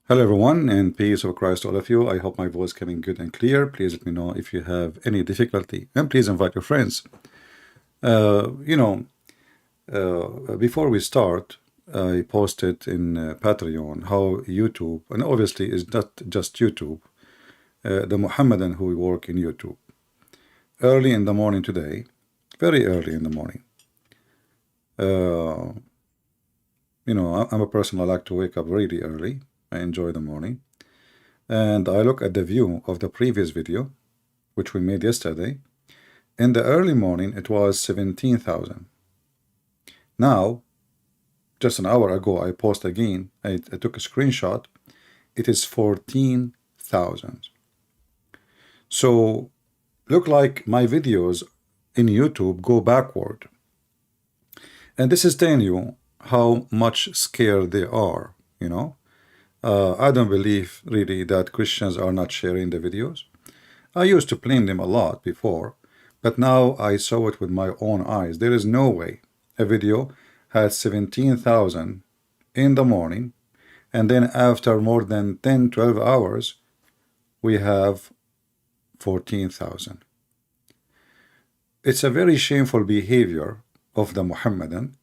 Hello everyone, and peace of Christ to all of you. I hope my voice coming good and clear. Please let me know if you have any difficulty, and please invite your friends. Uh, you know, Before we start, I posted in Patreon how YouTube, and obviously it's not just YouTube, the Mohammedan who work in YouTube, early in the morning today, very early in the morning. Uh, I'm a person I like to wake up really early. I enjoy the morning. And I look at the view of the previous video, which we made yesterday. In the early morning, it was 17,000. Now, just an hour ago, I posted again. I took a screenshot. It is 14,000. So, look like my videos in YouTube go backward. And this is telling you how much scared they are, I don't believe really that Christians are not sharing the videos. I used to blame them a lot before, but now I saw it with my own eyes. There is no way a video had 17,000 in the morning, and then after more than 10, 12 hours, we have 14,000. It's a very shameful behavior of the Mohammedan,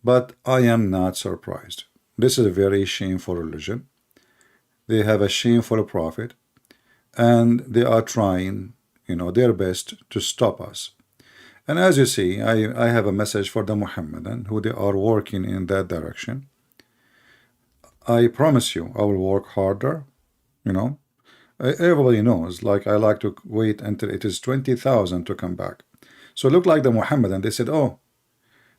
but I am not surprised. This is a very shameful religion. They have a shameful prophet, and they are trying, their best to stop us. And as you see, I have a message for the Mohammedan who they are working in that direction. I promise you, I will work harder. Everybody knows, like I like to wait until it is 20,000 to come back. So look like the Mohammedan, they said, oh,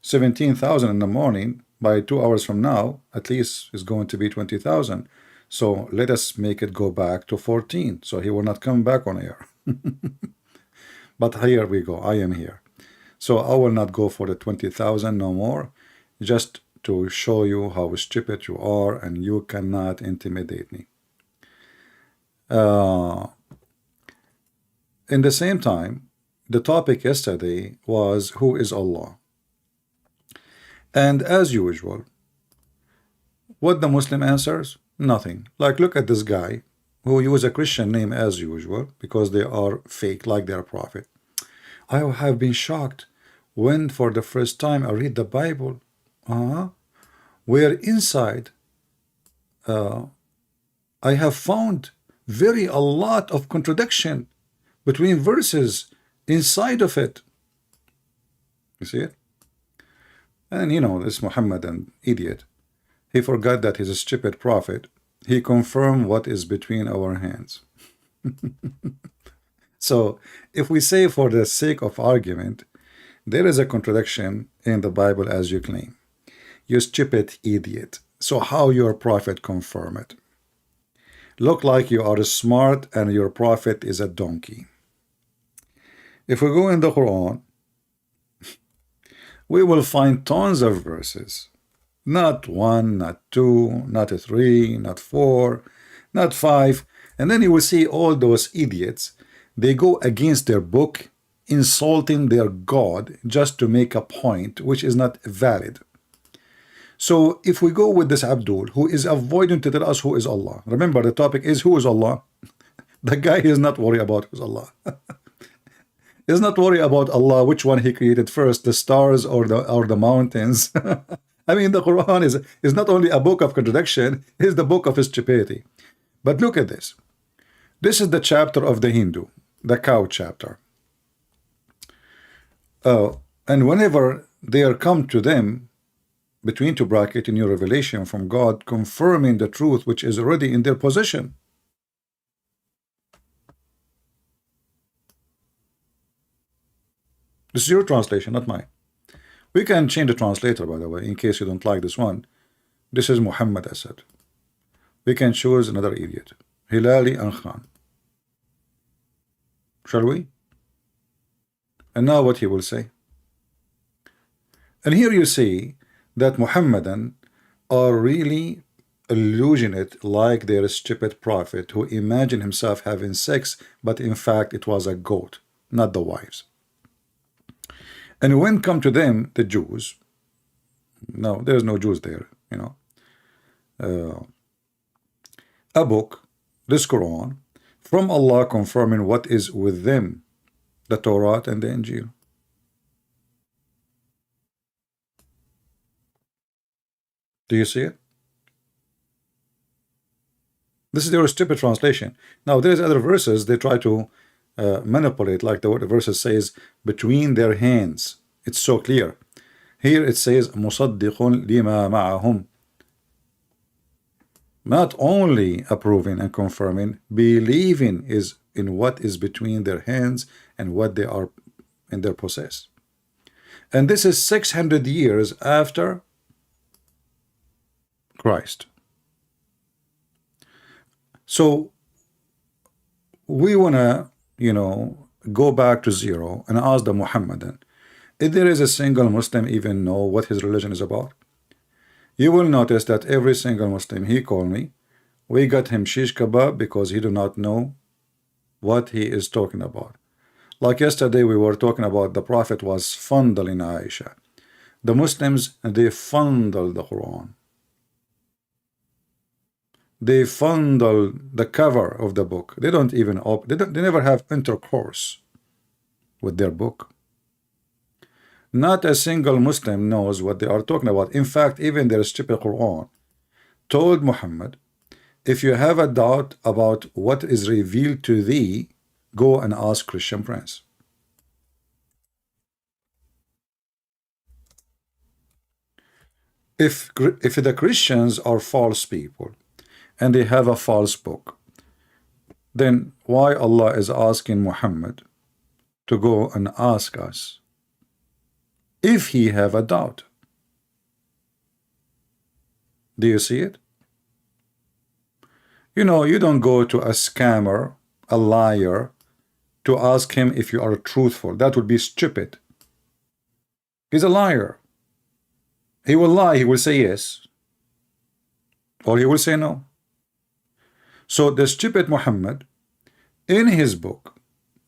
17,000 in the morning, by 2 hours from now, at least is going to be 20,000. So let us make it go back to 14, so he will not come back on air. But here we go, I am here. So I will not go for the 20,000 no more, just to show you how stupid you are and you cannot intimidate me. In the same time, the topic yesterday was who is Allah? And as usual, what the Muslim answers? Nothing. Like, look at this guy who use a Christian name as usual because they are fake, like their prophet. I have been shocked when for the first time I read the Bible, where inside I have found a lot of contradiction between verses inside of it. You see it? And this Muhammadan idiot, he forgot that he's a stupid prophet. He confirmed what is between our hands. So if we say for the sake of argument, there is a contradiction in the Bible as you claim, you stupid idiot. So how your prophet confirm it? Look like you are smart and your prophet is a donkey. If we go in the Quran, we will find tons of verses. Not one, not two, not three, not four, not five. And then you will see all those idiots, they go against their book, insulting their God just to make a point which is not valid. So if we go with this Abdul, who is avoiding to tell us who is Allah. Remember, the topic is who is Allah. The guy is not worried about who is Allah. He's not worried about Allah, which one he created first, the stars or the mountains. I mean, the Quran is not only a book of contradiction, it's the book of stupidity. But look at this. This is the chapter of the Hindu, the cow chapter. And whenever there come to them, between two brackets, a new revelation from God, confirming the truth which is already in their possession. This is your translation, not mine. We can change the translator, by the way, in case you don't like this one. This is Muhammad Asad. We can choose another idiot, Hilali and Khan. Shall we? And now what he will say. And here you see that Muhammadan are really illusionate like their stupid prophet who imagined himself having sex, but in fact it was a goat, not the wives. And when come to them, the Jews, no, there's no Jews there, a book, this Quran, from Allah confirming what is with them, the Torah and the Injil. Do you see it? This is their stupid translation. Now there's other verses they try to manipulate, like the verses says between their hands. It's so clear. Here it says مُصَدِّقٌ لِمَا مَعَهُمْ. Not only approving and confirming, believing is in what is between their hands and what they are in their possess. And this is 600 years after Christ. So we want to, go back to zero and ask the Muhammadan, if there is a single Muslim even know what his religion is about? You will notice that every single Muslim he called me, we got him shish kebab because he do not know what he is talking about. Like yesterday we were talking about the Prophet was fondling Aisha. The Muslims, they fondle the Quran. They fondle the cover of the book. They don't even open, they never have intercourse with their book. Not a single Muslim knows what they are talking about. In fact, even their stupid Quran told Muhammad, if you have a doubt about what is revealed to thee, go and ask Christian Prince. If the Christians are false people and they have a false book, then why Allah is asking Muhammad to go and ask us if he have a doubt? Do you see it? You don't go to a scammer, a liar, to ask him if you are truthful. That would be stupid. He's a liar. He will lie. He will say yes, or he will say no. So the stupid Muhammad, in his book,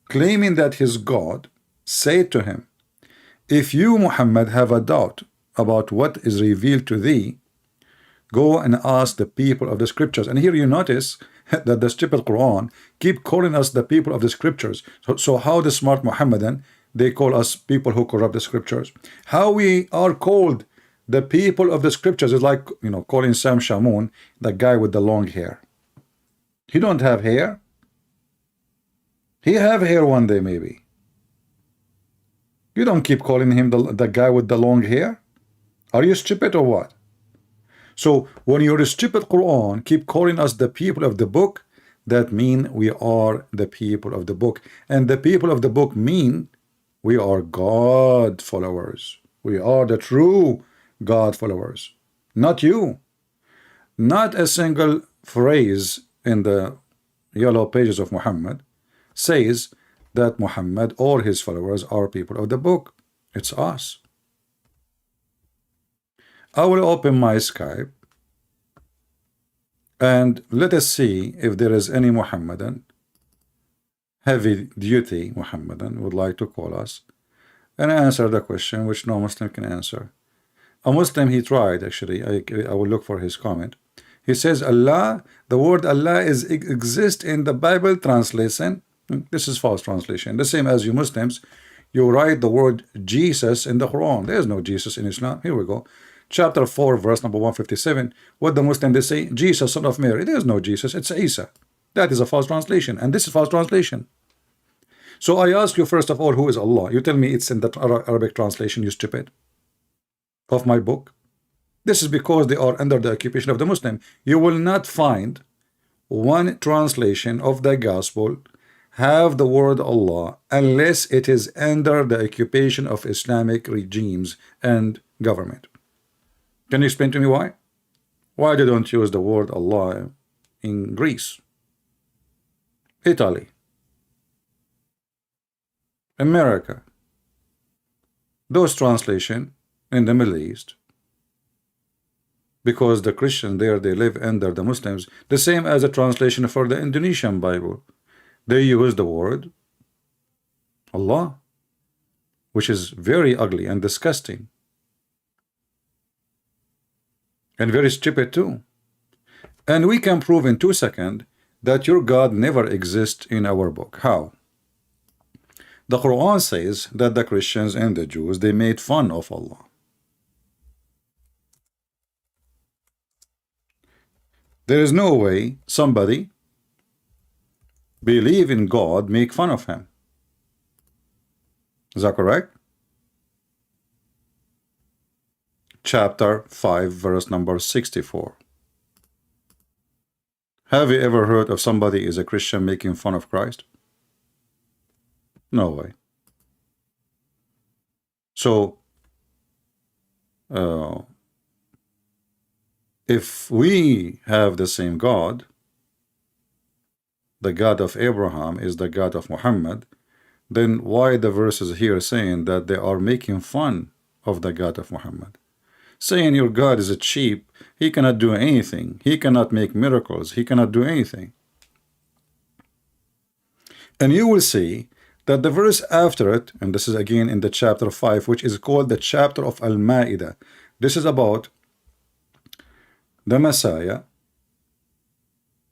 claiming that his God, said to him, if you, Muhammad, have a doubt about what is revealed to thee, go and ask the people of the scriptures. And here you notice that the stupid Quran keep calling us the people of the scriptures. So how the smart Muhammadan, they call us people who corrupt the scriptures? How we are called the people of the scriptures is like, calling Sam Shamoun the guy with the long hair. He don't have hair. He have hair one day maybe. You don't keep calling him the guy with the long hair. Are you stupid or what? So when your stupid Quran keep calling us the people of the book, that mean we are the people of the book. And the people of the book mean we are God followers. We are the true God followers. Not you. Not a single phrase in the yellow pages of Muhammad says that Muhammad or his followers are people of the book. It's us. I will open my Skype and let us see if there is any Muhammadan, heavy duty Muhammadan, would like to call us and answer the question which no Muslim can answer. A Muslim, he tried actually. I will look for his comment. He says Allah, the word Allah exists in the Bible translation. This is false translation. The same as you Muslims, you write the word Jesus in the Quran. There is no Jesus in Islam. Here we go. Chapter 4, verse number 157. What the Muslim they say? Jesus, son of Mary. There is no Jesus. It's Isa. That is a false translation. And this is false translation. So I ask you first of all, who is Allah? You tell me it's in the Arabic translation, you stupid, of my book. This is because they are under the occupation of the Muslim. You will not find one translation of the gospel have the word Allah unless it is under the occupation of Islamic regimes and government. Can you explain to me why? Why they don't use the word Allah in Greece, Italy, America? Those translation in the Middle East, because the Christians there, they live under the Muslims, the same as a translation for the Indonesian Bible. They use the word Allah, which is very ugly and disgusting and very stupid too. And we can prove in 2 seconds that your God never exists in our book. How? The Quran says that the Christians and the Jews, they made fun of Allah. There is no way somebody believe in God, make fun of him. Is that correct? Chapter 5, verse number 64. Have you ever heard of somebody is a Christian making fun of Christ? No way. So, if we have the same God, the God of Abraham is the God of Muhammad, then why the verses here saying that they are making fun of the God of Muhammad? Saying your God is a cheap, he cannot do anything, he cannot make miracles, he cannot do anything. And you will see that the verse after it, and this is again in the chapter 5, which is called the chapter of Al-Ma'idah. This is about the Messiah.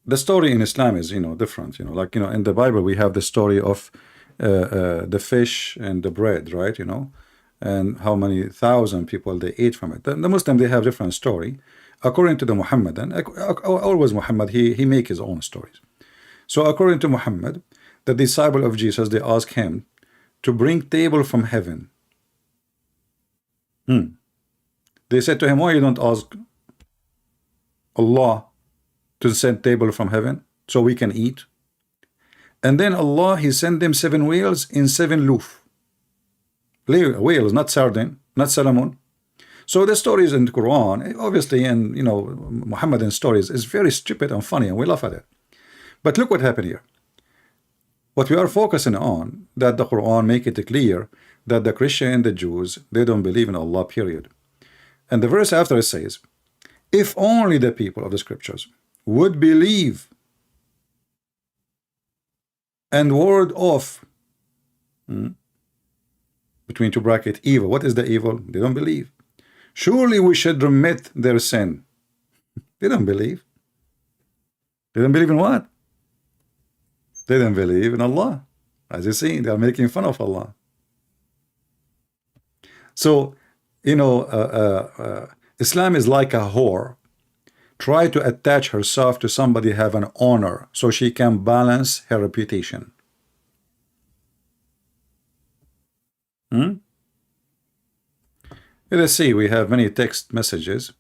The story in Islam is, different. Like, in the Bible we have the story of the fish and the bread, right? And how many thousand people they ate from it. The Muslim, they have different story. According to the Muhammadan, always Muhammad, he make his own stories. So according to Muhammad, the disciple of Jesus, they ask him to bring table from heaven. They said to him, why you don't ask Allah to send table from heaven so we can eat? And then Allah, he sent them 7 whales in 7 loof. Whales, not sardine, not salmon. So the stories in the Quran, obviously, and Muhammadan stories is very stupid and funny, and we laugh at it. But look what happened here. What we are focusing on, that the Quran make it clear that the Christian and the Jews, they don't believe in Allah, period. And the verse after it says, if only the people of the scriptures would believe and ward off, between 2 brackets, evil. What is the evil? They don't believe. Surely we should remit their sin. They don't believe. They don't believe in what? They don't believe in Allah. As you see, they are making fun of Allah. So, Islam is like a whore. Try to attach herself to somebody, have an honor, so she can balance her reputation. Let's see, we have many text messages.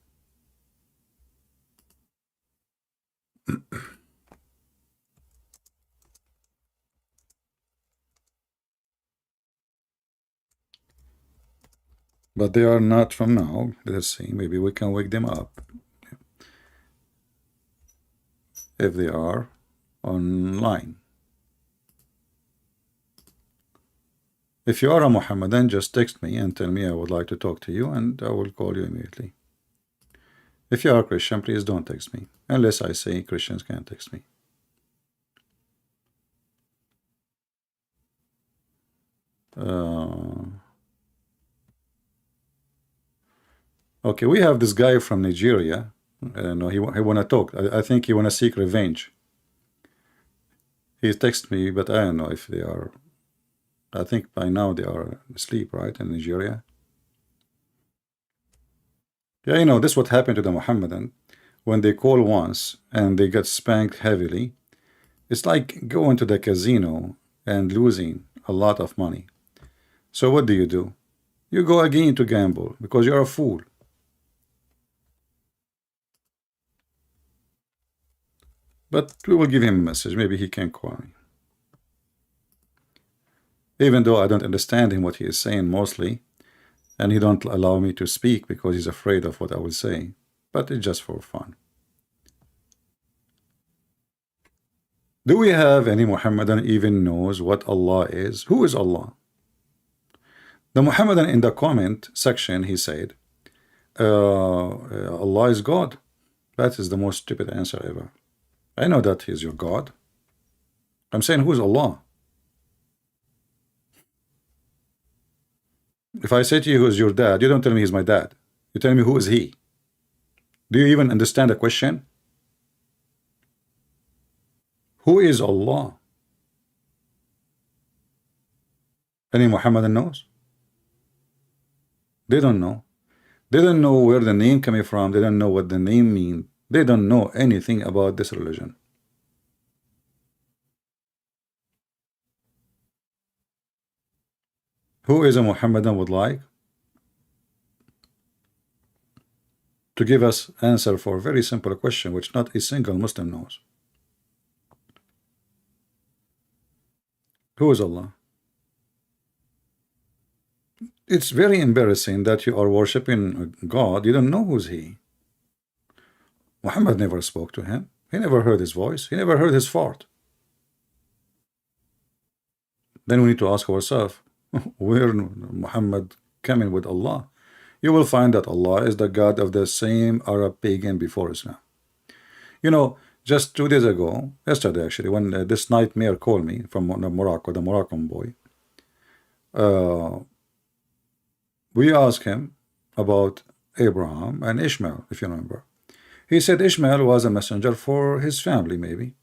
But they are not from now. Let's see, maybe we can wake them up if they are online. If you are a Mohammedan, just text me and tell me I would like to talk to you, and I will call you immediately. If you are a Christian, please don't text me, unless I say Christians can't text me. Okay, we have this guy from Nigeria. No, he want to talk. I think he want to seek revenge. He texted me, but I don't know if they are. I think by now they are asleep, right, in Nigeria. Yeah, this is what happened to the Mohammedan when they call once and they get spanked heavily. It's like going to the casino and losing a lot of money. So what do? You go again to gamble because you're a fool. But we will give him a message. Maybe he can call me. Even though I don't understand him what he is saying mostly, and he don't allow me to speak because he's afraid of what I will say, but it's just for fun. Do we have any Muhammadan even knows what Allah is? Who is Allah? The Muhammadan in the comment section, he said, Allah is God. That is the most stupid answer ever. I know that He is your God. I'm saying, who is Allah? If I say to you who is your dad, you don't tell me he's my dad. You tell me who is he. Do you even understand the question? Who is Allah? Any Muhammadan knows? They don't know. They don't know where the name coming from. They don't know what the name means. They don't know anything about this religion. Who is a Muhammadan would like to give us answer for a very simple question which not a single Muslim knows? Who is Allah? It's very embarrassing that you are worshiping God. You don't know who's he. Muhammad never spoke to him. He never heard his voice. He never heard his fart. Then we need to ask ourselves, where Muhammad coming with Allah? You will find that Allah is the God of the same Arab pagan before Islam. You know, just 2 days ago, yesterday actually, when this nightmare called me from Morocco, the Moroccan boy, we asked him about Abraham and Ishmael, if you remember. He said Ishmael was a messenger for his family, maybe.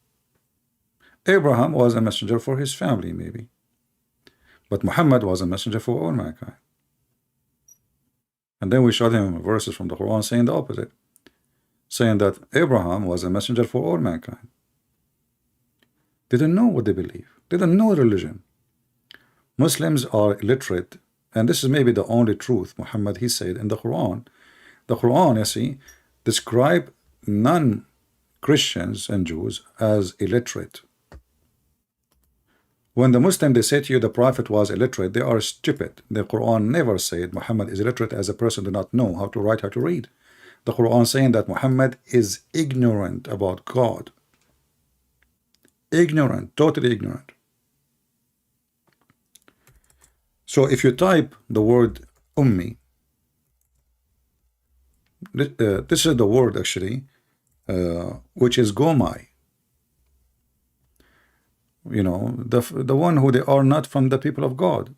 Abraham was a messenger for his family, maybe. But Muhammad was a messenger for all mankind. And then we showed him verses from the Quran saying the opposite, saying that Abraham was a messenger for all mankind. They don't know what they believe. They don't know religion. Muslims are illiterate, and this is maybe the only truth Muhammad he said in the Quran. The Quran, you see, describe non-Christians and Jews as illiterate. When the Muslim they say to you the Prophet was illiterate, they are stupid. The Quran never said Muhammad is illiterate as a person do not know how to write, how to read. The Quran saying that Muhammad is ignorant about God. Ignorant, totally ignorant. So if you type the word ummi, this is the word actually, which is gomai. You know, the one who they are not from the people of God.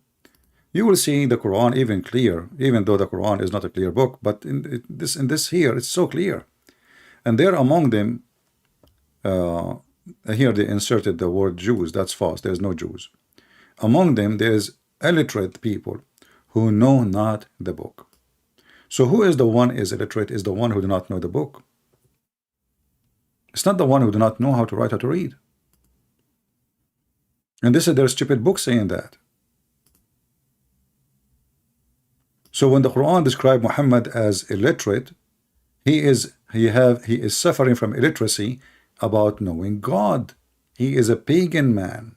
You will see the Quran even clear, even though the Quran is not a clear book, but in this here, it's so clear. And there among them, here they inserted the word Jews. That's false. There's no Jews. Among them, there's illiterate people who know not the book. So who is the one is illiterate? Is the one who do not know the book. It's not the one who do not know how to write, how to read. And this is their stupid book saying that. So when the Quran describes Muhammad as illiterate, he is suffering from illiteracy about knowing God. He is a pagan man.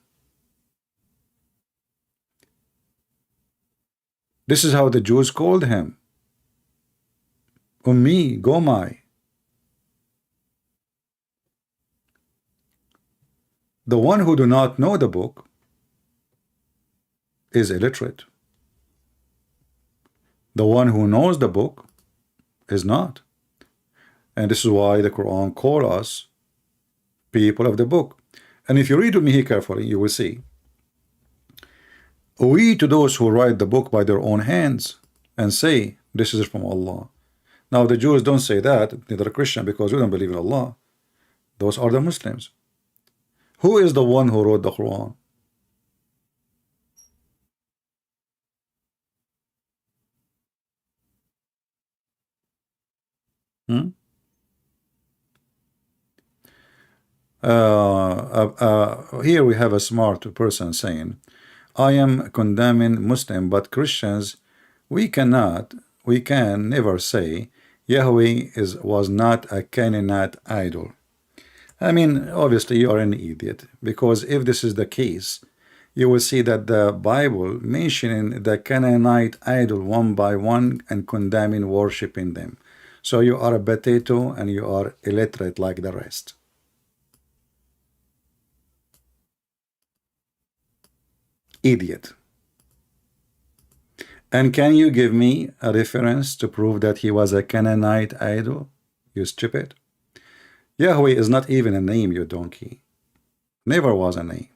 This is how the Jews called him. Ummi, Gomai. The one who do not know the book is illiterate. The one who knows the book is not. And this is why the Quran calls us people of the book. And if you read with me here carefully, you will see, we to those who write the book by their own hands and say, this is from Allah. Now the Jews don't say that, neither a Christian, because we don't believe in Allah. Those are the Muslims. Who is the one who wrote the Quran? Here we have a smart person saying, I am condemning Muslim, but Christians, we can never say Yahweh was not a Canaanite idol. I mean, obviously you are an idiot, because if this is the case, you will see that the Bible mentioning the Canaanite idol one by one and condemning worshiping them. So you are a potato and you are illiterate like the rest. Idiot. And can you give me a reference to prove that he was a Canaanite idol? You stupid. Yahweh is not even a name, you donkey. Never was a name.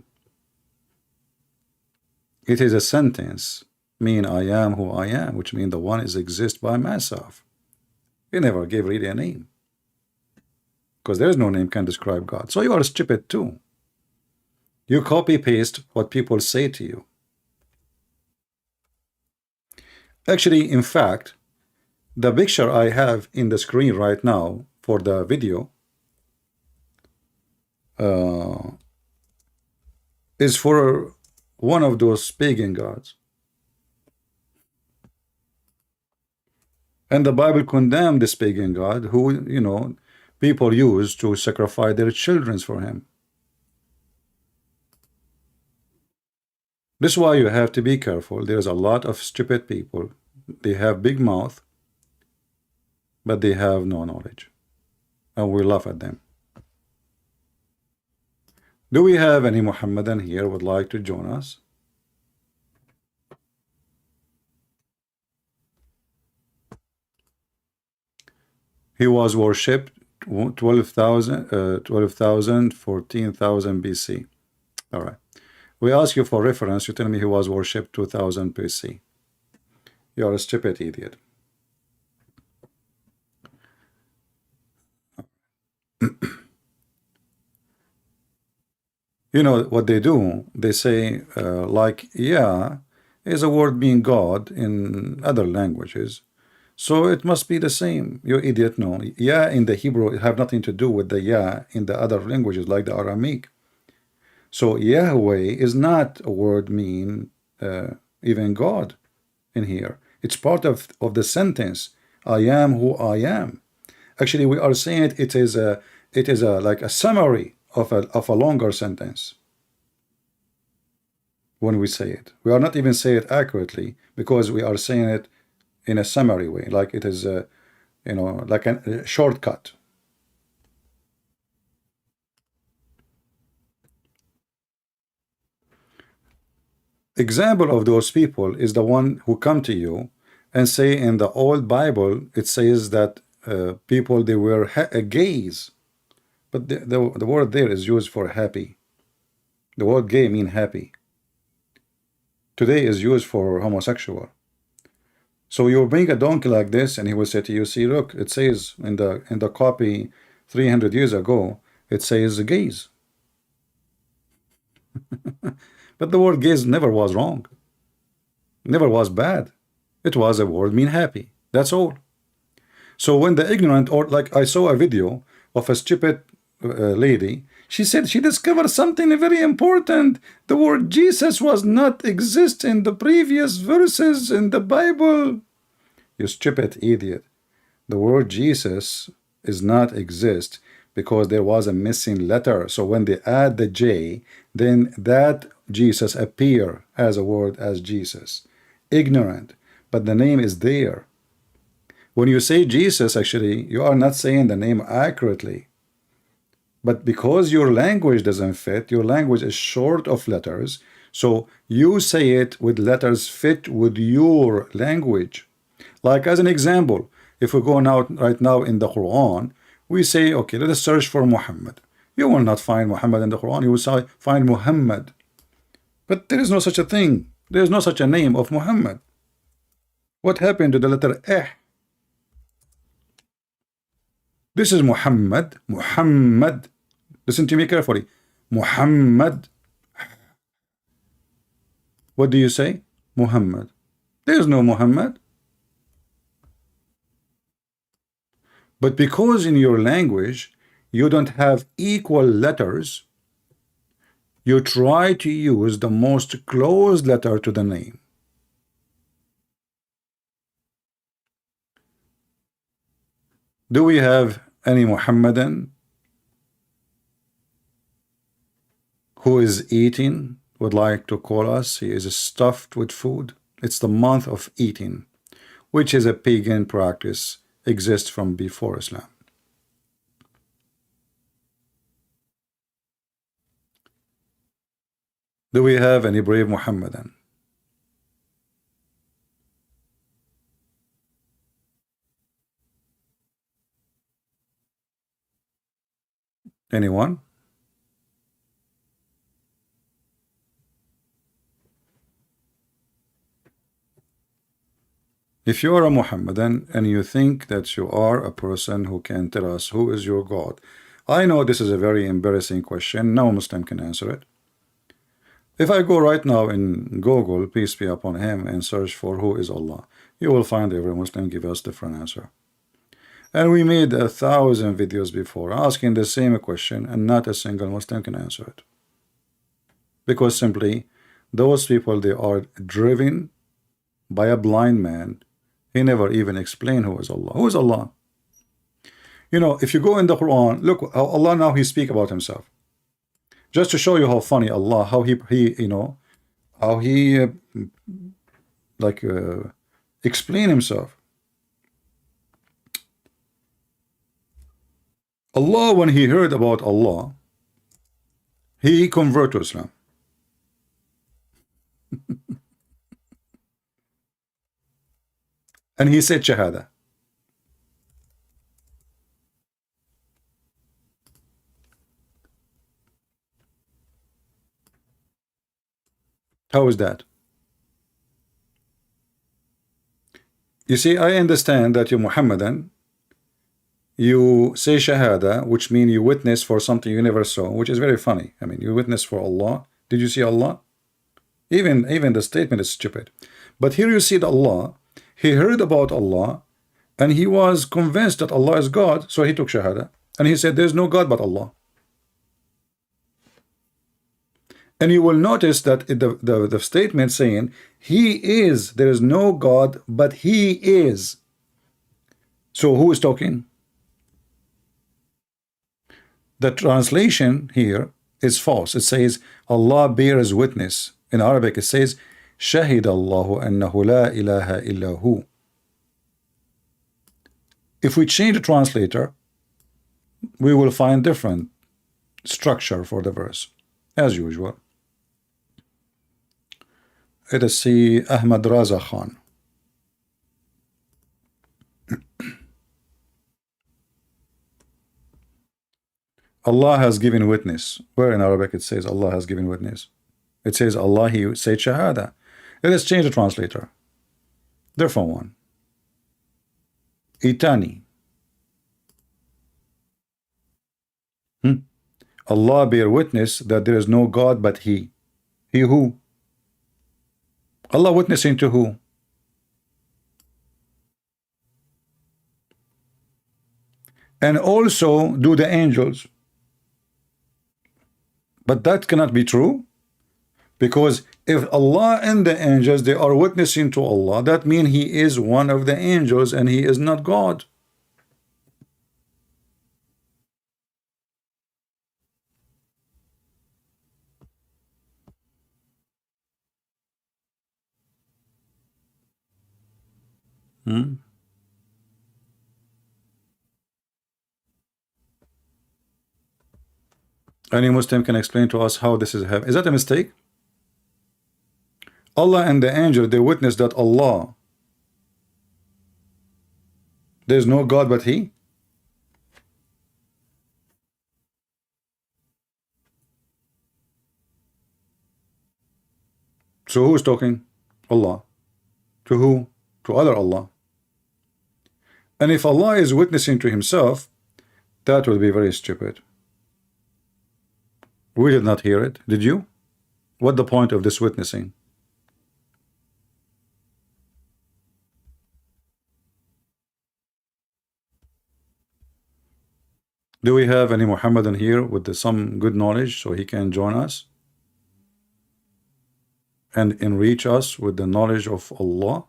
It is a sentence, mean I am who I am, which means the one is exist by myself. He never gave really a name, because there is no name can describe God. So you are stupid too. You copy paste what people say to you. Actually, in fact, the picture I have in the screen right now for the video is for one of those pagan gods. And the Bible condemned this pagan god who, you know, people use to sacrifice their children for him. This is why you have to be careful. There's a lot of stupid people. They have big mouth, but they have no knowledge. And we laugh at them. Do we have any Muhammadan here would like to join us? He was worshipped 12,000, 14,000 BC. All right. We ask you for reference. You tell me he was worshipped 2000 BC. You're a stupid idiot. You know what they do? They say, like, yeah, is a word mean God in other languages. So it must be the same. You idiot, no. Yeah in the Hebrew it have nothing to do with the yeah in the other languages like the Aramaic. So Yahweh is not a word mean even God in here. It's part of the sentence. I am who I am. Actually, we are saying it is a like a summary of a longer sentence. When we say it, we are not even saying it accurately because we are saying it in a summary way, like it is a, you know, like a shortcut. Example of those people is the one who come to you and say in the old Bible it says that people they were gays, but the word there is used for happy. The word gay mean happy. Today is used for homosexual. So you bring a donkey like this, and he will say to you, "See, look, it says in the copy 300 years ago, it says gays." But the word gays never was wrong, never was bad. It was a word mean happy. That's all. So when the ignorant, or like I saw a video of a stupid lady, she said she discovered something very important. The word Jesus was not exist in the previous verses in the Bible. You stupid idiot. The word Jesus is not exist because there was a missing letter. So when they add the J, then that Jesus appear as a word as Jesus. Ignorant. But the name is there. When you say Jesus, actually, you are not saying the name accurately. But because your language doesn't fit, your language is short of letters, so you say it with letters fit with your language. Like as an example, if we go now right now in the Quran, we say, okay, let us search for Muhammad. You will not find Muhammad in the Quran, you will find Muhammad. But there is no such a thing. There is no such a name of Muhammad. What happened to the letter Eh? This is Muhammad. Muhammad. Listen to me carefully. Muhammad. What do you say? Muhammad. There is no Muhammad. But because in your language you don't have equal letters, you try to use the most close letter to the name. Do we have any Muhammadan who is eating would like to call us? He is stuffed with food. It's the month of eating, which is a pagan practice, exists from before Islam. Do we have any brave Muhammadan? Anyone? If you are a Muhammadan and you think that you are a person who can tell us who is your God, I know this is a very embarrassing question. No Muslim can answer it. If I go right now in Google, peace be upon him, and search for who is Allah, you will find every Muslim give us different answer. And we made 1,000 videos before asking the same question, and not a single Muslim can answer it. Because simply, those people, they are driven by a blind man. He never even explained who is Allah. Who is Allah? You know, if you go in the Quran, look how Allah now he speak about himself. Just to show you how funny Allah, how he you know, how he explain himself. Allah, when he heard about Allah, he converted to Islam. And he said Shahada. How is that? You see, I understand that you're Muhammadan. You say Shahada, which means you witness for something you never saw, which is very funny. I mean, you witness for Allah. Did you see Allah? Even the statement is stupid. But here you see that Allah, he heard about Allah, and he was convinced that Allah is God, so he took Shahada. And he said, there's no God but Allah. And you will notice that the statement saying, he is, there is no God, but he is. So who is talking? The translation here is false. It says, Allah bears witness. In Arabic, it says, Shahid Allahu annahu la ilaha illa hu. If we change the translator, we will find different structure for the verse, as usual. Let us see Ahmed Raza Khan. Allah has given witness. Where in Arabic it says Allah has given witness? It says Allah, he said Shahada. Let us change the translator. Different one. Itani. Allah bear witness that there is no God but He. He who? Allah witnessing to who? And also do the angels. But that cannot be true, because if Allah and the angels, they are witnessing to Allah, that means He is one of the angels and He is not God. Any Muslim can explain to us how this is happening. Is that a mistake? Allah and the angel, they witness that Allah, there is no God but He. So who is talking? Allah. To who? To other Allah. And if Allah is witnessing to Himself, that would be very stupid. We did not hear it. Did you? What the point of this witnessing? Do we have any Muhammadan here with some good knowledge so he can join us and enrich us with the knowledge of Allah?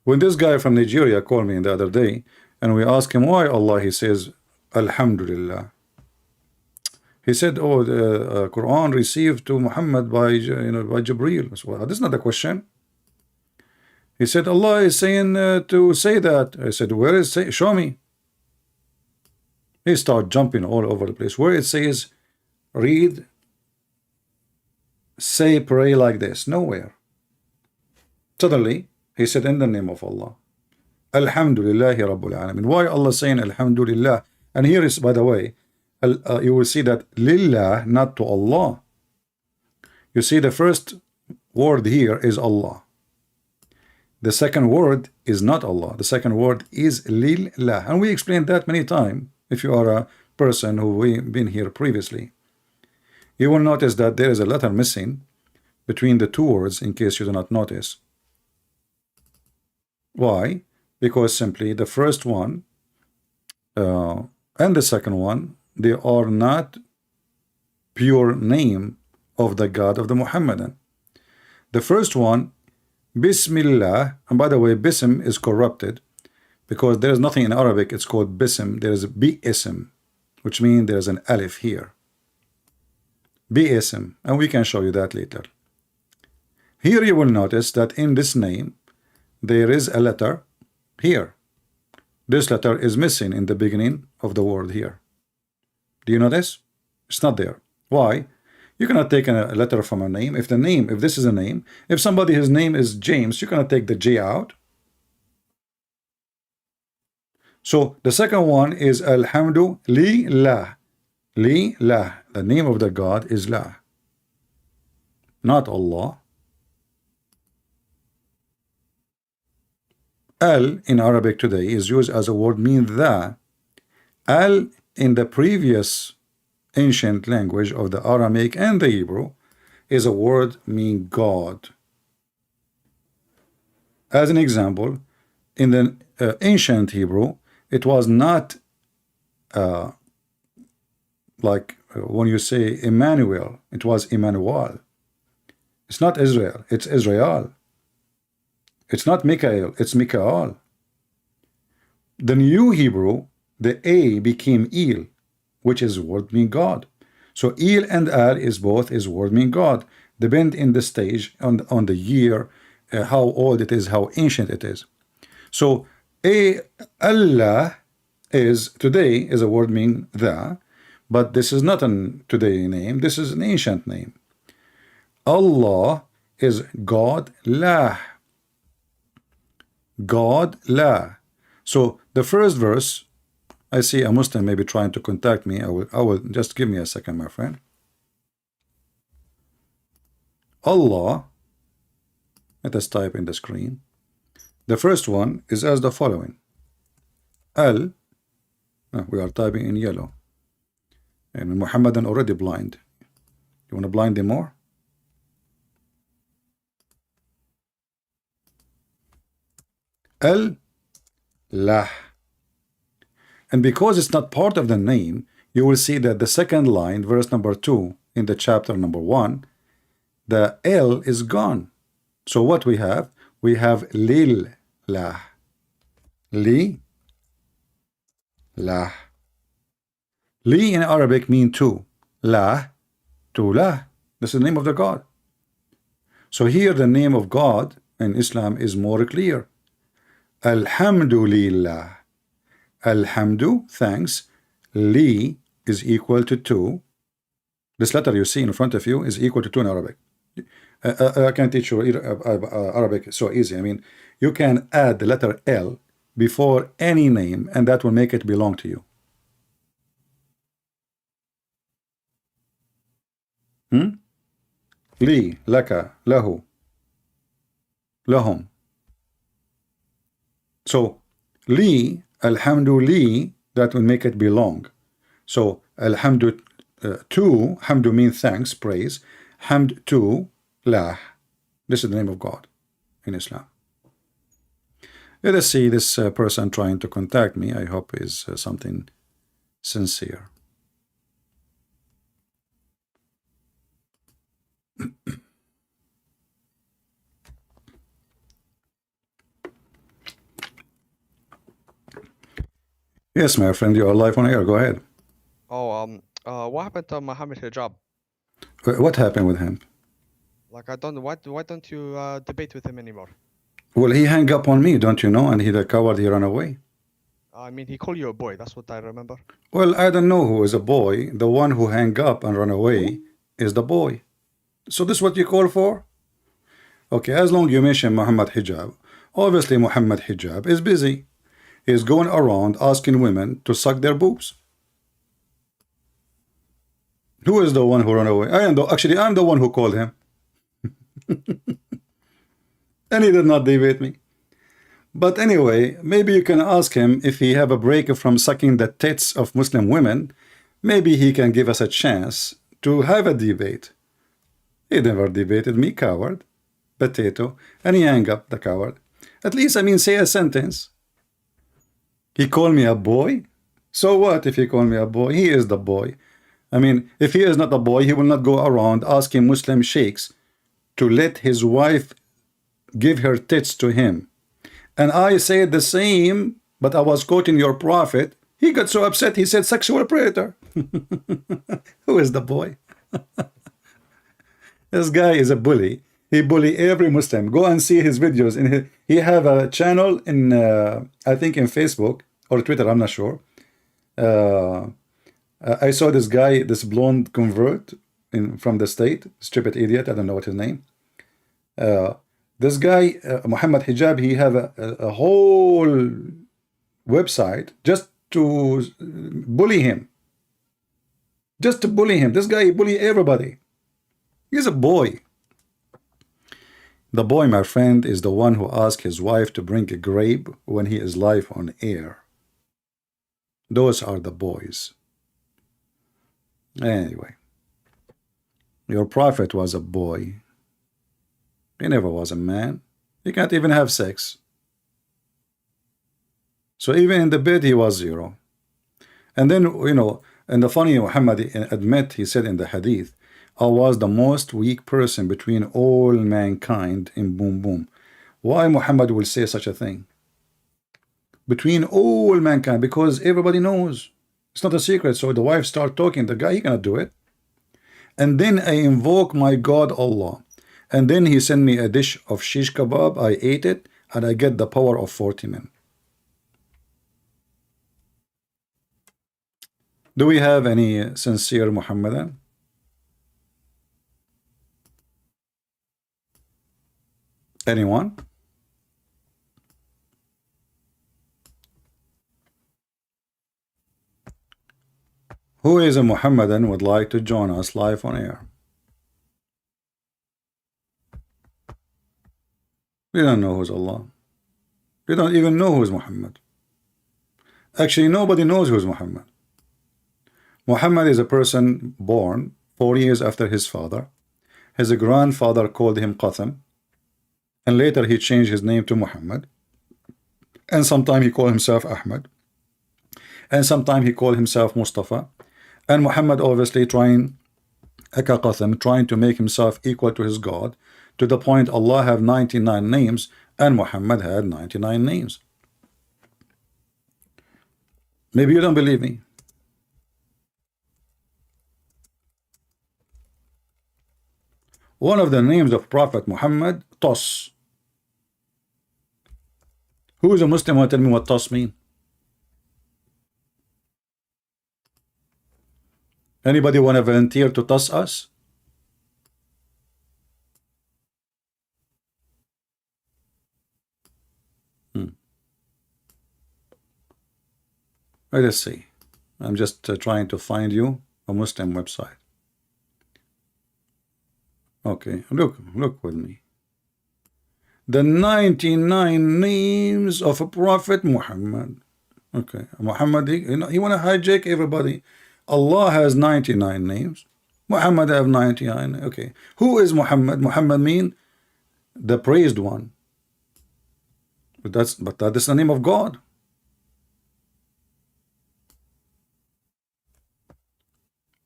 When this guy from Nigeria called me the other day and we asked him why Allah, he says, Alhamdulillah. He said, oh, the Quran received to Muhammad by Jibreel. So, this is not the question. He said, Allah is saying to say that. I said, where is it? Show me. He started jumping all over the place. Where it says, read, say, pray like this. Nowhere. Suddenly, he said, in the name of Allah. Alhamdulillahi Rabbil Alameen. Why Allah saying Alhamdulillah? And here is, by the way, you will see that lillah, not to Allah. You see the first word here is Allah. The second word is not Allah. The second word is lillah. And we explained that many times. If you are a person who we've been here previously, you will notice that there is a letter missing between the two words, in case you do not notice. Why? Because simply the first one and the second one, they are not pure name of the God of the Muhammadan. The first one, Bismillah, and by the way, Bism is corrupted because there is nothing in Arabic, it's called Bism. There is a Bi-ism, which means there is an alif here. Bi-ism, and we can show you that later. Here you will notice that in this name, there is a letter here. This letter is missing in the beginning of the word here. Do you notice? It's not there. Why? You cannot take a letter from a name. If this is a name, if somebody, his name is James, you cannot take the J out. So the second one is Alhamdu Lillah. Lillah. The name of the God is La, not Allah. Al in Arabic today is used as a word mean the. Al in the previous ancient language of the Aramaic and the Hebrew is a word mean God. As an example, in the ancient Hebrew, it was not like when you say Emmanuel, it was Emmanuel. It's not Israel, it's Israel. It's not Mikael, it's Mikael. The new Hebrew, the A became Il, which is word mean God. So Il and Al is both is word mean God. Depend in the stage on the year, how old it is, how ancient it is. So Allah is today is a word mean the, but this is not a today name. This is an ancient name. Allah is God La. God La. So the first verse, I see a Muslim maybe trying to contact me. I will just give me a second, my friend. Allah, let us type in the screen. The first one is as the following. Al, we are typing in yellow. And Muhammadan already blind. You want to blind him more? Al-Lah. And because it's not part of the name, you will see that the second line, verse number 2 in the chapter number 1, the L is gone. So what we have? We have Lil-Lah. Li-Lah. Li in Arabic mean two. La, to La. This is the name of the God. So here the name of God in Islam is more clear. Alhamdulillah. Alhamdu, thanks. Li is equal to 2. This letter you see in front of you is equal to 2 in Arabic. I can teach you Arabic so easy. I mean, you can add the letter L before any name, and that will make it belong to you. Li, laka, lahu, lahum. So, li, alhamdulillah, that will make it belong. So, alhamdu to, hamdu means thanks, praise. Hamd to, lah. This is the name of God in Islam. Let us see this person trying to contact me. I hope is something sincere. Yes, my friend, you are live on air. Go ahead. Oh, what happened to Mohammed Hijab? What happened with him? Like, I don't. Why don't you debate with him anymore? Well, he hung up on me, don't you know? And he the coward, he ran away. I mean, he called you a boy. That's what I remember. Well, I don't know who is a boy. The one who hung up and ran away is the boy. So this is what you call for? Okay, as long as you mention Muhammad Hijab, obviously Muhammad Hijab is busy. He's going around asking women to suck their boobs. Who is the one who ran away? I'm the one who called him. And he did not debate me. But anyway, maybe you can ask him if he have a break from sucking the tits of Muslim women. Maybe he can give us a chance to have a debate. He never debated me, coward, potato, and he hang up the coward. At least, I mean, say a sentence. He called me a boy. So what if he called me a boy? He is the boy. I mean, if he is not a boy, he will not go around asking Muslim sheikhs to let his wife give her tits to him. And I said the same, but I was quoting your prophet. He got so upset, he said sexual predator. Who is the boy? This guy is a bully. He bully every Muslim. Go and see his videos. He have a channel in, I think in Facebook or Twitter, I'm not sure. I saw this guy, this blonde convert from the state, stupid idiot, I don't know what his name. This guy, Mohammed Hijab, he have a whole website just to bully him. Just to bully him. This guy bully everybody. He's a boy. The boy, my friend, is the one who asked his wife to bring a grape when he is live on air. Those are the boys. Anyway, your prophet was a boy. He never was a man. He can't even have sex. So even in the bed, he was zero. And then, you know, and the funny, Muhammad admit, he said in the hadith, I was the most weak person between all mankind in boom boom. Why Muhammad will say such a thing? Between all mankind, because everybody knows. It's not a secret. So the wife start talking, the guy, he cannot do it. And then I invoke my God Allah. And then he sent me a dish of shish kebab. I ate it, and I get the power of 40 men. Do we have any sincere Muhammadan? Anyone? Who is a Muhammadan would like to join us live on air? We don't know who's Allah. We don't even know who's Muhammad. Actually, nobody knows who's Muhammad. Muhammad is a person born 4 years after his father. His grandfather called him Qatham, and later he changed his name to Muhammad. And sometime he called himself Ahmed, and sometime he called himself Mustafa. And Muhammad obviously trying to make himself equal to his God, to the point Allah have 99 names and Muhammad had 99 names. Maybe you don't believe me. One of the names of Prophet Muhammad, Tos. Who is a Muslim who tell me what Tos mean? Anybody want to volunteer to toss us? Let us see. I'm just trying to find you a Muslim website. Okay, look with me. The 99 names of a Prophet Muhammad. Okay, Muhammad, he want to hijack everybody. Allah has 99 names. Muhammad have 99. Okay, who is Muhammad? Muhammad mean the praised one. But that is the name of God.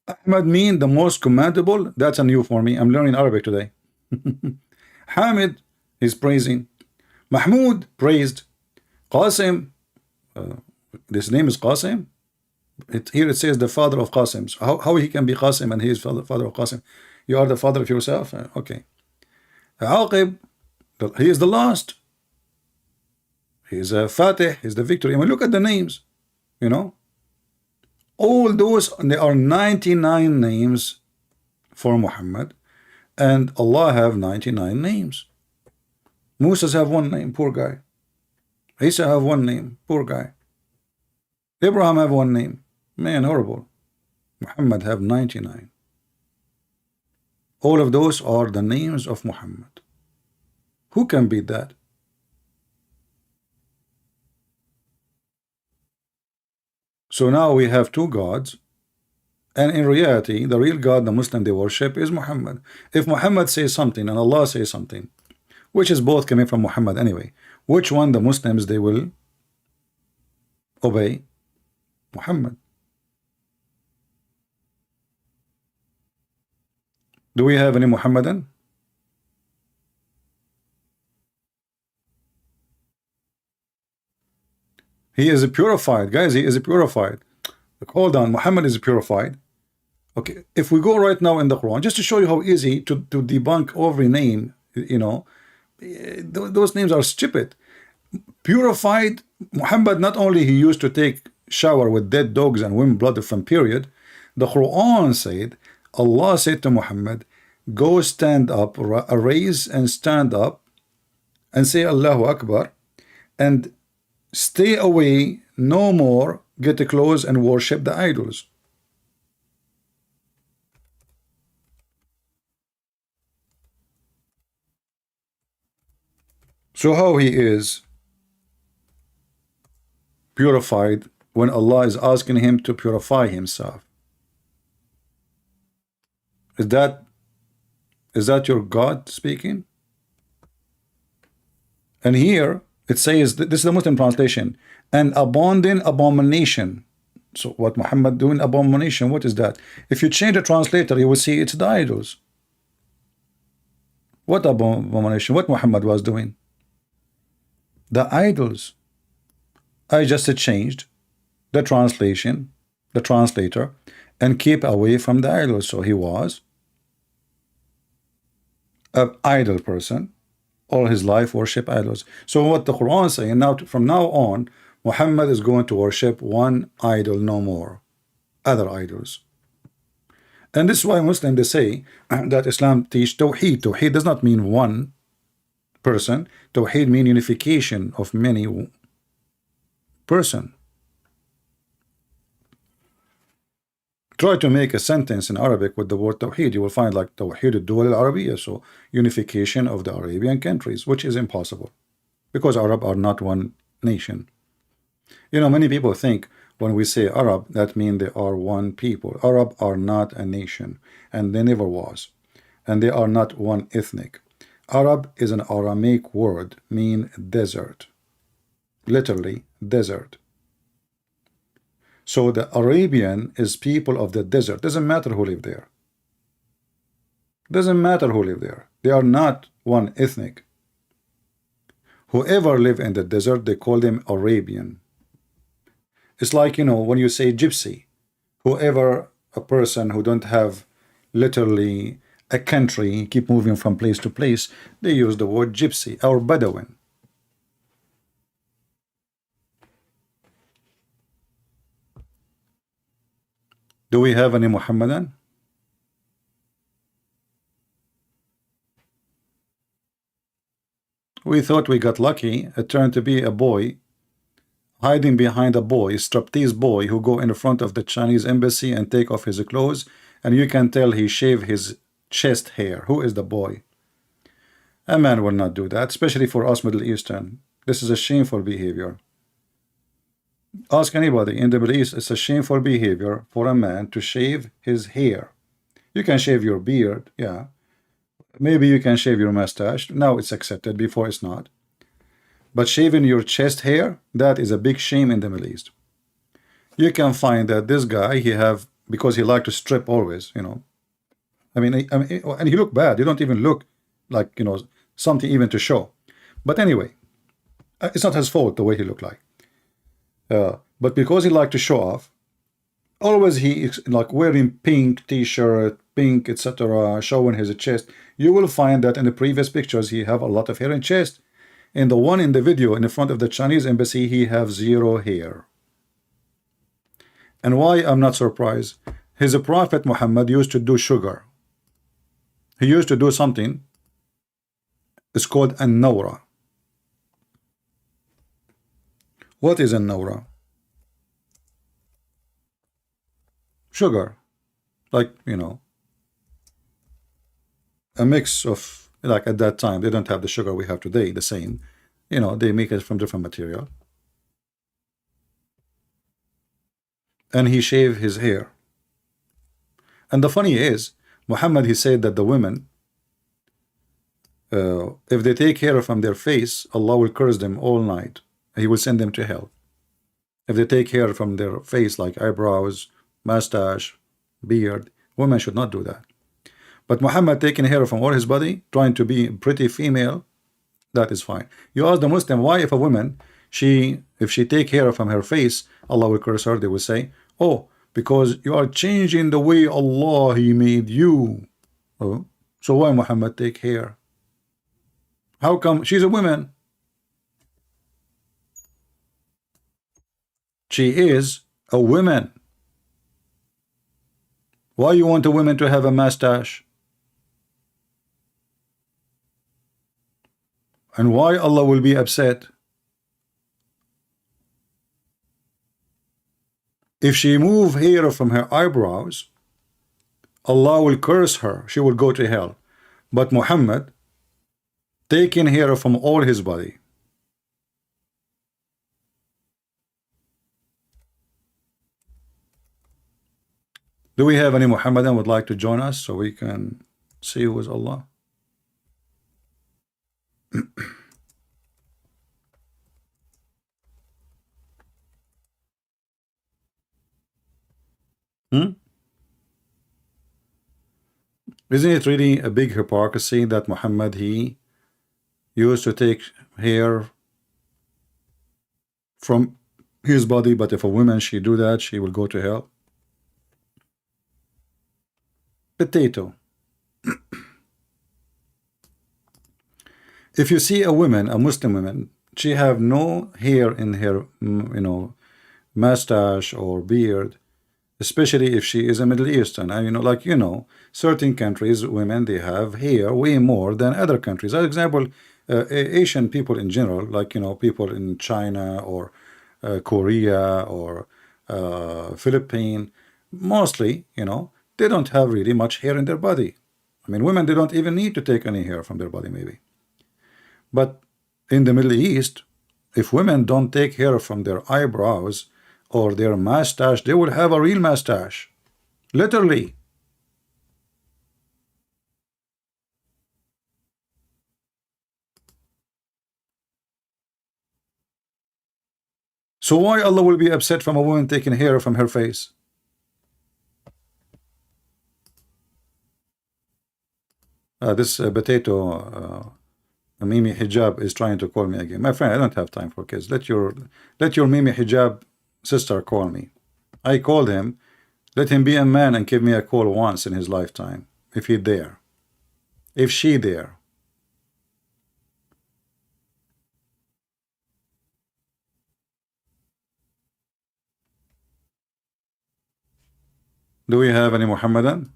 Ahmed mean the most commendable. That's a new for me. I'm learning Arabic today. Hamid is praising. Mahmoud praised. Qasim, this name is Qasim. Here it says the father of Qasim. So how he can be Qasim and he is father of Qasim? You are the father of yourself? Okay. Aqib, he is the last. He is a Fatih, he is the victory. I mean, look at the names, you know. All those, there are 99 names for Muhammad, and Allah have 99 names. Moses have one name, poor guy. Isa have one name, poor guy. Abraham have one name, man, horrible. Muhammad have 99. All of those are the names of Muhammad. Who can beat that? So now we have two gods, And in reality, the real God, the Muslim they worship, is Muhammad. If Muhammad says something and Allah says something, which is both coming from Muhammad anyway, which one the Muslims they will obey? Muhammad. Do we have any Muhammadan? He is purified, guys. He is purified. Like, hold on, Muhammad is purified. Okay, if we go right now in the Quran, just to show you how easy to debunk every name, you know, those names are stupid. Purified Muhammad, not only he used to take shower with dead dogs and women blood from period, the Quran said, Allah said to Muhammad, go stand up, raise and stand up and say Allahu Akbar and stay away, no more get close and worship the idols. So how he is purified when Allah is asking him to purify himself? Is that your God speaking? And here it says, this is the Muslim translation, an abomination. So what Muhammad doing abomination? What is that? If you change the translator, you will see it's the idols. What abomination? What Muhammad was doing? The idols. I just changed the translation, the translator, and keep away from the idols. So he was an idol person. All his life worship idols. So what the Quran is saying now, from now on, Muhammad is going to worship one idol, no more other idols. And this is why Muslims they say that Islam teach Tawheed. Tawheed does not mean one person. Tawheed means unification of many person. Try to make a sentence in Arabic with the word Tawheed. You will find like Tawheed al-Dawal al-Arabiya, so unification of the Arabian countries, which is impossible because Arab are not one nation. You know, many people think when we say Arab, that means they are one people. Arab are not a nation, and they never was. And they are not one ethnic. Arab is an Aramaic word, mean desert. Literally, desert. So the Arabian is people of the desert. Doesn't matter who live there. Doesn't matter who live there. They are not one ethnic. Whoever live in the desert, they call them Arabian. It's like, you know, when you say gypsy, whoever a person who don't have literally a country, keep moving from place to place, they use the word gypsy or Bedouin. Do we have any Muhammadan? We thought we got lucky. It turned to be a boy hiding behind a boy, striptease boy who go in front of the Chinese embassy and take off his clothes, and you can tell he shaved his chest hair. Who is the boy? A man will not do that, especially for us Middle Eastern. This is a shameful behavior. Ask anybody in the Middle East, it's a shameful behavior for a man to shave his hair. You can shave your beard, yeah. Maybe you can shave your mustache. Now it's accepted, before it's not. But shaving your chest hair, that is a big shame in the Middle East. You can find that this guy, he have, because he like to strip always, you know. I mean, and he look bad. You don't even look like, you know, something even to show. But anyway, it's not his fault the way he looked like. But because he liked to show off, always he like wearing pink t-shirt, pink, etc., showing his chest. You will find that in the previous pictures he have a lot of hair in chest. In the one in the video in the front of the Chinese embassy, he have zero hair. And why I'm not surprised? His prophet Muhammad used to do sugar. He used to do something. It's called an-nawra. What is an-nawra? Sugar, like, you know, a mix of, like at that time they don't have the sugar we have today, the same, you know, they make it from different material. And he shaved his hair. And the funny is, Muhammad, he said that the women, if they take hair from their face, Allah will curse them all night. He will send them to hell. If they take hair from their face, like eyebrows, mustache, beard, women should not do that. But Muhammad taking hair from all his body, trying to be pretty female, that is fine. You ask the Muslim, why if a woman, if she take hair from her face, Allah will curse her, they will say, oh, because you are changing the way Allah He made you. Oh, so why Muhammad take hair? How come she's a woman? She is a woman. Why you want a woman to have a mustache? And why Allah will be upset? If she move hair from her eyebrows, Allah will curse her. She will go to hell. But Muhammad taking hair from all his body. Do we have any Muhammadan would like to join us so we can see who is Allah? Isn't it really a big hypocrisy that Muhammad, he used to take hair from his body, but if a woman she do that, she will go to hell? Potato. If you see a woman, a Muslim woman, she have no hair in her, mustache or beard, especially if she is a Middle Eastern. And certain countries, women, they have hair way more than other countries. For example, Asian people in general, people in China or Korea or Philippines, mostly, they don't have really much hair in their body. I mean, women, they don't even need to take any hair from their body, maybe. But in the Middle East, if women don't take hair from their eyebrows or their mustache, they will have a real mustache. Literally. So why Allah will be upset from a woman taking hair from her face? This potato Mimi Hijab is trying to call me again. My friend, I don't have time for kids. Let your Mimi Hijab sister call me. I called him. Let him be a man and give me a call once in his lifetime, if he dare. If she dare. Do we have any Muhammadan?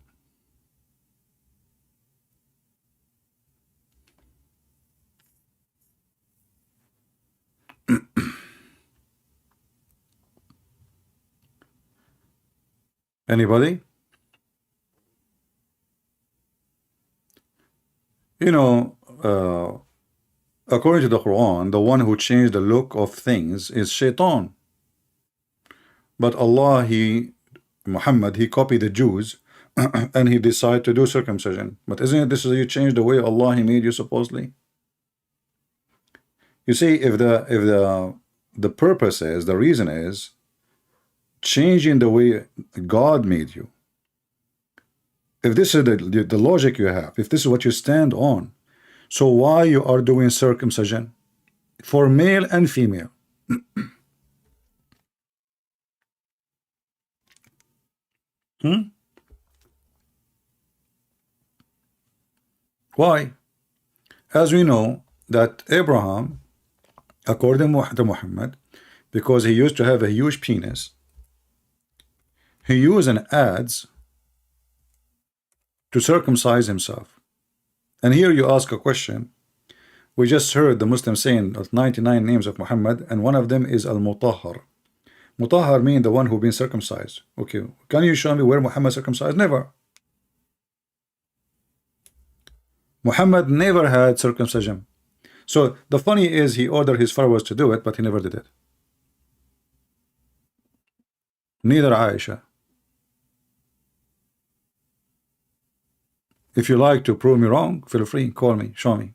Anybody? According to the Quran, the one who changed the look of things is Shaitan. But Allah, Muhammad, he copied the Jews and he decided to do circumcision. But isn't it this is you change the way Allah he made you supposedly? You see, if the purpose is, the reason is changing the way God made you, if this is the logic you have, if this is what you stand on, so why you are doing circumcision for male and female? Why? As we know that Abraham, according to Muhammad, because he used to have a huge penis, he used an adze to circumcise himself. And here you ask a question. We just heard the Muslim saying of 99 names of Muhammad, and one of them is Al-Mutahhar. Mutahhar means the one who been circumcised. Okay, can you show me where Muhammad circumcised? Never. Muhammad never had circumcision. So the funny is he ordered his followers to do it, but he never did it. Neither Aisha. If you like to prove me wrong, feel free, call me, show me.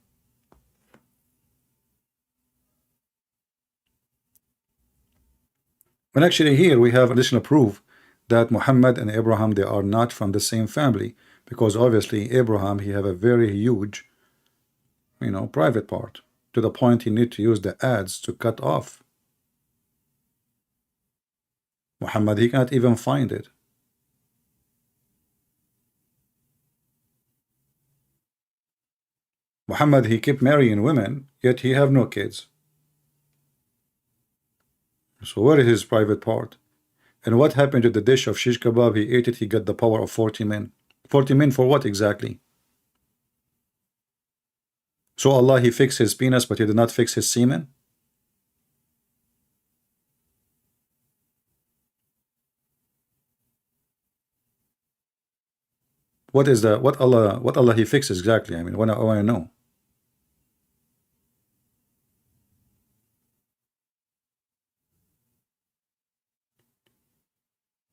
And actually here we have additional proof that Muhammad and Abraham, they are not from the same family, because obviously Abraham, he have a very huge, private part, to the point he need to use the ads to cut off. Muhammad, he cannot even find it. Muhammad, he kept marrying women, yet he have no kids. So where is his private part? And what happened to the dish of shish kebab? He ate it, he got the power of 40 men. 40 men for what exactly? So Allah, he fixed his penis, but he did not fix his semen? What is the what Allah he fixed exactly? I mean, I want to know.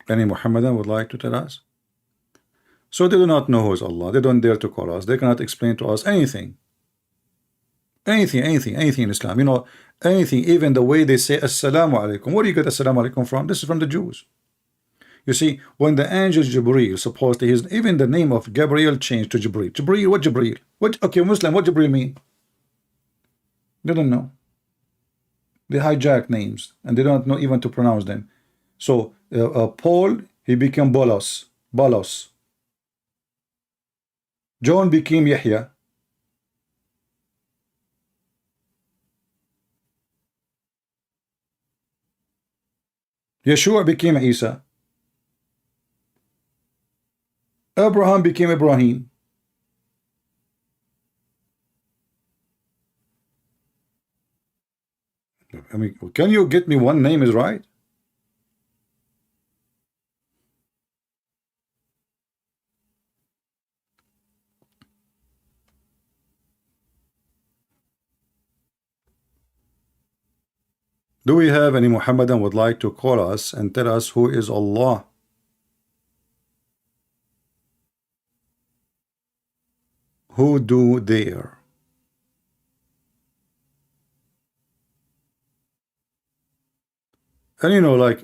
Any Muhammadan would like to tell us? So they do not know who is Allah. They don't dare to call us. They cannot explain to us anything. Anything in Islam. Anything, even the way they say Assalamu alaikum. Where do you get Assalamu alaikum from? This is from the Jews. You see, when the angel Jibreel, supposedly, even the name of Gabriel changed to Jibreel. Jibreel, what Jibreel? Okay, Muslim, what Jibreel mean? They don't know. They hijack names, and they don't know even to pronounce them. So, Paul, he became Bolos. John became Yahya. Yeshua became Isa. Abraham became Ibrahim. I mean, can you get me one name is right? Do we have any Muhammadan would like to call us and tell us who is Allah? Who do dare? And like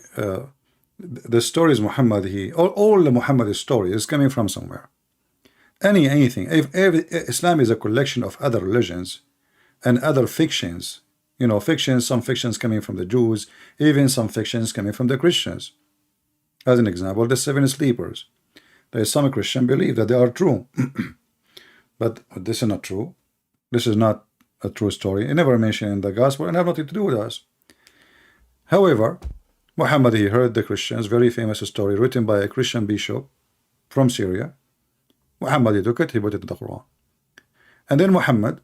the stories Muhammad, all the Muhammad story is coming from somewhere. Anything. If Islam is a collection of other religions and other fictions. Fictions, some fictions coming from the Jews, even some fictions coming from the Christians. As an example, the 7 sleepers. There is some Christian believe that they are true. But this is not true. This is not a true story. It never mentioned in the gospel and have nothing to do with us. However, Muhammad, he heard the Christians, very famous story written by a Christian bishop from Syria. Muhammad, he took it, he put it in the Quran. And then Muhammad,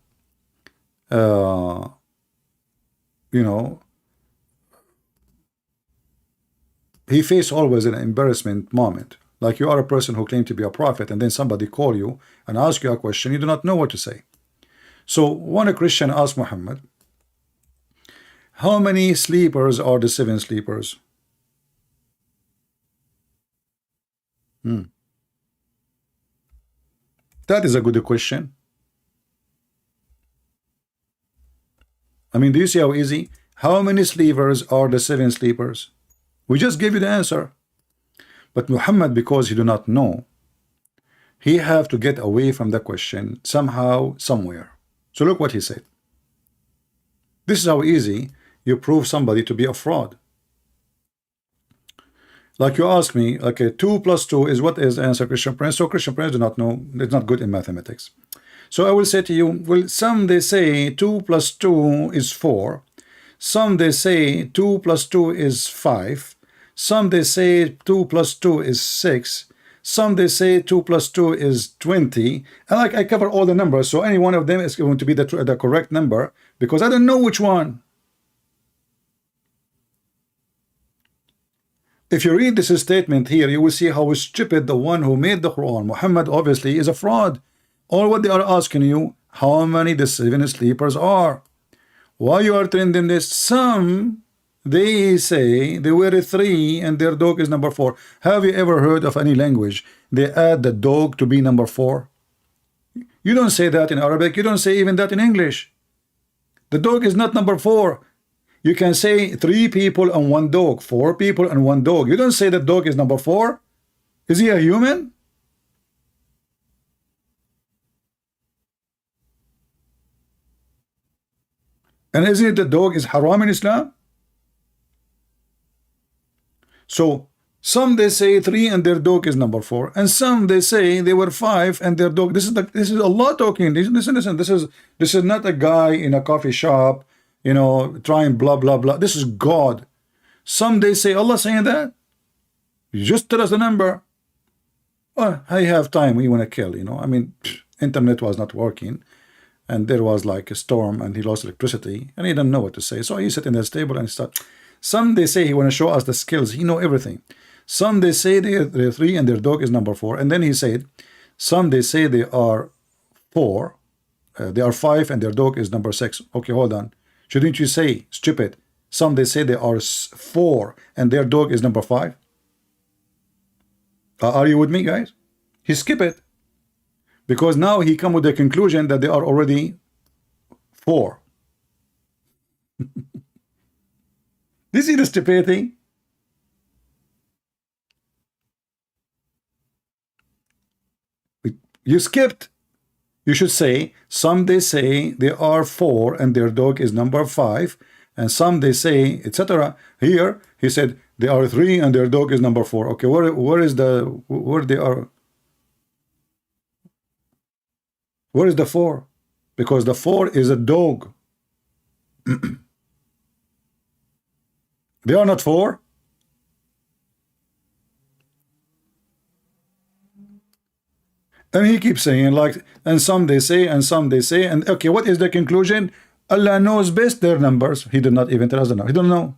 he faced always an embarrassment moment. Like you are a person who claimed to be a prophet, and then somebody call you and ask you a question, you do not know what to say. So one Christian asked Muhammad, how many sleepers are the 7 sleepers? That is a good question. I mean, do you see how easy? How many sleepers are the 7 sleepers? We just gave you the answer. But Muhammad, because he do not know, he have to get away from the question somehow, somewhere. So look what he said. This is how easy you prove somebody to be a fraud. Like you ask me, okay, 2 plus 2 is what is the answer, Christian Prince? So Christian Prince do not know, it's not good in mathematics. So I will say to you, well, some they say 2 plus 2 is 4. Some they say 2 plus 2 is 5. Some they say 2 plus 2 is 6. Some they say 2 plus 2 is 20. And like I cover all the numbers, so any one of them is going to be the correct number because I don't know which one. If you read this statement here, you will see how stupid the one who made the Quran, Muhammad, obviously is a fraud. All what they are asking you, how many the 7 sleepers are. Why you are telling them this? Some, they say they were 3 and their dog is number 4. Have you ever heard of any language they add the dog to be number 4? You don't say that in Arabic. You don't say even that in English. The dog is not number 4. You can say 3 people and 1 dog, 4 people and 1 dog. You don't say that dog is number 4. Is he a human? And isn't it the dog is haram in Islam? So some they say 3 and their dog is number 4, and some they say they were 5 and their dog. This is Allah talking. Listen. This is not a guy in a coffee shop, you know, trying blah blah blah. This is God. Some they say Allah saying that. You just tell us the number. Oh, I have time. We want to kill. You know, I mean, internet was not working, and there was like a storm, and he lost electricity, and he didn't know what to say. So he sat in his table and start. Some they say he want to show us the skills. He know everything. Some they say they're 3 and their dog is number 4. And then he said, some they say they are 4, they are 5 and their dog is number 6. Okay, hold on. Shouldn't you say, stupid, some they say they are 4 and their dog is number 5? Are you with me, guys? He skip it. Because now he come with the conclusion that they are already 4. This is the stupidity. You skipped. You should say, some they say they are 4 and their dog is number 5, and some they say, etc. Here he said they are 3 and their dog is number 4. Okay, where is the where they are? Where is the 4? Because the 4 is a dog. They are not 4. And he keeps saying like, and some they say, and some they say, and okay, what is the conclusion? Allah knows best their numbers. He did not even tell us the number. He don't know.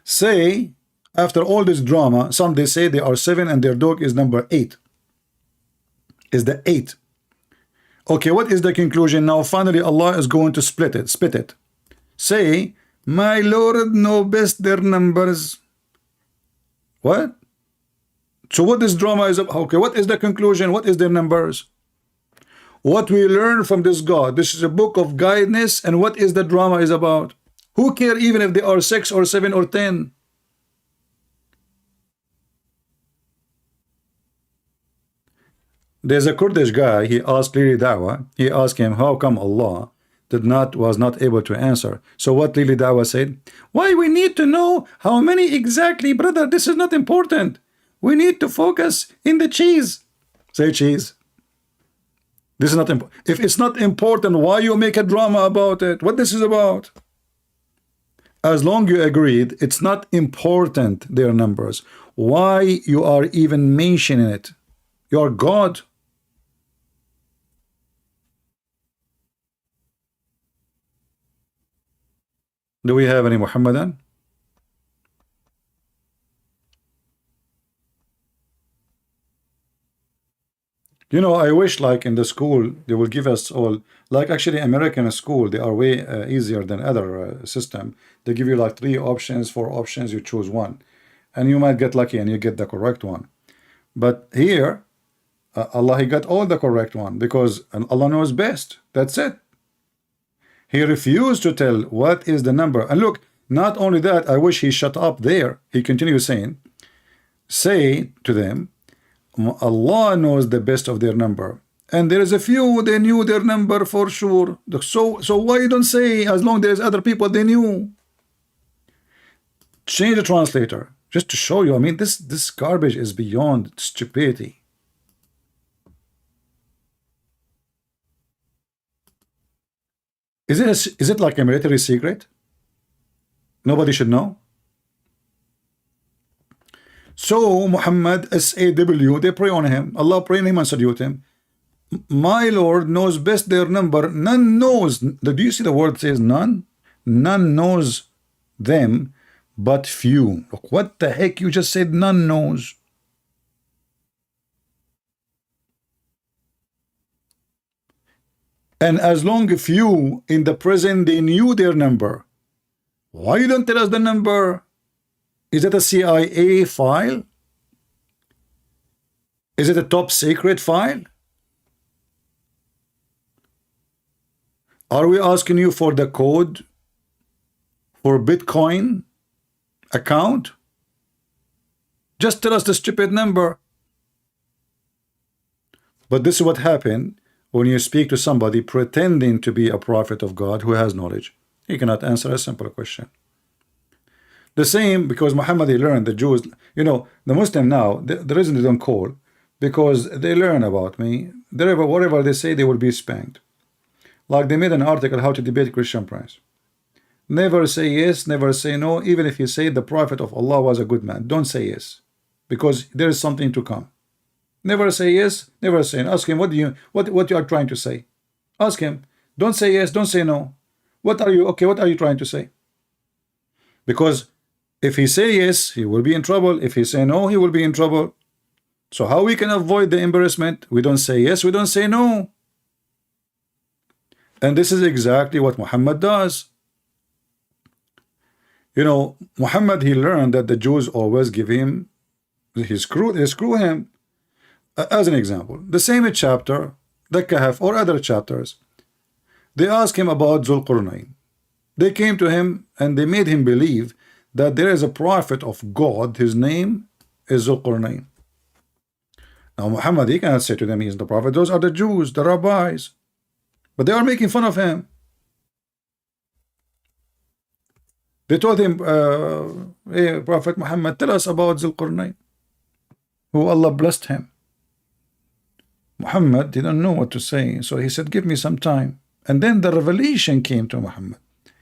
Say, after all this drama, some they say they are 7 and their dog is number 8. Is the 8. Okay, what is the conclusion? Now finally Allah is going to split it. Say, my Lord know best their numbers. What? So what this drama is about? Okay, what is the conclusion? What is their numbers? What we learn from this God? This is a book of guidance, and what is the drama is about? Who care even if they are 6 or 7 or 10? There's a Kurdish guy, he asked Lili Dawah, he asked him, how come Allah was not able to answer? So what Lili Dawah said? Why we need to know how many exactly, brother? This is not important. We need to focus in the cheese. Say cheese. This is not important. If it's not important, why you make a drama about it? What this is about? As long you agreed, it's not important, their numbers. Why you are even mentioning it? You are God. Do we have any Muhammadan? You know, I wish like in the school they will give us all, like actually American school, they are way easier than other system. They give you like 3 options, 4 options, you choose one, and you might get lucky and you get the correct one. But here, Allah, he got all the correct one because Allah knows best. That's it. He refused to tell what is the number. And look, not only that, I wish he shut up there. He continues saying, say to them, Allah knows the best of their number, and there is a few they knew their number for sure. So why you don't say as long there's other people they knew? Change the translator just to show you. I mean, this garbage is beyond stupidity. Is it like a military secret? Nobody should know. So Muhammad, SAW, they pray on him. Allah pray on him and salute him. My Lord knows best their number. None knows. Do you see the word says none? None knows them but few. Look, what the heck? You just said none knows. And as long as few in the present they knew their number, why you don't tell us the number? Is it a CIA file? Is it a top secret file? Are we asking you for the code for Bitcoin account? Just tell us the stupid number. But this is what happened when you speak to somebody pretending to be a prophet of God who has knowledge. He cannot answer a simple question. The same, because Muhammad, he learned the Jews, you know, the Muslim now, the reason they don't call, because they learn about me. Whatever they say, they will be spanked. Like they made an article, how to debate Christian Prince. Never say yes, never say no. Even if you say the prophet of Allah was a good man, don't say yes, because there is something to come. Never say yes, never say no. Ask him, what you are trying to say. Ask him. Don't say yes, don't say no. What are you trying to say? Because if he say yes, he will be in trouble. If he say no, he will be in trouble. So how we can avoid the embarrassment? We don't say yes, we don't say no. And this is exactly what Muhammad does. You know, Muhammad, he learned that the Jews always give him, they screw him. As an example, the same chapter, the Kahf or other chapters, they asked him about Zulqarnain. They came to him and they made him believe that there is a prophet of God, his name is Zulqarnain. Now Muhammad, he cannot say to them he is the prophet. Those are the Jews, the rabbis. But they are making fun of him. They told him, hey, Prophet Muhammad, tell us about Zulqarnain, who Allah blessed him. Muhammad didn't know what to say, so he said, give me some time. And then the revelation came to Muhammad.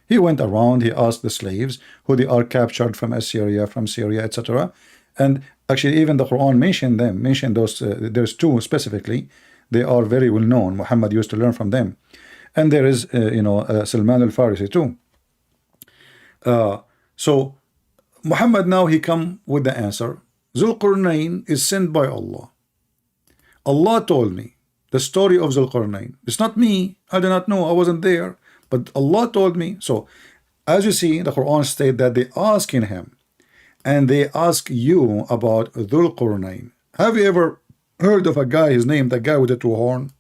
He went around, he asked the slaves who they are captured from Assyria, from Syria, etc. And actually even the Quran mentioned those, there's two specifically. They are very well known. Muhammad used to learn from them. And there is, Salman al-Farisi too. So Muhammad now he come with the answer. Zulqarnain is sent by Allah. Allah told me the story of Zulqarnain. It's not me. I do not know. I wasn't there. But Allah told me. So as you see, the Quran state that they asking him and they ask you about Zulqarnain. Have you ever heard of a guy, his name, the guy with the two horns?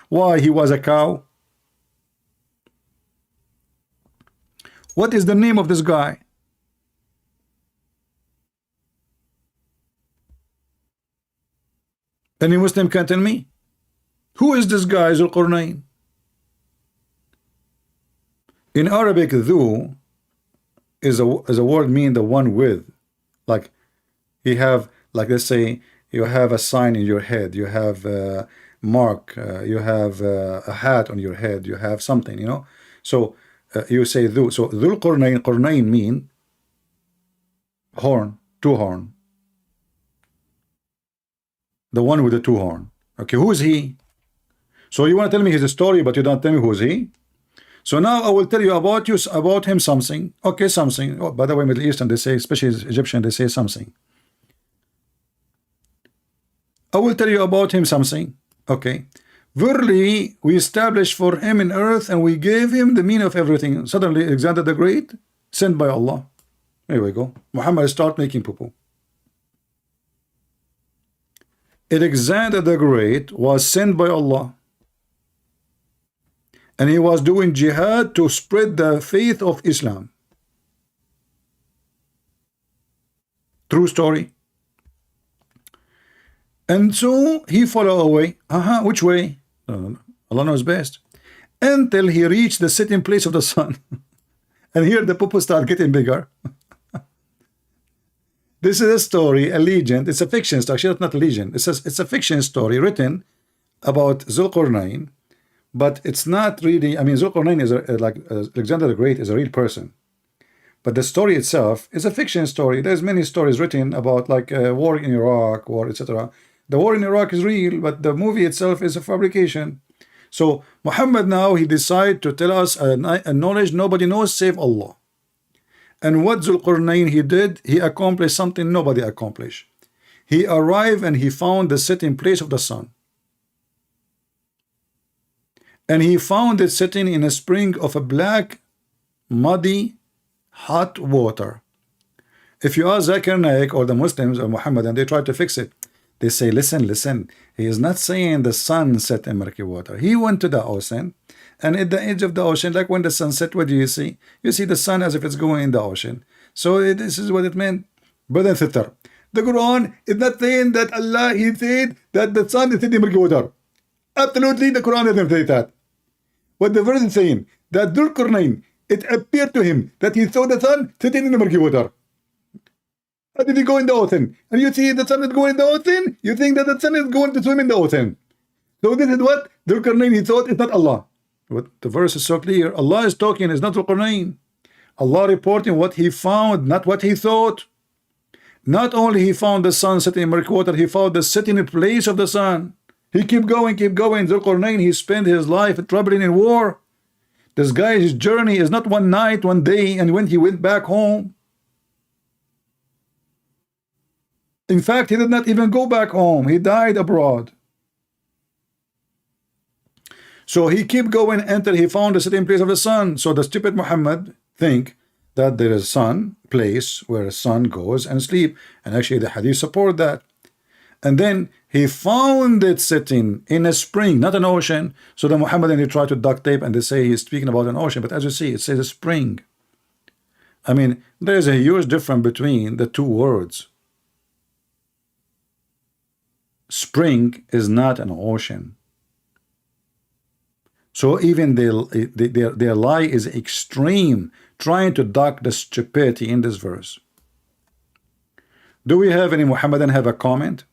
Why, he was a cow? What is the name of this guy? Any Muslim can tell me? Who is this guy, Zulqarnain? In Arabic, Dhu is a word mean the one with. Like, you have, like let's say, you have a sign in your head, you have a mark, you have a hat on your head, you have something, you know. So you say Dhu. So Dhul Qarnayn mean horn, two horn. The one with the two horn. Okay, who is he? So you want to tell me his story, but you don't tell me who is he? So now I will tell you about him something. Okay, something. Oh, by the way, Middle Eastern, they say, especially Egyptian, they say something. I will tell you about him something. Okay. Verily, we established for him in earth and we gave him the meaning of everything. Suddenly, Alexander the Great, sent by Allah. Here we go. Muhammad start making poo-poo. Alexander the Great was sent by Allah. And he was doing jihad to spread the faith of Islam. True story. And so he followed away. Which way? Allah knows best. Until he reached the sitting place of the sun. And here the poo-poo start getting bigger. This is a story, a legend. It's a fiction story. Actually, not a legend. It's a fiction story written about Zulqarnain. But it's not really, I mean, Zulqarnain is like Alexander the Great is a real person. But the story itself is a fiction story. There's many stories written about like war in Iraq, war, etc. The war in Iraq is real, but the movie itself is a fabrication. So Muhammad now, he decided to tell us a knowledge nobody knows save Allah. And what Zulqarnain he did, he accomplished something nobody accomplished. He arrived and he found the sitting place of the sun. And he found it sitting in a spring of a black, muddy, hot water. If you ask Zakir Naik or the Muslims or Muhammad and they try to fix it, They say, listen, listen. He is not saying the sun set in murky water. He went to the ocean, and at the edge of the ocean, like when the sun set, what do you see? You see the sun as if it's going in the ocean. So this is what it meant. Brother and sister, the Quran is not saying that Allah, He said that the sun is sitting in murky water. Absolutely, the Quran doesn't say that. What the verse is saying, that Dhul Qarnayn, it appeared to him that he saw the sun sitting in the murky water. How did he go in the ocean? And you see the sun is going in the ocean? You think that the sun is going to swim in the ocean. So this is what Dhul Qarnayn, he thought, it's not Allah. What the verse is so clear. Allah is talking, it's not Dhul Qarnayn. Allah reporting what he found, not what he thought. Not only he found the sun sitting in murky water, he found the sitting place of the sun. He keep going, keep going. Dhul Qarnayn, he spent his life traveling in war. This guy's journey is not one night, one day, and when he went back home. In fact, he did not even go back home. He died abroad. So he keep going until he found the sitting place of the sun. So the stupid Muhammad think that there is sun place where the sun goes and sleep. And actually the hadith support that. And then he found it sitting in a spring, not an ocean. So the Muhammadan, they try to duct tape and they say he's speaking about an ocean. But as you see, it says a spring. I mean, there is a huge difference between the two words. Spring is not an ocean. So even their lie is extreme, trying to duck the stupidity in this verse. Do we have any Muhammadan have a comment?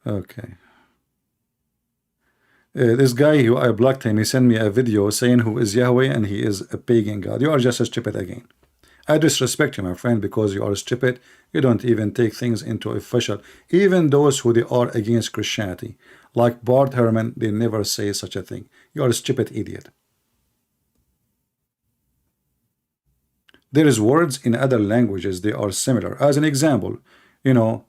Okay. This guy who I blocked him, he sent me a video saying who is Yahweh and he is a pagan god. You are just as stupid again. I disrespect you, my friend, because you are stupid. You don't even take things into official. Even those who they are against Christianity, like Bart Herman, they never say such a thing. You are a stupid idiot. There is words in other languages, they are similar. As an example, you know,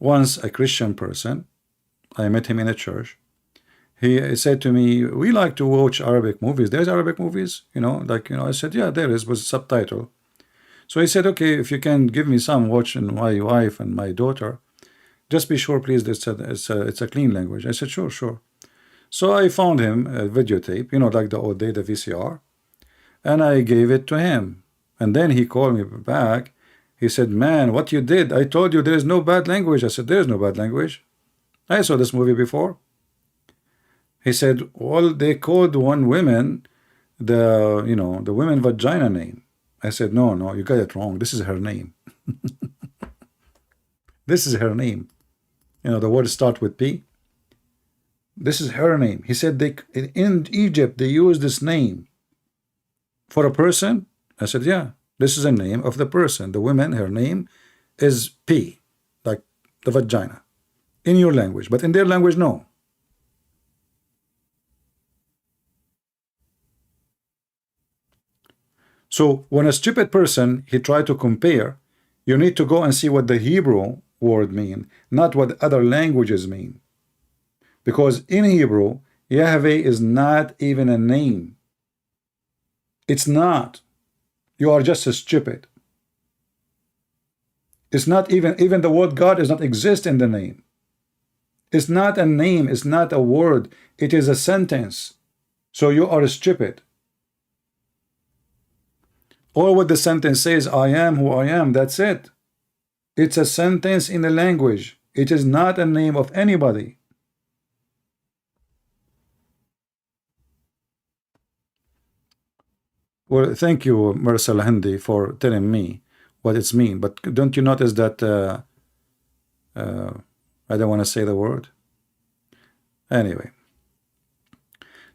once a Christian person, I met him in a church. He said to me, we like to watch Arabic movies. There's Arabic movies, you know, like, you know, I said, yeah, there is, was subtitle. So he said, okay, if you can give me some watching my wife and my daughter, just be sure, please, it's a clean language. I said, sure, sure. So I found him a videotape, you know, like the old day, the VCR, and I gave it to him. And then he called me back. He said, man, what you did, I told you there is no bad language. I said, there is no bad language. I saw this movie before. He said, well, they called one woman the, you know, the women vagina name. I said, no, no, you got it wrong. This is her name. This is her name. You know, the word start with P. This is her name. He said they in Egypt they use this name for a person. I said, yeah, this is a name of the person. The woman, her name is P, like the vagina, in your language, but in their language, no. So when a stupid person, he tried to compare, you need to go and see what the Hebrew word mean, not what other languages mean. Because in Hebrew, Yahweh is not even a name. It's not. You are just as stupid. It's not even the word God does not exist in the name. It's not a name, it's not a word, it is a sentence. So you are stupid. Or what the sentence says, I am who I am, that's it. It's a sentence in the language. It is not a name of anybody. Well, thank you, Marcel Hindi, for telling me what it's mean. But don't you notice that I don't want to say the word? Anyway.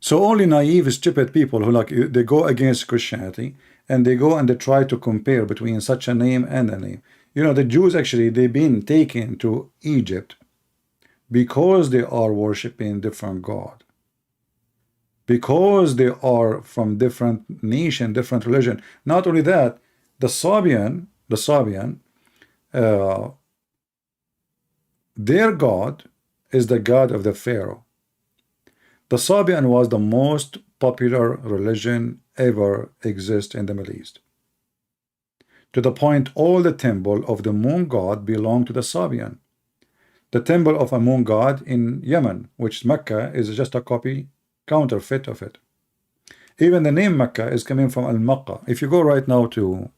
So only naive, stupid people who like they go against Christianity and they go and they try to compare between such a name and a name. You know, the Jews actually, they've been taken to Egypt because they are worshiping different God. Because they are from different nation, different religion. Not only that, the Sabian, Their God is the God of the Pharaoh. The Sabian was the most popular religion ever exist in the Middle East, to the point all the temple of the moon god belonged to the Sabian. The temple of a moon god in Yemen, which Mecca, is just a copy, counterfeit of it. Even the name Mecca is coming from Al-Makkah. If you go right now to,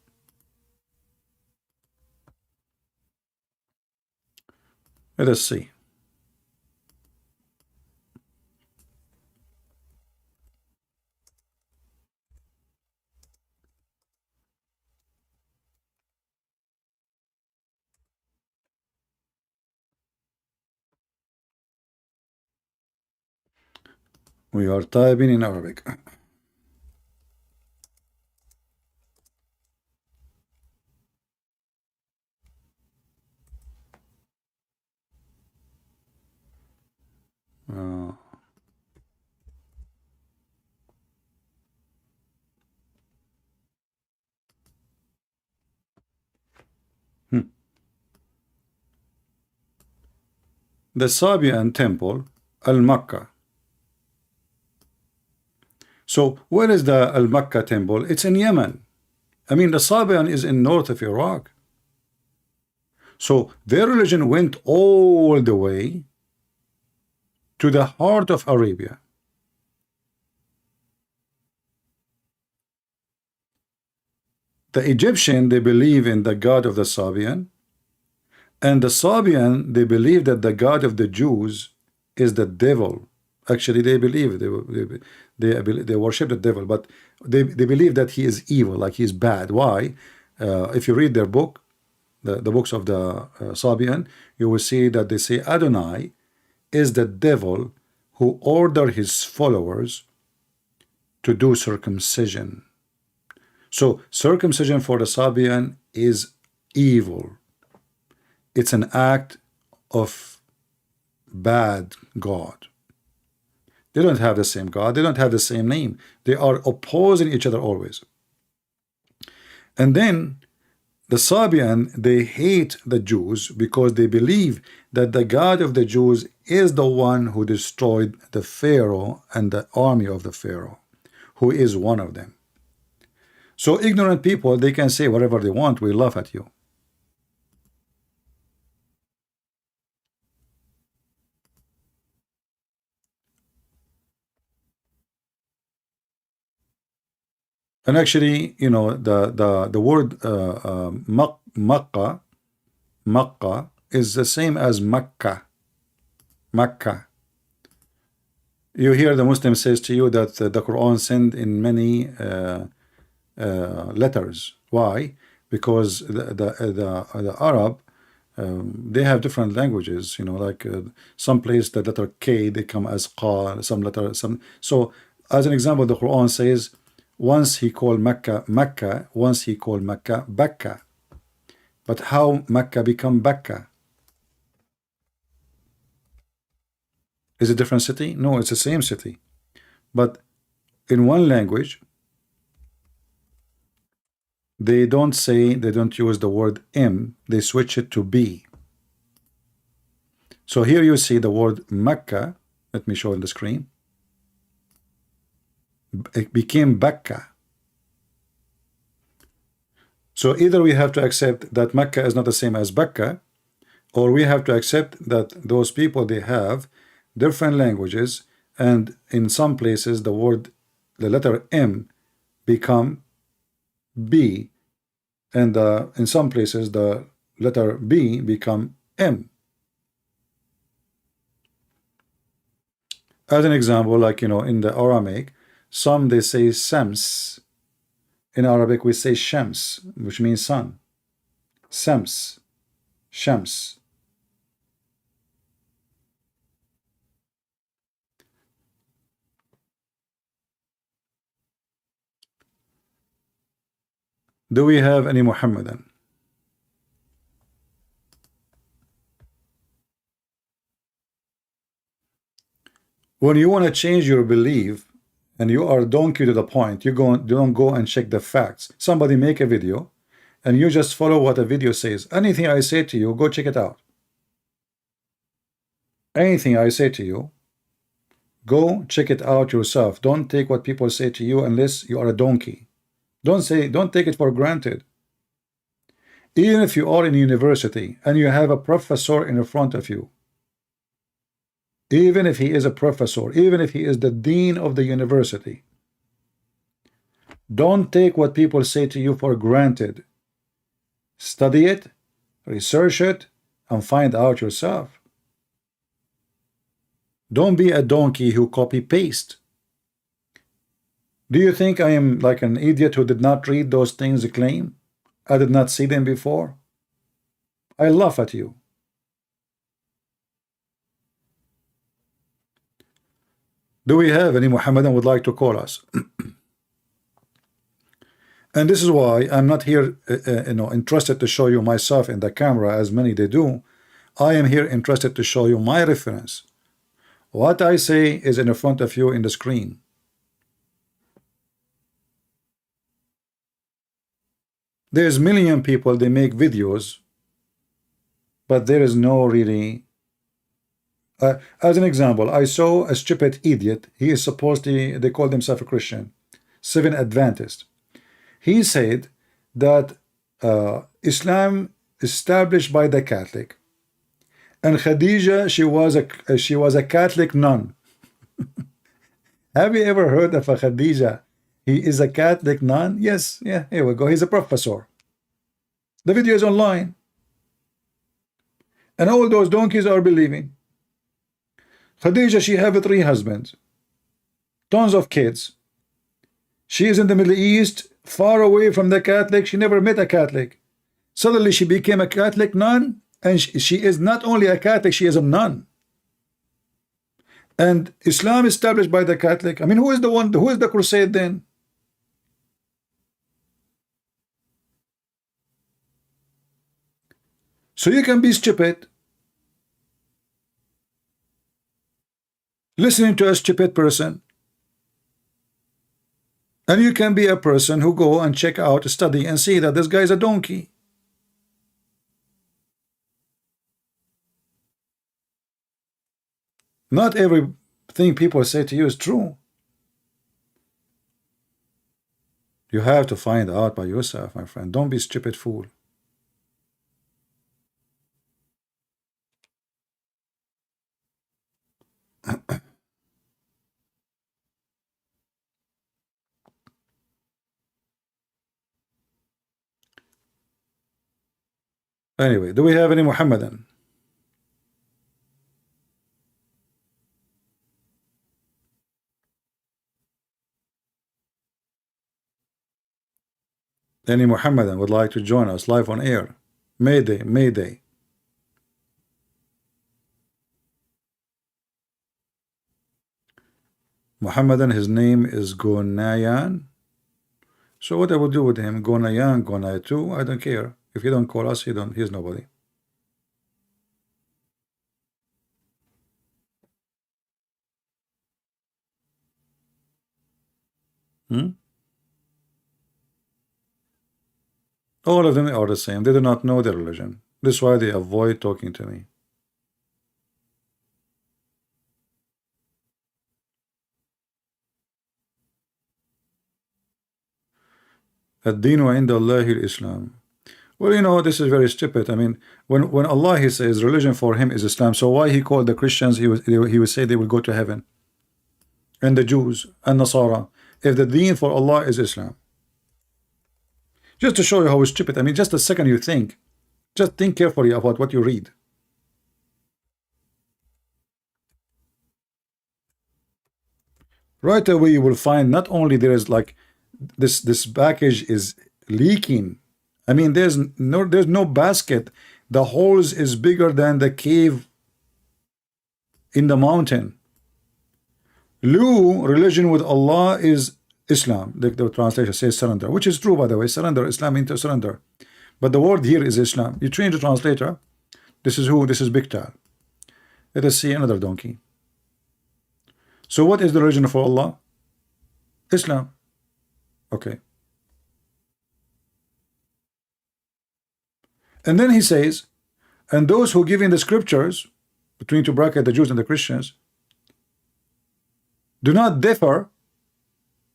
let us see. We are typing in Arabic. Uh, The Sabian temple, Al-Makkah. So where is the Al-Makkah temple? It's in Yemen. I mean, the Sabian is in north of Iraq. So their religion went all the way to the heart of Arabia. The Egyptian, they believe in the God of the Sabian, and the Sabian, they believe that the God of the Jews is the devil. Actually, they believe they worship the devil, but they believe that he is evil, like he is bad. Why? If you read their book, the books of the Sabian, you will see that they say Adonai is the devil who ordered his followers to do circumcision. So circumcision for the Sabian is evil. It's an act of bad God. They don't have the same God. They don't have the same name. They are opposing each other always. And then the Sabian, they hate the Jews because they believe that the God of the Jews is the one who destroyed the Pharaoh and the army of the Pharaoh, who is one of them. So ignorant people, they can say whatever they want. We laugh at you. And actually, you know, the word Makkah is the same as Makkah. Makkah. You hear the Muslim says to you that the Quran sent in many letters. Why? Because the Arab, they have different languages. You know, like some place the letter K they come as Qa, some letter some. So as an example, the Quran says, once he called Mecca Mecca, once he called Mecca Bakka. But how Mecca become Bakka? Is it a different city? No, it's the same city. But in one language, they don't use the word M, they switch it to B. So here you see the word Mecca. Let me show on the screen. It became Bakka. So either we have to accept that Mecca is not the same as Bakka, or we have to accept that those people, they have different languages, and in some places the letter M become B, and in some places the letter B become M. As an example, like, you know, in the Aramaic, some they say Sams. In Arabic we say Shams, which means sun. Sams, Shams. Do we have any Muhammadan? When you want to change your belief and you are donkey to the point, you don't go and check the facts. Somebody make a video and you just follow what a video says. Anything I say to you, go check it out. Anything I say to you, go check it out yourself. Don't take what people say to you unless you are a donkey. Don't take it for granted. Even if you are in university and you have a professor in front of you, even if he is a professor, even if he is the dean of the university, don't take what people say to you for granted. Study it, research it, and find out yourself. Don't be a donkey who copy paste. Do you think I am like an idiot who did not read those things you claim? I did not see them before. I laugh at you. Do we have any Muhammadan would like to call us? And this is why I'm not here, interested to show you myself in the camera as many they do. I am here interested to show you my reference. What I say is in front of you in the screen. There's million people, they make videos, but there is no really. As an example, I saw a stupid idiot. He is supposedly, they call themselves a Christian, Seventh Adventist. He said that Islam established by the Catholic, and Khadija, she was a Catholic nun. Have you ever heard of a Khadija? He is a Catholic nun? Yes, yeah, here we go. He's a professor. The video is online. And all those donkeys are believing. Khadija, she have 3 husbands. Tons of kids. She is in the Middle East, far away from the Catholic. She never met a Catholic. Suddenly she became a Catholic nun, and she is not only a Catholic, she is a nun. And Islam established by the Catholic. I mean, who is the crusade then? So you can be stupid, listening to a stupid person, and you can be a person who go and check out, study, and see that this guy is a donkey. Not everything people say to you is true. You have to find out by yourself, my friend. Don't be a stupid fool. Anyway, do we have any Muhammadan? Any Muhammadan would like to join us live on air? Mayday, Mayday. Muhammadan, his name is Gonayan. So what I would do with him, Gonayan, Gonayatu, I don't care. If he don't call us, he's nobody. All of them are the same. They do not know their religion. That's why they avoid talking to me. Ad-dinu inda Allahi al-Islam. Well, this is very stupid. I mean, when Allah, he says religion for him is Islam, so why he called the Christians, he would say they will go to heaven, and the Jews and Nasara, if the deen for Allah is Islam? Just to show you how stupid. I mean, just a second you think, just think carefully about what you read. Right away you will find not only there is like this package is leaking. I mean, there's no basket. The holes is bigger than the cave in the mountain. Lu, religion with Allah, is Islam. The translation says surrender, which is true, by the way. Surrender, Islam means surrender. But the word here is Islam. You change the translator. This is who? This is Big Tal. Let us see another donkey. So what is the religion for Allah? Islam. Okay. And then he says, and those who give in the scriptures, between two brackets the Jews and the Christians, do not differ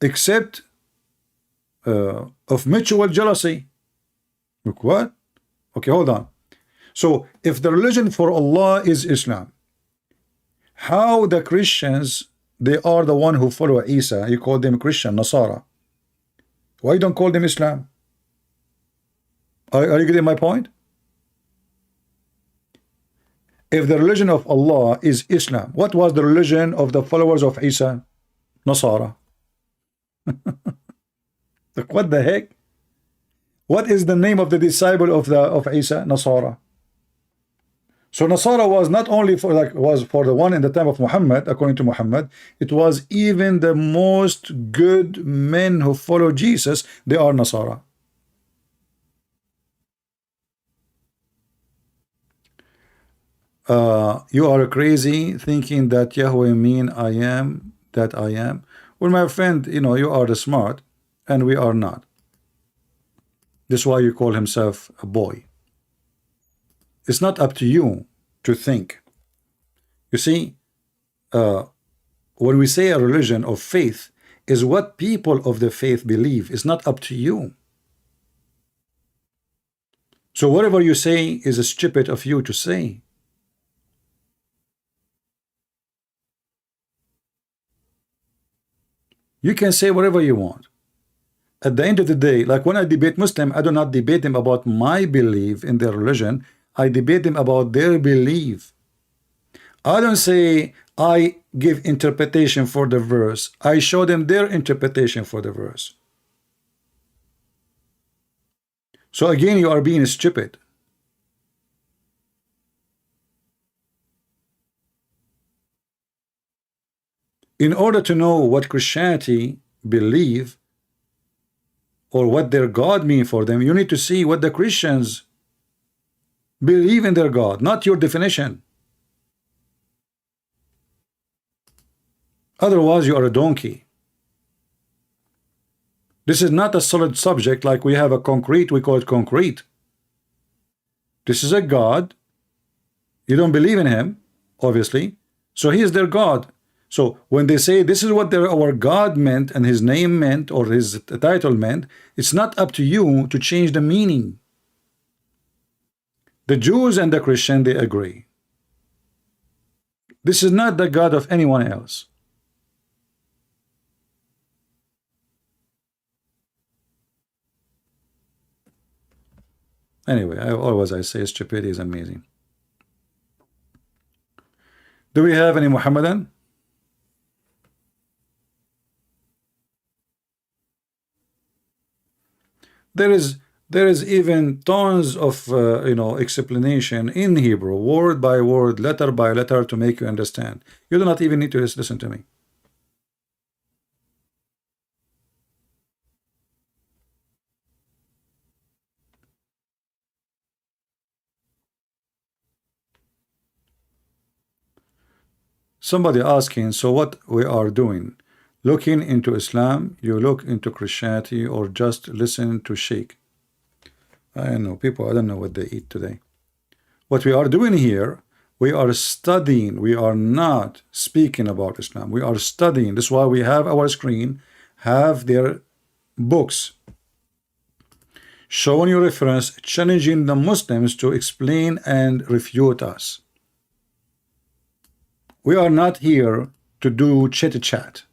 except of mutual jealousy. Look, what? Okay, hold on. So if the religion for Allah is Islam, how the Christians, they are the one who follow Isa, you call them Christian, Nasara. Why don't call them Islam? Are you getting my point? If the religion of Allah is Islam, what was the religion of the followers of Isa? Nasara. Like, what the heck? What is the name of the disciple of Isa? Nasara. So Nasara was not only for the one in the time of Muhammad, according to Muhammad, it was even the most good men who follow Jesus, they are Nasara. You are crazy thinking that Yahweh mean I am that I am. Well, my friend, you know, you are the smart and we are not. This is why you call himself a boy. It's not up to you to think. You see, when we say a religion of faith is what people of the faith believe. It's not up to you. So whatever you say is stupid of you to say. You can say whatever you want. At the end of the day, like when I debate Muslim, I do not debate them about my belief in their religion. I debate them about their belief. I don't say I give interpretation for the verse. I show them their interpretation for the verse. So again, you are being stupid. In order to know what Christianity believe or what their God mean for them, you need to see what the Christians believe in their God, not your definition. Otherwise, you are a donkey. This is not a solid subject like we have a concrete, we call it concrete. This is a God. You don't believe in him, obviously. So he is their God. So when they say this is what our God meant and his name meant or his title meant, it's not up to you to change the meaning. The Jews and the Christian, they agree. This is not the God of anyone else. Anyway, I say stupidity is amazing. Do we have any Muhammadan? There is even tons of explanation in Hebrew, word by word, letter by letter, to make you understand. You do not even need to listen to me. Somebody asking, so what we are doing? Looking into Islam, you look into Christianity, or just listen to Sheikh? I know people, I don't know what they eat today. What we are doing here, we are studying. We are not speaking about Islam. We are studying. This is why we have our screen, have their books, showing you reference, challenging the Muslims to explain and refute us. We are not here to do chit-chat.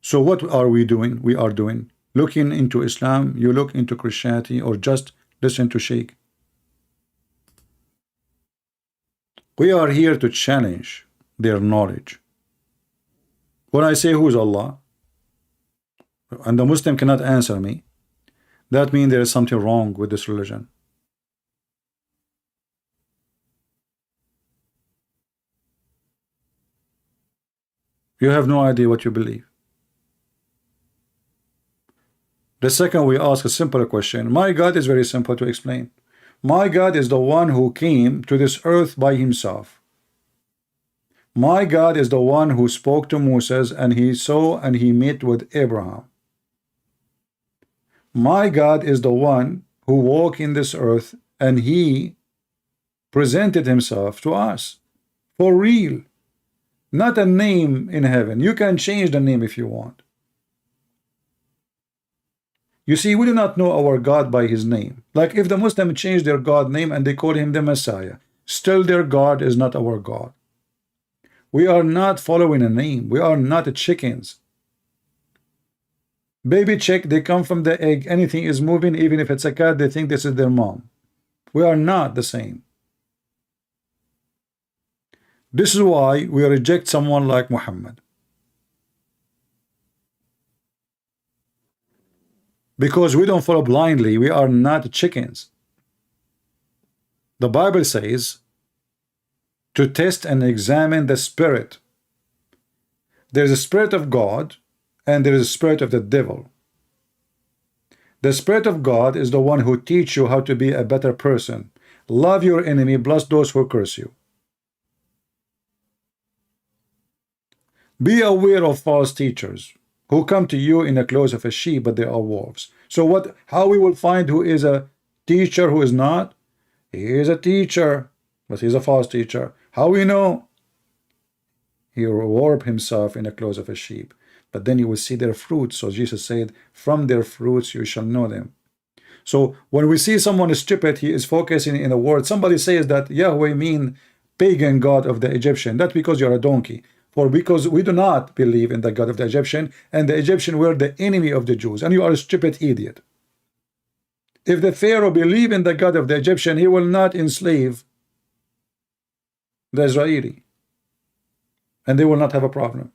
So what are we doing? We are doing looking into Islam, you look into Christianity, or just listen to Sheikh. We are here to challenge their knowledge. When I say who is Allah, and the Muslim cannot answer me, that means there is something wrong with this religion. You have no idea what you believe. The second we ask a simpler question, my God is very simple to explain. My God is the one who came to this earth by himself. My God is the one who spoke to Moses and he saw and he met with Abraham. My God is the one who walked in this earth and he presented himself to us. For real. Not a name in heaven. You can change the name if you want. You see, we do not know our God by his name. Like if the Muslims change their God name and they call him the Messiah, still their God is not our God. We are not following a name. We are not chickens. Baby chick, they come from the egg. Anything is moving, even if it's a cat, they think this is their mom. We are not the same. This is why we reject someone like Muhammad. Because we don't follow blindly. We are not chickens. The Bible says to test and examine the spirit. There is a spirit of God and there is a spirit of the devil. The spirit of God is the one who teaches you how to be a better person. Love your enemy, bless those who curse you. Be aware of false teachers who come to you in the clothes of a sheep, but they are wolves. So how we will find who is a teacher, who is not? He is a teacher, but he's a false teacher. How we know? He wore himself in the clothes of a sheep. But then you will see their fruits. So Jesus said, from their fruits you shall know them. So when we see someone is stupid, he is focusing in a word. Somebody says that Yahweh mean pagan god of the Egyptian. That's because you're a donkey. For because we do not believe in the God of the Egyptian, and the Egyptian were the enemy of the Jews, and you are a stupid idiot. If the Pharaoh believe in the God of the Egyptian, he will not enslave the Israeli, and they will not have a problem.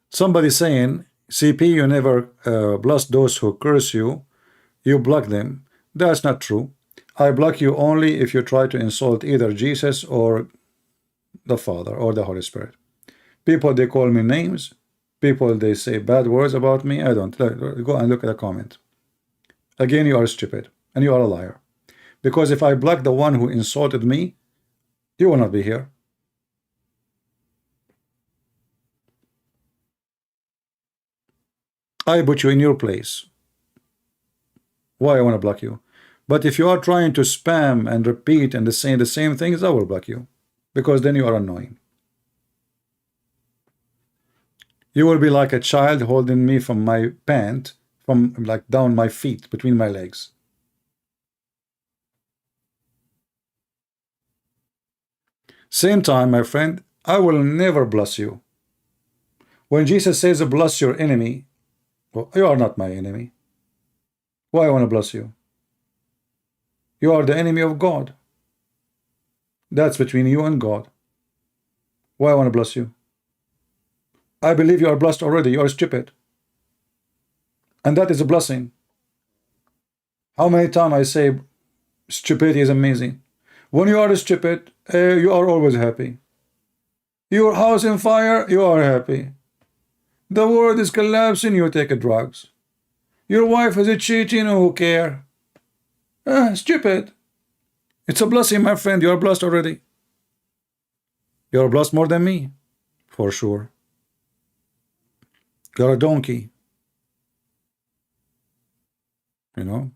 Somebody saying, CP, you never bless those who curse you. You block them. That's not true. I block you only if you try to insult either Jesus or the Father or the Holy Spirit. People, they call me names. People, they say bad words about me. I don't. Go and look at the comment. Again, you are stupid and you are a liar. Because if I block the one who insulted me, you will not be here. I put you in your place. Why I want to block you? But if you are trying to spam and repeat and saying the same things, I will block you. Because then you are annoying. You will be like a child holding me from my pant, from like down my feet, between my legs. Same time, my friend, I will never bless you. When Jesus says bless your enemy, well, you are not my enemy. Why I want to bless you? You are the enemy of God. That's between you and God. Why I want to bless you? I believe you are blessed already. You are stupid. And that is a blessing. How many times I say stupidity is amazing. When you are stupid, you are always happy. Your house in fire, you are happy. The world is collapsing, you take drugs. Your wife is cheating, who care? Stupid. It's a blessing, my friend. You are blessed already. You are blessed more than me, for sure. You are a donkey. You know?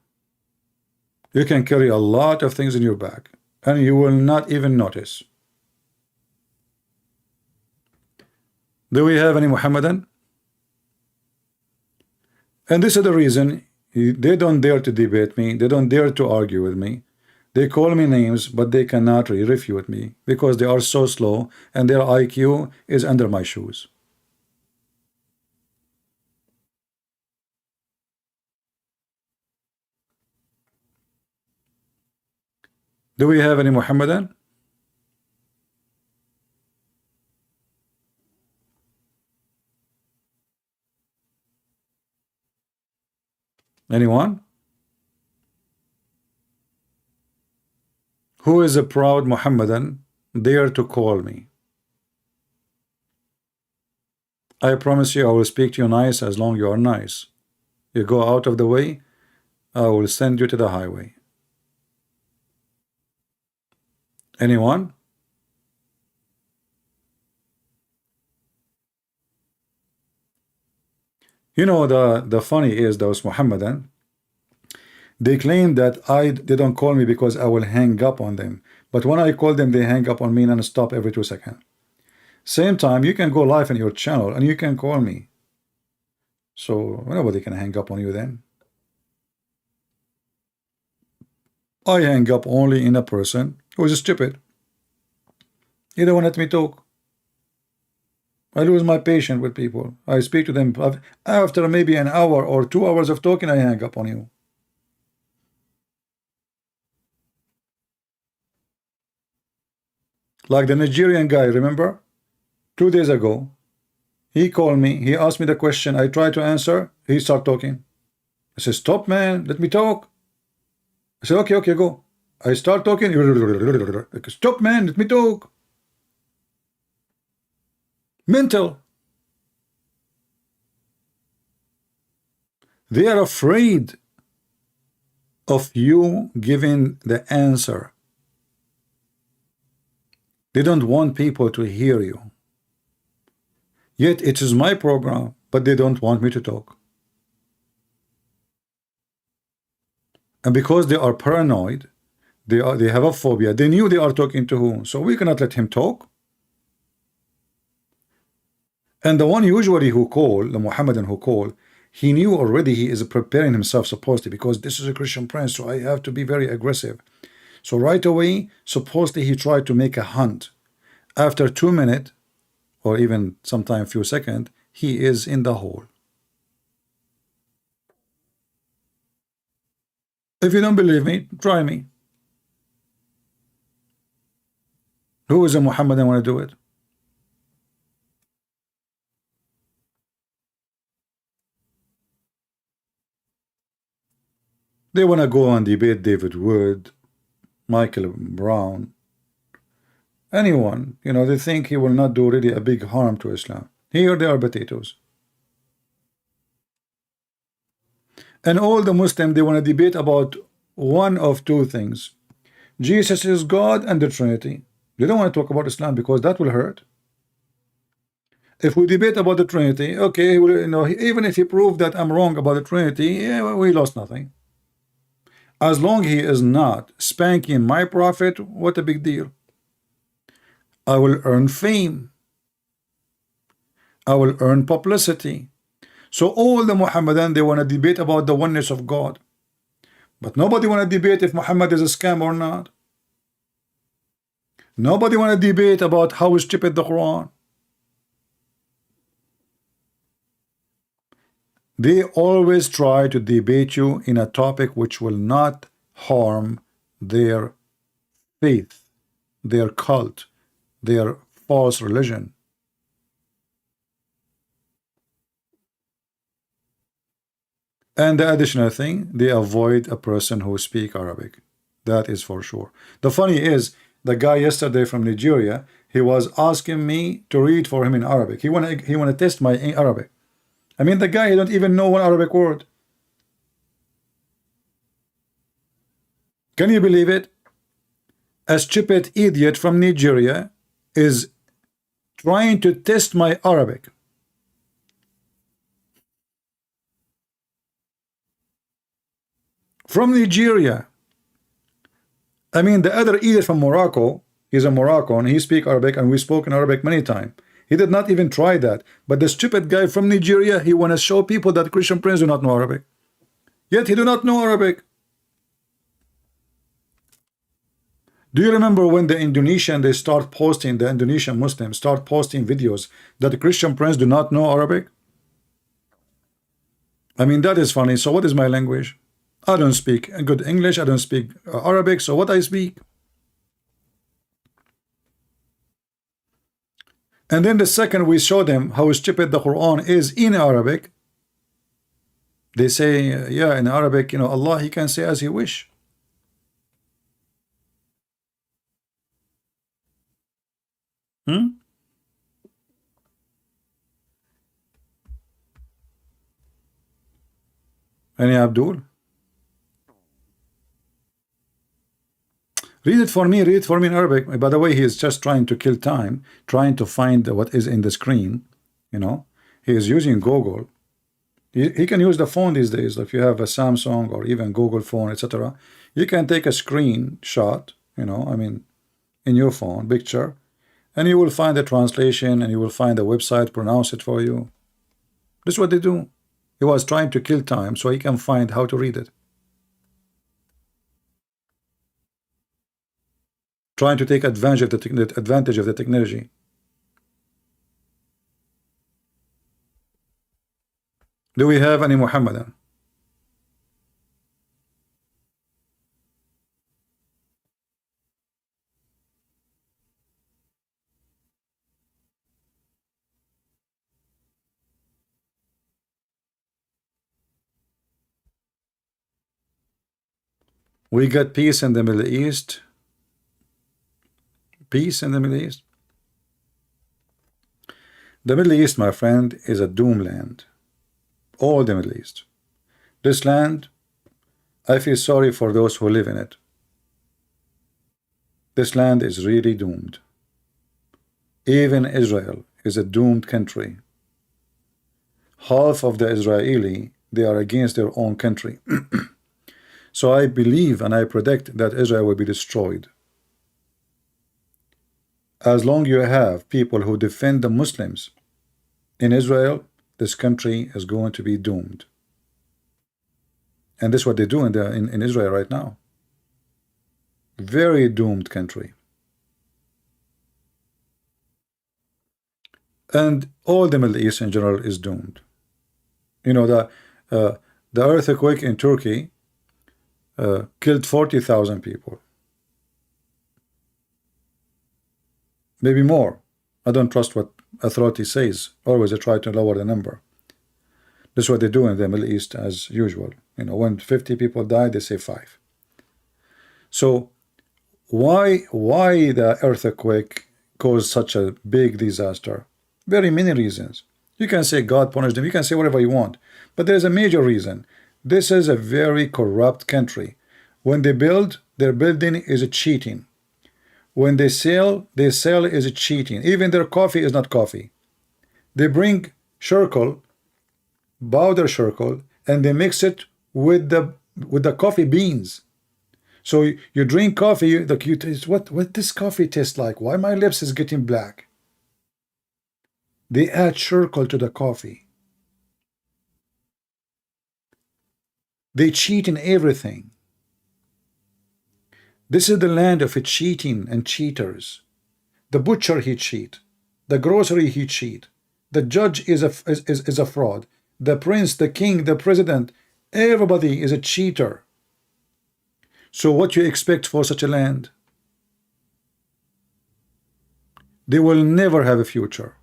You can carry a lot of things in your back, and you will not even notice. Do we have any Muhammadan? And this is the reason they don't dare to debate me. They don't dare to argue with me. They call me names, but they cannot refute me because they are so slow and their IQ is under my shoes. Do we have any Muhammadan? Anyone? Who is a proud Muhammadan dare to call me? I promise you I will speak to you nice as long you are nice. You go out of the way, I will send you to the highway. Anyone? You know, the funny is those Mohammedan, they claim that they don't call me because I will hang up on them. But when I call them, they hang up on me and stop every 2 seconds. Same time, you can go live in your channel and you can call me. So nobody can hang up on you then. I hang up only in a person who is stupid. You don't want to let me talk. I lose my patience with people. I speak to them after maybe an hour or 2 hours of talking, I hang up on you. Like the Nigerian guy, remember? 2 days ago, he called me, he asked me the question, I tried to answer, he started talking. I said, stop man, let me talk. I said, okay, go. I start talking, stop man, let me talk. Mental. They are afraid of you giving the answer. They don't want people to hear you. Yet it is my program, but they don't want me to talk. And because they are paranoid, they have a phobia. They knew they are talking to whom, so we cannot let him talk. And the one usually who call, the Mohammedan who call, he knew already he is preparing himself supposedly because this is a Christian prince, so I have to be very aggressive. So right away, supposedly he tried to make a hunt. After 2 minutes, or even sometime few seconds, he is in the hole. If you don't believe me, try me. Who is a Muhammadan want to do it? They want to go and debate David Wood, Michael Brown, anyone. You know, they think he will not do really a big harm to Islam. Here they are potatoes. And all the Muslims, they want to debate about one of two things. Jesus is God and the Trinity. They don't want to talk about Islam because that will hurt. If we debate about the Trinity, okay, you know, even if he proved that I'm wrong about the Trinity, yeah, well, we lost nothing. As long he is not spanking my prophet, what a big deal. I will earn fame. I will earn publicity. So all the Muhammadan, they want to debate about the oneness of God. But nobody want to debate if Muhammad is a scam or not. Nobody want to debate about how stupid the Quran. They always try to debate you in a topic which will not harm their faith, their cult, their false religion. And the additional thing, they avoid a person who speaks Arabic. That is for sure. The funny is, the guy yesterday from Nigeria, he was asking me to read for him in Arabic. He wanna test my Arabic. I mean, the guy, he don't even know one Arabic word. Can you believe it? A stupid idiot from Nigeria is trying to test my Arabic. From Nigeria. I mean, the other idiot from Morocco, he's a Moroccan, he speaks Arabic, and we spoke in Arabic many times. He did not even try that. But the stupid guy from Nigeria, he want to show people that Christian prince do not know Arabic. Yet he do not know Arabic. Do you remember when the Indonesian, they start posting, the Indonesian Muslims start posting videos that the Christian prince do not know Arabic? I mean, that is funny. So what is my language? I don't speak good English. I don't speak Arabic. So what I speak? And then the second we show them how stupid the Quran is in Arabic, they say, yeah, in Arabic, you know, Allah, he can say as he wish. Any Abdul? Read it for me in Arabic. By the way, he is just trying to kill time, trying to find what is in the screen. You know, he is using Google. He can use the phone these days. If you have a Samsung or even Google phone, etc., you can take a screenshot, I mean, in your phone, picture, and you will find the translation and you will find the website, pronounce it for you. This is what they do. He was trying to kill time so he can find how to read it. Trying to take advantage of the technology. Do we have any Muhammadan? We got peace in the Middle East. Peace in the Middle East. The Middle East, my friend, is a doom land. All the Middle East. This land, I feel sorry for those who live in it. This land is really doomed. Even Israel is a doomed country. Half of the Israeli, they are against their own country. So I believe and I predict that Israel will be destroyed. As long you have people who defend the Muslims in Israel, this country is going to be doomed. And this is what they do in Israel right now. Very doomed country. And all the Middle East in general is doomed. The earthquake in Turkey killed 40,000 people. Maybe more. I don't trust what authority says. Always they try to lower the number. This is what they do in the Middle East as usual. When 50 people die, they say 5. So why the earthquake caused such a big disaster? Very many reasons. You can say God punished them. You can say whatever you want. But there's a major reason. This is a very corrupt country. When they build, their building is a cheating. When they sell is a cheating. Even their coffee is not coffee. They bring shekel, powder shekel, and they mix it with the coffee beans. So you drink coffee, you taste what this coffee tastes like. Why my lips is getting black? They add shekel to the coffee. They cheat in everything. This is the land of cheating and cheaters. The butcher, he cheat. The grocery, he cheat. The judge is a fraud. The prince, the king, the president, everybody is a cheater. So what you expect for such a land? They will never have a future.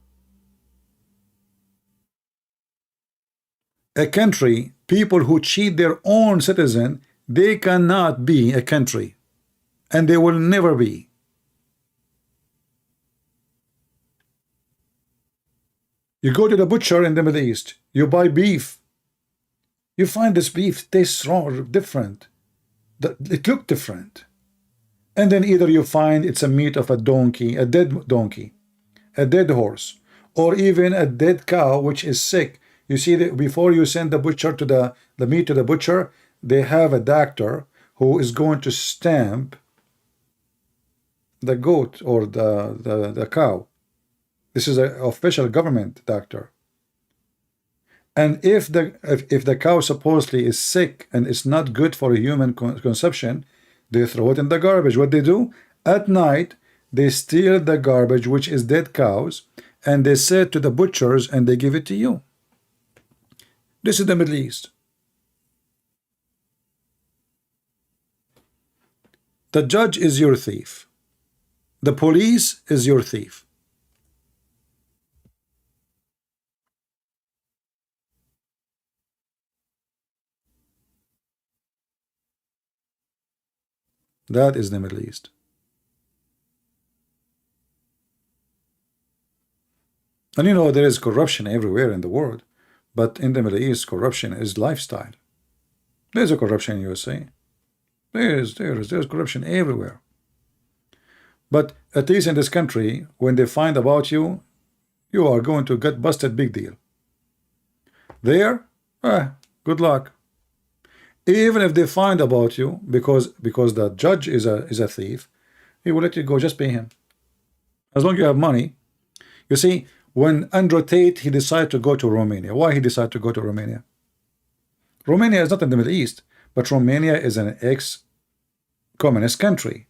A country, people who cheat their own citizen, they cannot be a country. And they will never be. You go to the butcher in the Middle East, you buy beef. You find this beef tastes wrong, different. It looks different. And then either you find it's a meat of a donkey, a dead donkey, a dead horse, or even a dead cow which is sick. You see that before you send the butcher to the meat to the butcher, they have a doctor who is going to stamp the goat or the cow. This is an official government doctor. And if the cow supposedly is sick and it's not good for a human consumption, they throw it in the garbage. What they do at night, they steal the garbage, which is dead cows, and they sell it to the butchers and they give it to you. This is the Middle East. The judge is your thief. The police is your thief. That is the Middle East. And there is corruption everywhere in the world, but in the Middle East, corruption is lifestyle. There's a corruption in USA. There's corruption everywhere. But at least in this country, when they find about you, you are going to get busted, big deal. There, Good luck. Even if they find about you, because the judge is a thief, he will let you go. Just pay him. As long as you have money. You see, when Andrew Tate, he decided to go to Romania. Why he decided to go to Romania? Romania is not in the Middle East, but Romania is an ex-communist country.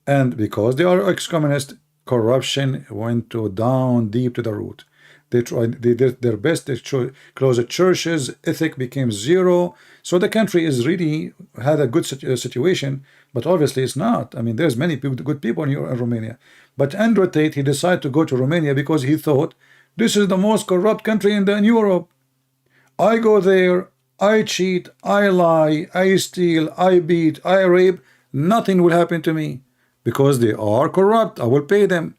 And because they are ex-communist, corruption went down deep to the root. They did their best to close the churches, ethic became zero. So the country is really had a good situation, but obviously it's not. I mean, there's many good people in Romania. But Andrew Tate, he decided to go to Romania because he thought, this is the most corrupt country in Europe. I go there, I cheat, I lie, I steal, I beat, I rape, nothing will happen to me. Because they are corrupt, I will pay them.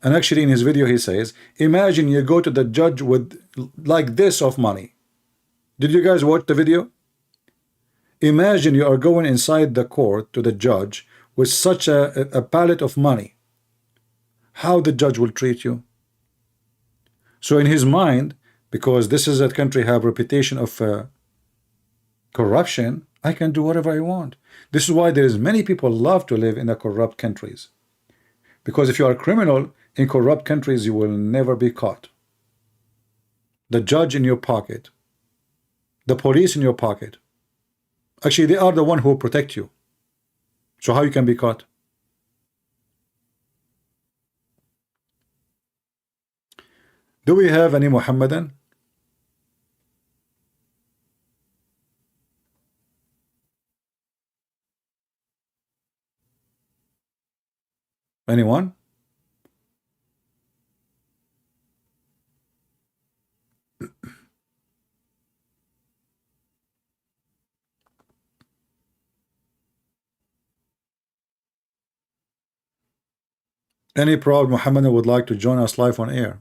And actually in his video he says, imagine you go to the judge with like this of money. Did you guys watch the video? Imagine you are going inside the court to the judge with such a pallet of money. How the judge will treat you? So in his mind, because this is a country have reputation of corruption, I can do whatever I want. This is why there is many people love to live in the corrupt countries. Because if you are a criminal in corrupt countries, you will never be caught. The judge in your pocket, the police in your pocket. Actually, they are the one who will protect you. So how you can be caught? Do we have any Mohammedan? Anyone? Any proud Mohammedan would like to join us live on air?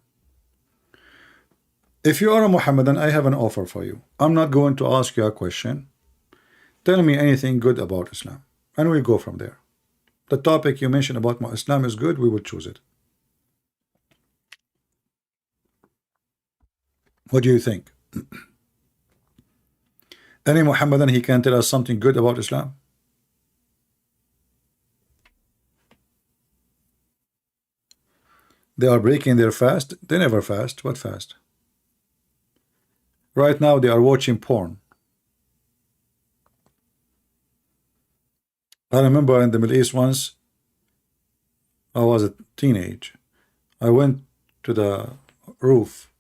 If you are a Mohammedan, I have an offer for you. I'm not going to ask you a question. Tell me anything good about Islam, and we'll go from there. The topic you mentioned about Islam is good, we will choose it. What do you think? Any Mohammedan, he can tell us something good about Islam? They are breaking their fast. They never fast. What fast? Right now they are watching porn. I remember in the Middle East once, I was a teenage. I went to the roof.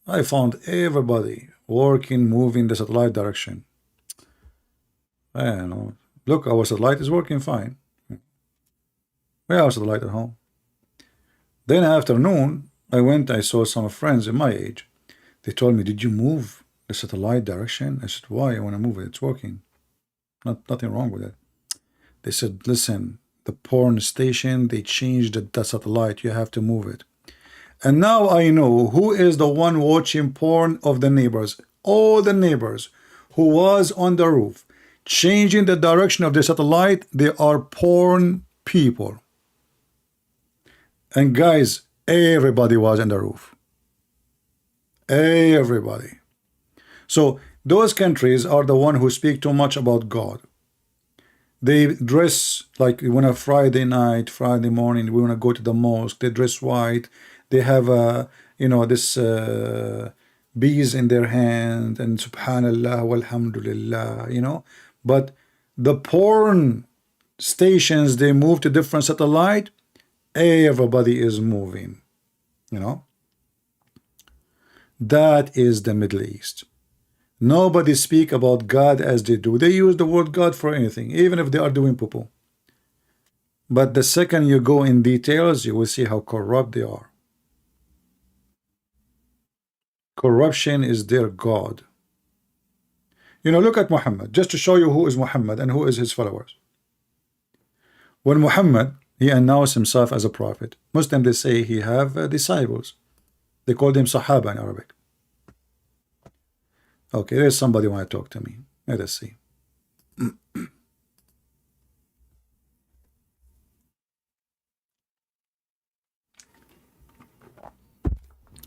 I found everybody working, moving the satellite direction. I don't know. Look, our satellite is working fine. We have a satellite at home. Then afternoon, I went, I saw some friends in my age. They told me, did you move the satellite direction? I said, why? I want to move it. It's working. Nothing wrong with it. They said, listen, the porn station, they changed the satellite. You have to move it. And now I know who is the one watching porn of the neighbors. All the neighbors who was on the roof, changing the direction of the satellite, they are porn people. And guys, everybody was on the roof. Everybody. So those countries are the one who speak too much about God. They dress like when a Friday night, Friday morning, we want to go to the mosque. They dress white. They have this bees in their hand and Subhanallah walhamdulillah, But the porn stations, they move to different satellite. Everybody is moving, That is the Middle East. Nobody speak about God as they do. They use the word God for anything, even if they are doing poo-poo. But the second you go in details, you will see how corrupt they are. Corruption is their God. Look at Muhammad, just to show you who is Muhammad and who is his followers. When Muhammad, he announced himself as a prophet, Muslims, they say he have disciples. They call them Sahaba in Arabic. Okay, there's somebody want to talk to me. Let us see.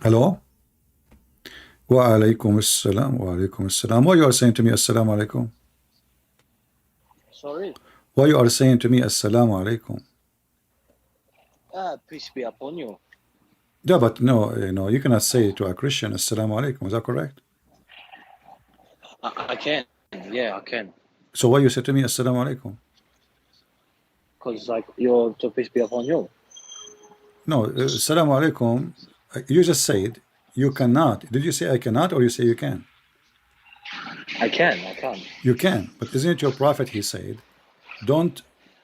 Hello? Wa alaykum assalam. Wa alaykum assalam. Why you are saying to me assalamu alaikum? Sorry? Why you are saying to me assalamu alaikum? Peace be upon you. Yeah, but no, you cannot say to a Christian assalamu alaikum. Is that correct? I can. Yeah, I can. So why you say to me assalamu alaikum? Because like you're to peace be upon you. No, assalamu alaikum. You just said you cannot. Did you say I cannot or you say you can? I can. You can, but isn't it your prophet? He said, don't.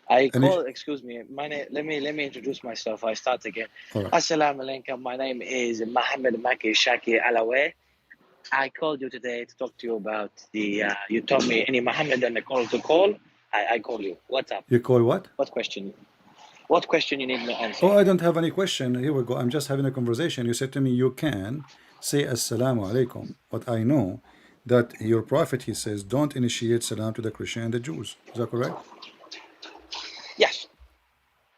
Excuse me. My name. Let me introduce myself. I start again. All right. Assalamu alaikum. My name is Mohammed Shaki Alawi. I called you today to talk to you about the. You told me any Mohammed and a call to call. I call you. What's up? You call what? What question? What question you need me to answer? Oh, I don't have any question. Here we go. I'm just having a conversation. You said to me you can say assalamu alaikum, but I know that your prophet, he says, don't initiate salam to the Christian and the Jews. Is that correct? Yes.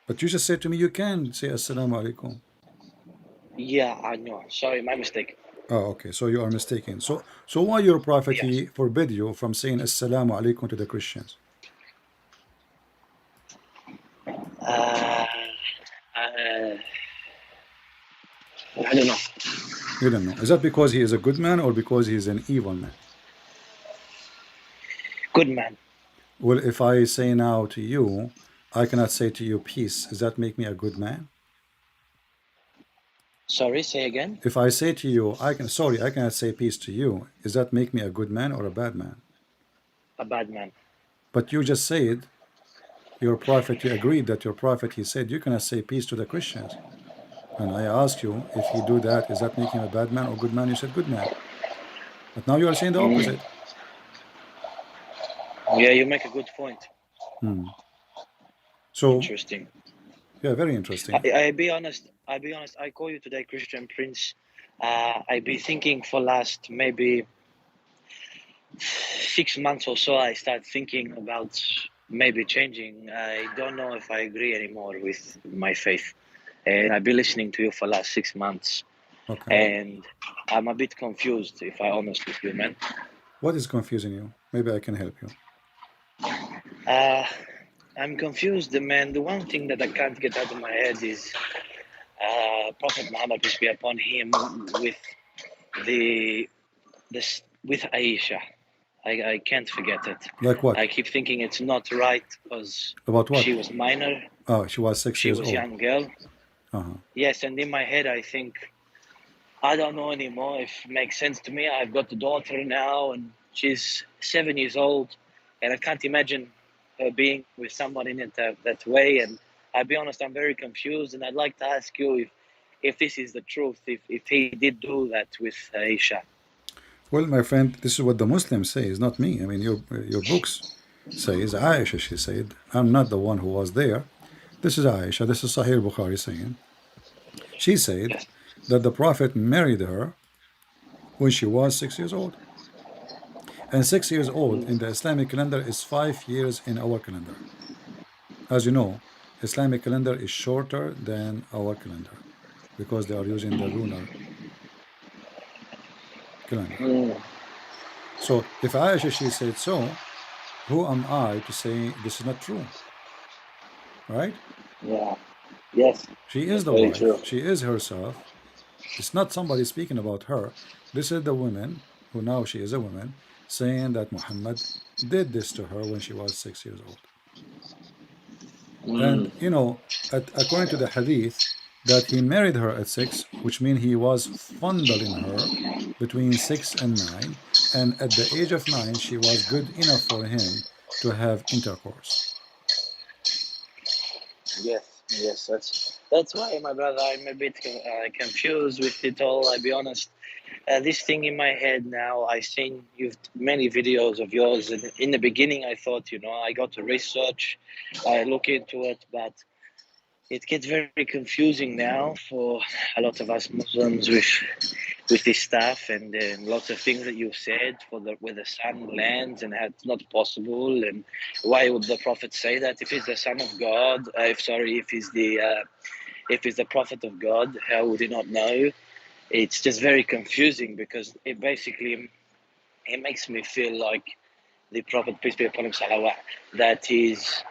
But you just said to me you can say assalamu alaikum. Yeah, I know. Sorry, my mistake. Oh, okay. So you are mistaken. So why your prophet, Yes. he forbid you from saying assalamu alaikum to the Christians? I don't know. You don't know. Is that because he is a good man or because he is an evil man? Good man. Well, if I say now to you, I cannot say to you peace, does that make me a good man? Sorry, say again. If I say to you, I cannot say peace to you, does that make me a good man or a bad man? A bad man. But you just said, your prophet, you agreed that your prophet, he said, you cannot say peace to the Christians. And I asked you, if he do that, does that make him a bad man or good man? You said good man. But now you are saying the opposite. Yeah, you make a good point. So interesting. Yeah, very interesting. I be honest. I call you today, Christian Prince. I be thinking for last maybe 6 months or so. I start thinking about maybe changing. I don't know if I agree anymore with my faith, and I've been listening to you for last 6 months. Okay. And I'm a bit confused, if I'm honest with you, man. What is confusing you? Maybe I can help you. I'm confused, man. The one thing that I can't get out of my head is Prophet Muhammad, peace be upon him, with with Aisha. I can't forget it. Like what? I keep thinking it's not right because About what? she was minor. Oh, she was 6 years old. She was a young girl. Uh-huh. Yes, and in my head I think, I don't know anymore if it makes sense to me. I've got a daughter now and she's 7 years old, and I can't imagine her being with someone in it that way. And I'll be honest, I'm very confused, and I'd like to ask you if this is the truth, if he did do that with Aisha. Well, my friend, this is what the Muslims say, it's not me. I mean, your books says Aisha, she said. I'm not the one who was there. This is Aisha, this is Sahih Bukhari saying. She said Yes. that the Prophet married her when she was 6 years old. And 6 years old in the Islamic calendar is 5 years in our calendar. As you know, Islamic calendar is shorter than our calendar because they are using the lunar calendar. So if Aisha, she said so, who am I to say this is not true? Right? Yeah. Yes. She is the wife. True. She is herself. It's not somebody speaking about her. This is the woman who now she is a woman saying that Muhammad did this to her when she was 6 years old. And you know, according to the hadith, that he married her at 6, which means he was fondling her between 6 and 9, and at the age of 9 she was good enough for him to have intercourse. Yes, that's why, my brother, I'm a bit confused with it all. I'll be honest. This thing in my head now, I've seen many videos of yours, and in the beginning I thought, I got to research, I look into it, but it gets very confusing now for a lot of us Muslims with this stuff, and lots of things that you said where the sun lands and how it's not possible, and why would the Prophet say that if he's the son of God? If he's the prophet of God, how would he not know? it's just very confusing because it basically it makes me feel like the Prophet, peace be upon him, salawat, that he's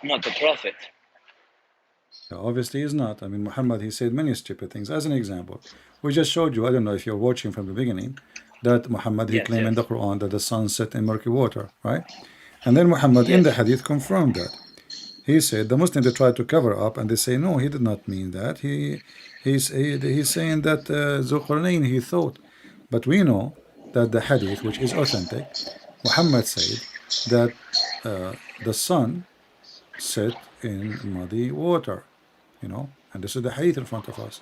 not the Prophet. Obviously, he's not. I mean, Muhammad, he said many stupid things. As an example, we just showed you, I don't know if you're watching from the beginning, that Muhammad, he Yes, claimed in the yes, Quran that the sun set in murky water, right? And then Muhammad in the yes, hadith confirmed that. He said the Muslims, they try to cover up and they say, no, he did not mean that. He's saying that Zulqarnain, he thought. But we know that the hadith, which is authentic, Muhammad said that the sun set in muddy water, and this is the hadith in front of us.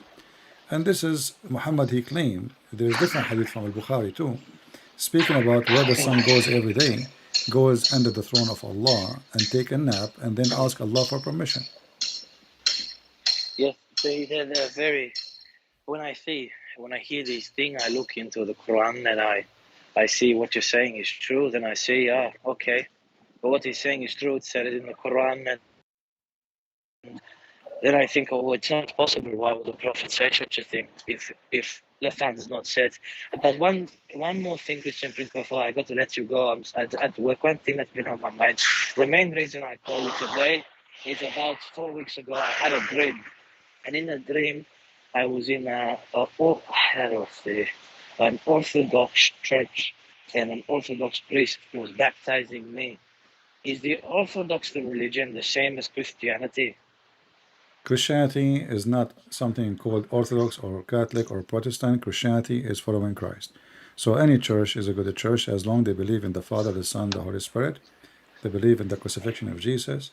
And this is Muhammad, he claimed. There is different hadith from al-Bukhari too, speaking about where the sun goes every day, goes under the throne of Allah and take a nap and then ask Allah for permission. yes. They're very. When I hear these things, I look into the Quran and I see what you're saying is true. Then I say, okay, but what he's saying is true. It said it in the Quran, and then I think, oh, it's not possible. Why would the Prophet say such a thing if Lipham is not said? But one more thing, Christian Prince, before I got to let you go, I'm at work. One thing that's been on my mind. The main reason I called you today is about 4 weeks ago. I had a dream, and in the dream, I was in an Orthodox church, and an Orthodox priest was baptizing me. Is the Orthodox religion the same as Christianity? Christianity is not something called Orthodox or Catholic or Protestant. Christianity is following Christ. So any church is a good church as long as they believe in the Father, the Son, the Holy Spirit. They believe in the crucifixion of Jesus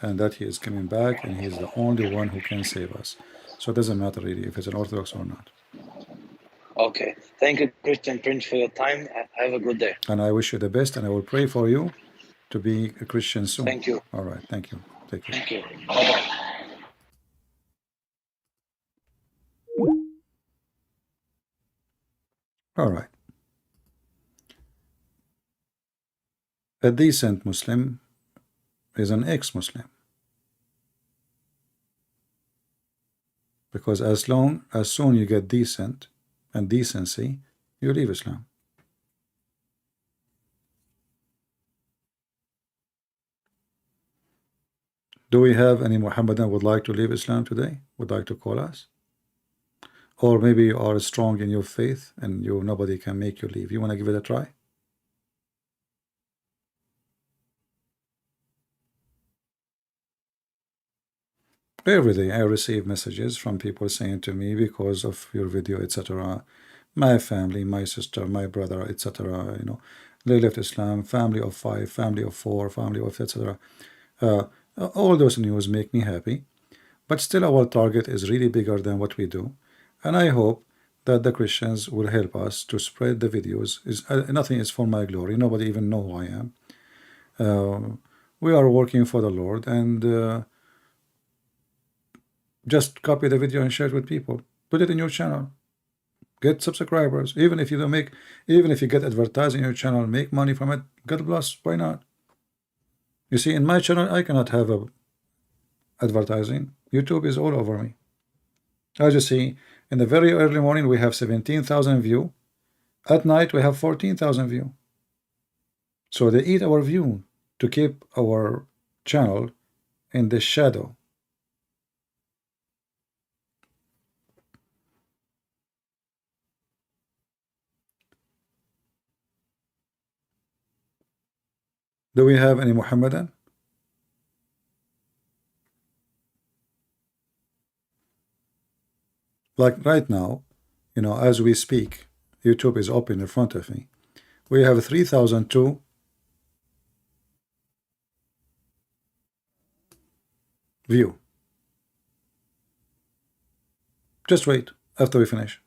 and that he is coming back and he is the only one who can save us. So it doesn't matter really if it's an Orthodox or not. Okay. Thank you, Christian Prince, for your time. Have a good day. And I wish you the best and I will pray for you to be a Christian soon. Thank you. All right. Thank you. Take care. Thank you. Bye-bye. All right. A decent Muslim is an ex-Muslim. Because as soon you get decent and decency, you leave Islam. Do we have any Muhammadan would like to leave Islam today? Would like to call us? Or maybe you are strong in your faith and nobody can make you leave. You want to give it a try? Every day I receive messages from people saying to me, because of your video, etc., my family, my sister, my brother, etc., they left Islam, family of 5, family of 4, family of etc. All those news make me happy, but still our target is really bigger than what we do, and I hope that the Christians will help us to spread the videos. Nothing is for my glory. Nobody even know who I am. We are working for the Lord, and just copy the video and share it with people. Put it in your channel. Get subscribers. Even if you get advertising in your channel, make money from it. God bless. Why not? You see, in my channel, I cannot have advertising. YouTube is all over me. As you see, in the very early morning, we have 17,000 view. At night, we have 14,000 view. So they eat our view to keep our channel in the shadow. Do we have any Muhammadan? Like right now, as we speak, YouTube is open in front of me. We have 3,002 view. Just wait after we finish.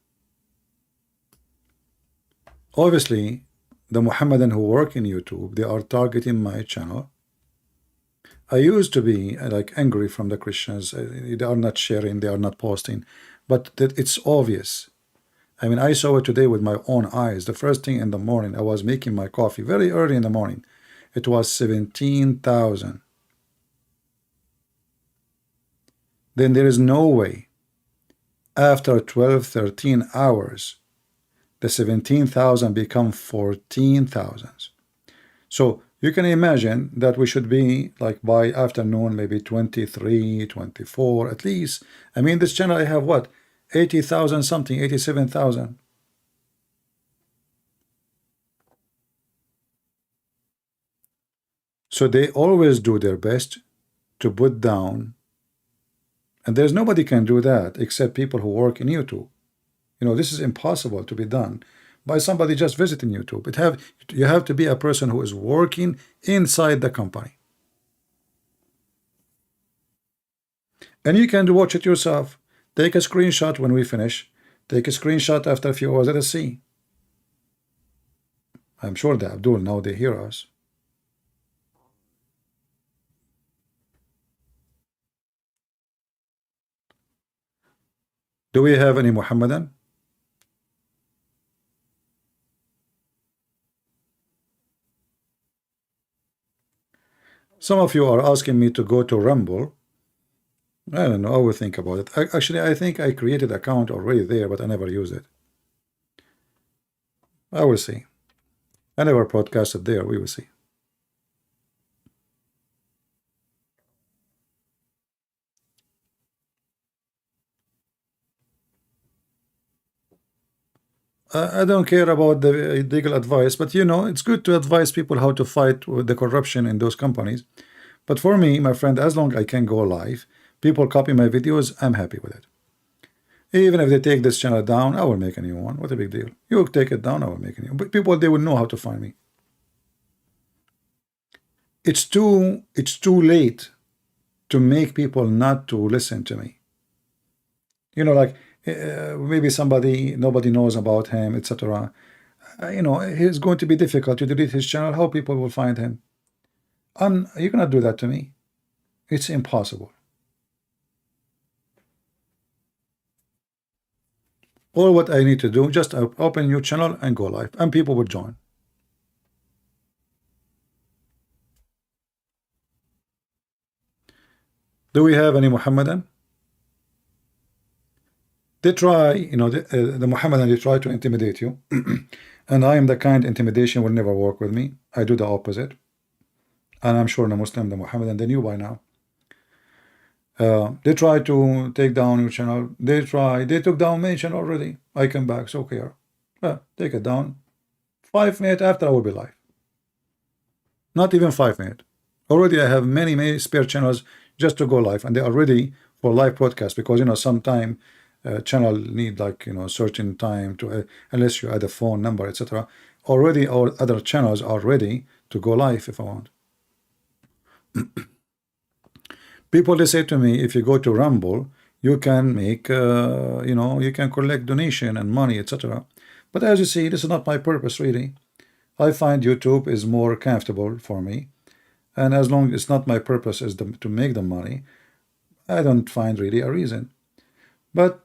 Obviously, the Muhammadan who work in YouTube, they are targeting my channel. I used to be like angry from the Christians. They are not sharing, they are not posting, but it's obvious. I mean, I saw it today with my own eyes. The first thing in the morning, I was making my coffee very early in the morning. It was 17,000. Then there is no way After 12, 13 hours, the 17,000 become 14,000. So you can imagine that we should be like by afternoon, maybe 23, 24 at least. I mean, this channel I have what? 80,000 something, 87,000. So they always do their best to put down, and there's nobody can do that except people who work in YouTube. You know, this is impossible to be done by somebody just visiting YouTube. You have to be a person who is working inside the company. And you can watch it yourself. Take a screenshot when we finish. Take a screenshot after a few hours. Let us see. I'm sure that Abdul, now they hear us. Do we have any Muhammadan? Some of you are asking me to go to Rumble. I don't know. I will think about it. Actually, I think I created an account already there, but I never used it. I will see. I never broadcasted there. We will see. I don't care about the legal advice, but you know, it's good to advise people how to fight with the corruption in those companies. But for me, my friend, as long as I can go live, people copy my videos, I'm happy with it. Even if they take this channel down, I will make a new one. What a big deal. You take it down, I will make a new one. But people, they will know how to find me. It's too late to make people not to listen to me. You know, like maybe somebody, nobody knows about him, etc. You know, it's going to be difficult to delete his channel. How people will find him? You cannot do that to me. It's impossible. All what I need to do, just open your channel and go live, and people will join. Do we have any Muhammadan? They try, you know, the Muhammadan, they try to intimidate you. And I am the kind intimidation will never work with me. I do the opposite. And I'm sure the Muslim, the Muhammadan, they knew by now. They try to take down your channel. They took down my channel already. I come back, so care. Take it down. 5 minutes after I will be live. Not even 5 minutes. Already I have many spare channels just to go live, and they are ready for live broadcast, because you know sometime channel need like, you know, certain time to unless you add a phone number, etc. Already our other channels are ready to go live if I want. People, they say to me, if you go to Rumble, you can make you know, you can collect donation and money, etc. But as you see, this is not my purpose really. I find YouTube is more comfortable for me, and as long as it's not my purpose is to make the money, I don't find really a reason. But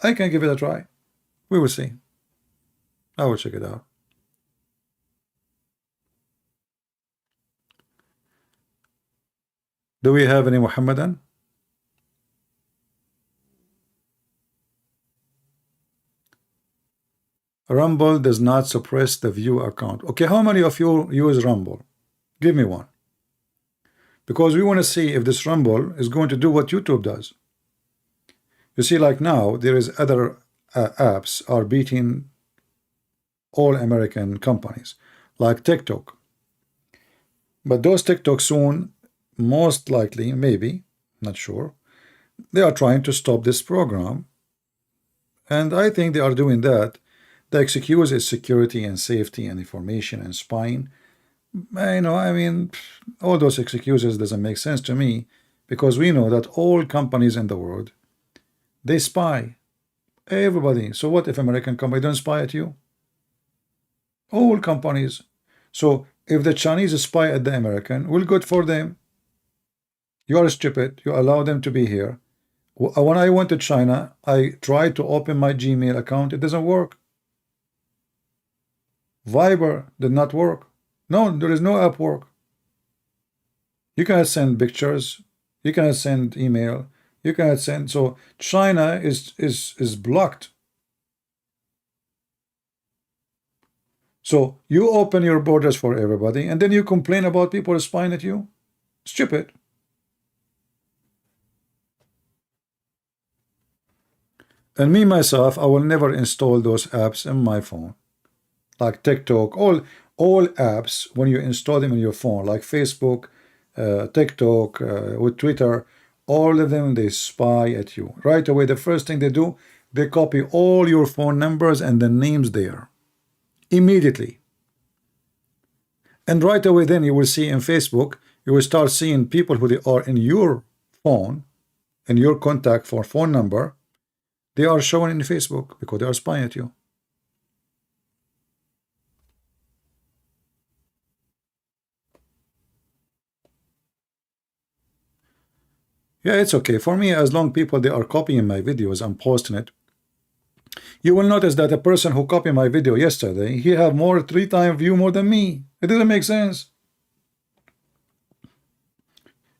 I can give it a try. We will see. I will check it out. Do we have any Muhammadan? Rumble does not suppress the view account. Okay, how many of you use Rumble? Give me one. Because we want to see if this Rumble is going to do what YouTube does. You see, like now, there is other apps are beating all American companies, like TikTok. But those TikTok soon, most likely, maybe, not sure, they are trying to stop this program. And I think they are doing that. The excuse is security and safety and information and spying. You know, I mean, all those excuses doesn't make sense to me, because we know that all companies in the world, they spy. Everybody. So what if American company don't spy at you? All companies. So if the Chinese spy at the American, well, good for them. You are stupid. You allow them to be here. When I went to China, I tried to open my Gmail account. It doesn't work. Viber did not work. No, there is no app work. You cannot send pictures. You cannot send email. You cannot send. So China is blocked. So you open your borders for everybody, and then you complain about people spying at you. Stupid. And me myself, I will never install those apps in my phone, like TikTok. All apps, when you install them in your phone, like Facebook, TikTok, with Twitter, all of them, they spy at you right away. The first thing they do, they copy all your phone numbers and the names there immediately. And right away, then you will see in Facebook, you will start seeing people who they are in your phone, in your contact for phone number. They are shown in Facebook because they are spying at you. Yeah, it's okay for me as long people they are copying my videos and posting it. You will notice that a person who copied my video yesterday, he have more 3 times view more than me. It doesn't make sense.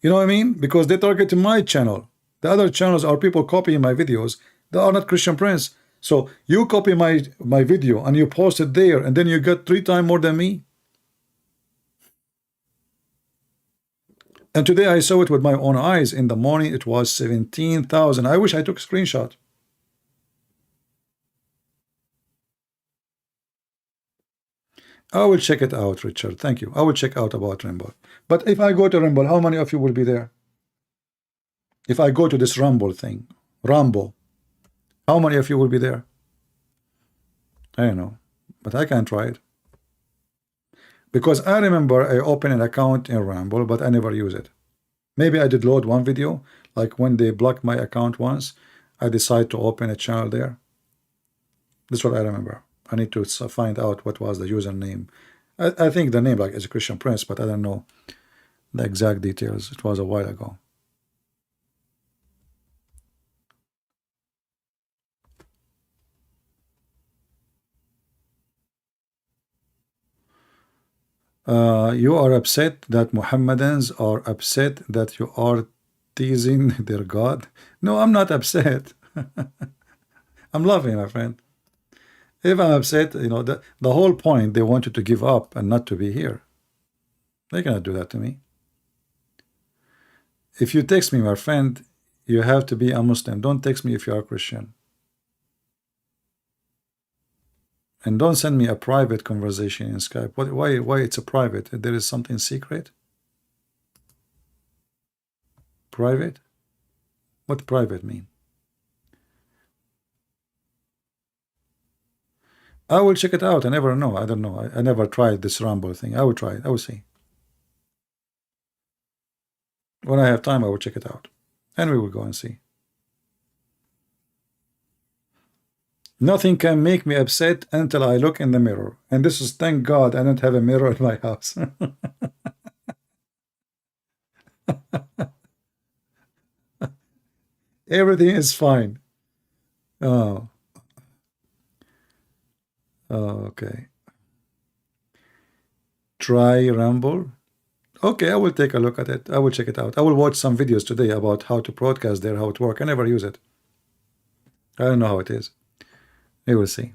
You know what I mean? Because they target my channel. The other channels are people copying my videos. They are not Christian Prince. So you copy my video and you post it there, and then you get 3 times more than me. And today I saw it with my own eyes. In the morning it was 17,000. I wish I took a screenshot. I will check it out, Richard. Thank you. I will check out about Rumble. But if I go to Rumble, how many of you will be there? If I go to this Rumble thing, Rumble, how many of you will be there? I don't know, but I can try it. Because I remember I opened an account in Rumble, but I never use it. Maybe I did load one video, like when they blocked my account once, I decided to open a channel there. That's what I remember. I need to find out what was the username. I think the name like is Christian Prince, but I don't know the exact details. It was a while ago. You are upset that Mohammedans are upset that you are teasing their God. No, I'm not upset. I'm laughing, my friend. If I'm upset, you know, the whole point, they want you to give up and not to be here. They cannot do that to me. If you text me, my friend, you have to be a Muslim. Don't text me if you are Christian. And don't send me a private conversation in Skype. Why it's a private? There is something secret? Private? What private mean? I will check it out. I never know. I don't know. I never tried this Rumble thing. I will try it. I will see. When I have time, I will check it out. And we will go and see. Nothing can make me upset until I look in the mirror. And this is, thank God, I don't have a mirror in my house. Everything is fine. Oh. Okay. Try Rumble. Okay, I will take a look at it. I will check it out. I will watch some videos today about how to broadcast there, how it works. I never use it. I don't know how it is. We will see.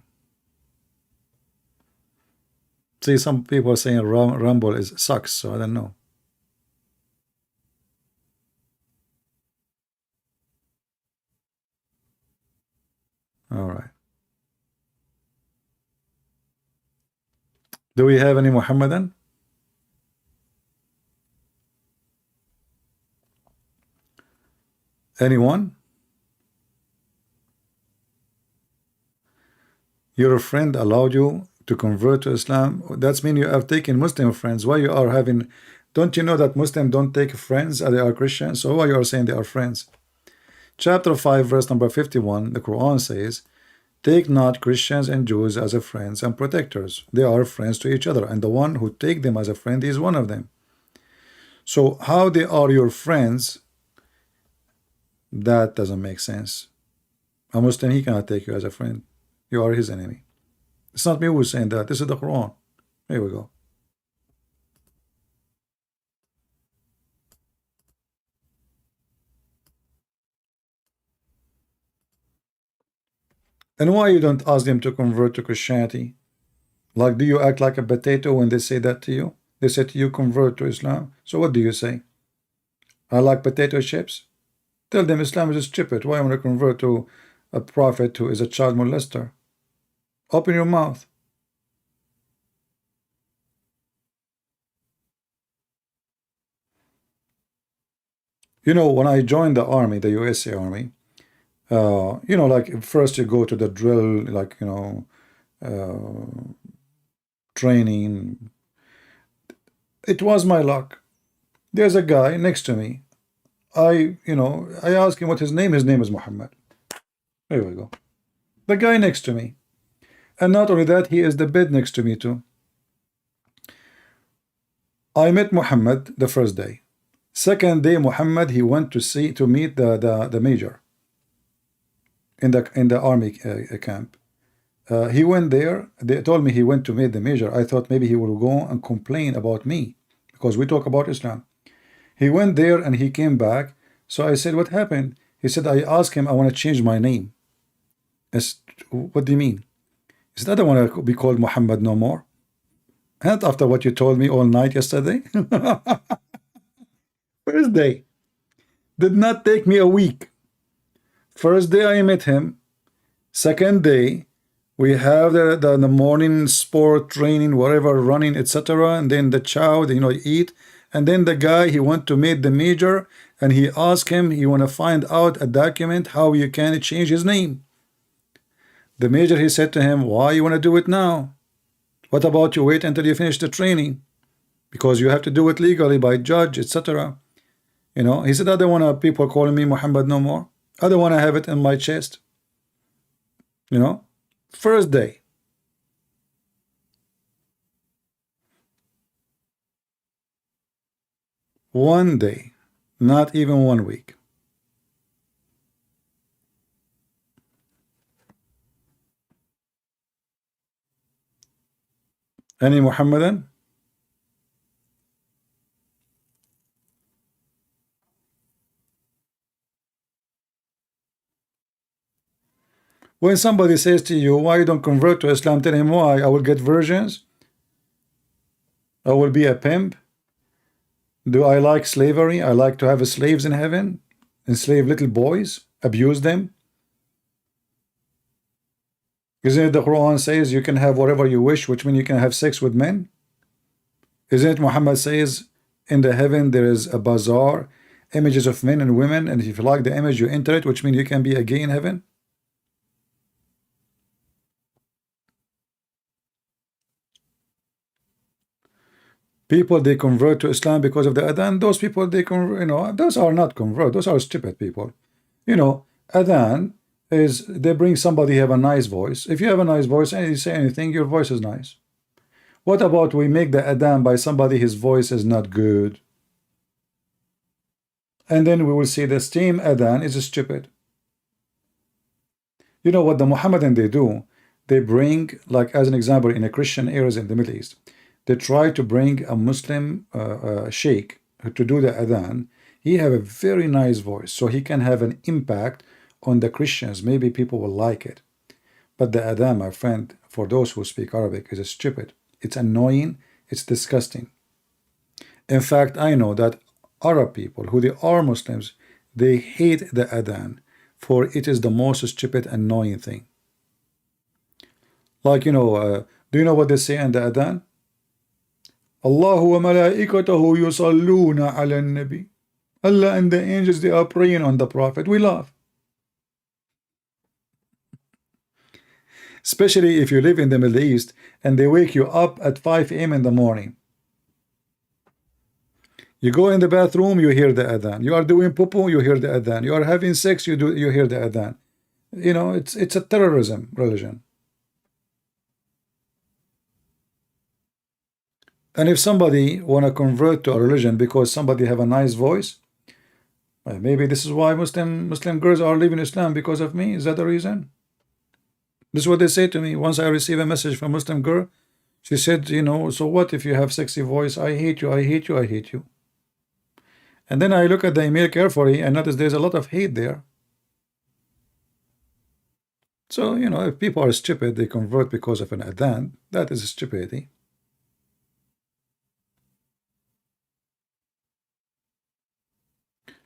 See, some people are saying Rumble is sucks, so I don't know. All right. Do we have any Muhammadan? Anyone? Your friend allowed you to convert to Islam? That's mean you have taken Muslim friends. Why you are having? Don't you know that Muslims don't take friends? They are Christians. So why you are saying they are friends? Chapter 5, verse number 51. The Quran says, "Take not Christians and Jews as a friends and protectors. They are friends to each other, and the one who take them as a friend is one of them." So how they are your friends? That doesn't make sense. A Muslim, he cannot take you as a friend. You are his enemy. It's not me who's saying that. This is the Quran. Here we go. And why you don't ask them to convert to Christianity? Like, do you act like a potato when they say that to you? They say to you, convert to Islam. So what do you say? I like potato chips? Tell them Islam is stupid. Why want to convert to a prophet who is a child molester? Open your mouth. You know, when I joined the army, the USA Army, you know, like first you go to the drill, like, you know, training. It was my luck. There's a guy next to me. I asked him what his name. His name is Mohammed. There we go. The guy next to me. And not only that, he is the bed next to me too. I met Mohammed the first day. Second day, Mohammed, he went to meet the major in the army camp. He went there. They told me he went to meet the major. I thought maybe he will go and complain about me because we talk about Islam. He went there and he came back. So I said, what happened? He said, I asked him, I want to change my name. I said, what do you mean? He said, I don't want to be called Muhammad no more. And after what you told me all night yesterday. First day. Did not take me a week. First day I met him. Second day, we have the morning sport training, whatever, running, etc. And then the chow, eat. And then the guy, he went to meet the major, and he asked him, he want to find out a document how you can change his name. The major, he said to him, why you want to do it now? What about you wait until you finish the training? Because you have to do it legally by judge, etc. He said, I don't want people calling me Muhammad no more. I don't want to have it in my chest. First day. One day, not even 1 week. Any Muhammadan? When somebody says to you, why you don't convert to Islam, tell him why. I will get virgins. I will be a pimp. Do I like slavery? I like to have slaves in heaven, enslave little boys, abuse them. Isn't it the Quran says you can have whatever you wish, which means you can have sex with men? Isn't it Muhammad says in the heaven there is a bazaar, images of men and women, and if you like the image, you enter it, which means you can be a gay in heaven? People, they convert to Islam because of the adhan. Those people, they those are not convert. Those are stupid people. Adhan is they bring somebody have a nice voice. If you have a nice voice and you say anything, your voice is nice. What about we make the adhan by somebody his voice is not good? And then we will see the same adhan is stupid. You know what the Muhammadan they do? They bring, like as an example, in a Christian areas in the Middle East, they try to bring a Muslim sheikh to do the adhan. He have a very nice voice, so he can have an impact on the Christians. Maybe people will like it. But the adhan, my friend, for those who speak Arabic, is stupid. It's annoying. It's disgusting. In fact, I know that Arab people, who they are Muslims, they hate the adhan, for it is the most stupid, annoying thing. Like, do you know what they say in the adhan? Allahu wa malaikatahu yusalluna ala nabi. Allah and the angels, they are praying on the Prophet. We laugh. Especially if you live in the Middle East and they wake you up at 5 a.m. in the morning. You go in the bathroom, you hear the adhan. You are doing poo-poo, you hear the adhan. You are having sex, you hear the adhan. It's a terrorism religion. And if somebody want to convert to a religion because somebody have a nice voice, maybe this is why Muslim girls are leaving Islam because of me. Is that the reason? This is what they say to me. Once I receive a message from a Muslim girl, she said, so what if you have sexy voice? I hate you, I hate you, I hate you. And then I look at the email carefully and notice there's a lot of hate there. So, you know, if people are stupid, they convert because of an adhan, that is stupidity.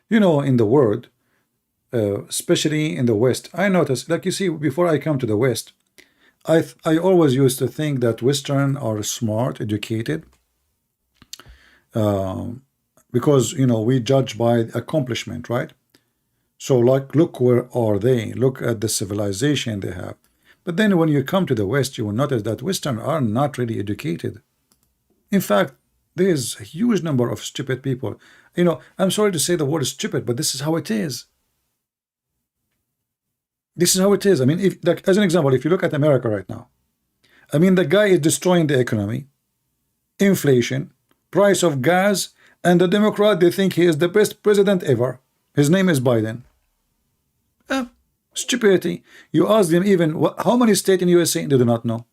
You know, in the world, especially in the West, I noticed, like you see, before I come to the West, I always used to think that Western are smart, educated, because, you know, we judge by accomplishment, right? So, like, look where are they? Look at the civilization they have. But then when you come to the West, you will notice that Western are not really educated. In fact, there is a huge number of stupid people. You know, I'm sorry to say the word stupid, but this is how it is. This is how it is. I mean, if, like, as an example, if you look at America right now, I mean, the guy is destroying the economy, inflation, price of gas, and the Democrat, they think he is the best president ever. His name is Biden. Stupidity. You ask them even, how many states in USA they do not know?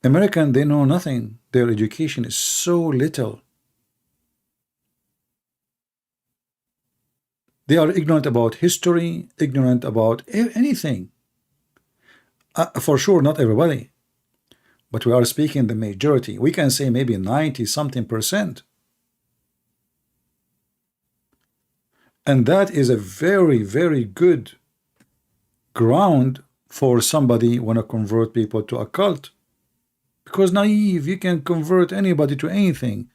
American, they know nothing. Their education is so little. They are ignorant about history, ignorant about anything. For sure, not everybody. But we are speaking the majority. We can say maybe 90-something%. And that is a very, very good ground for somebody want to convert people to a cult. Because naive, you can convert anybody to anything.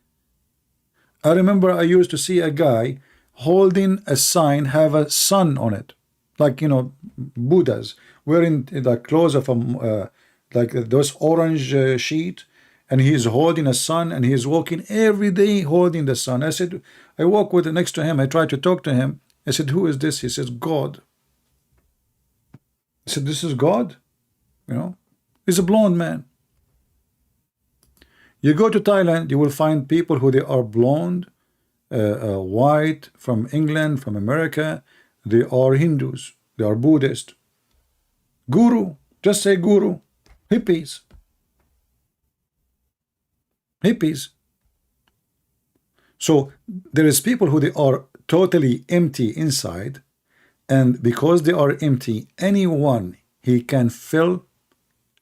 I remember I used to see a guy holding a sign, have a sun on it, like, you know, Buddhas wearing the clothes of a like those orange sheet, and he's holding a sun, and he's walking every day holding the sun. I said, I walk with next to him. I tried to talk to him. I said, who is this? He says, God. I said, this is God? You know, he's a blonde man. You go to Thailand, you will find people who they are blonde, white, from England, from America. They are Hindus. They are Buddhist. Guru, just say guru. Hippies. Hippies. So there is people who they are totally empty inside, and because they are empty, anyone he can fill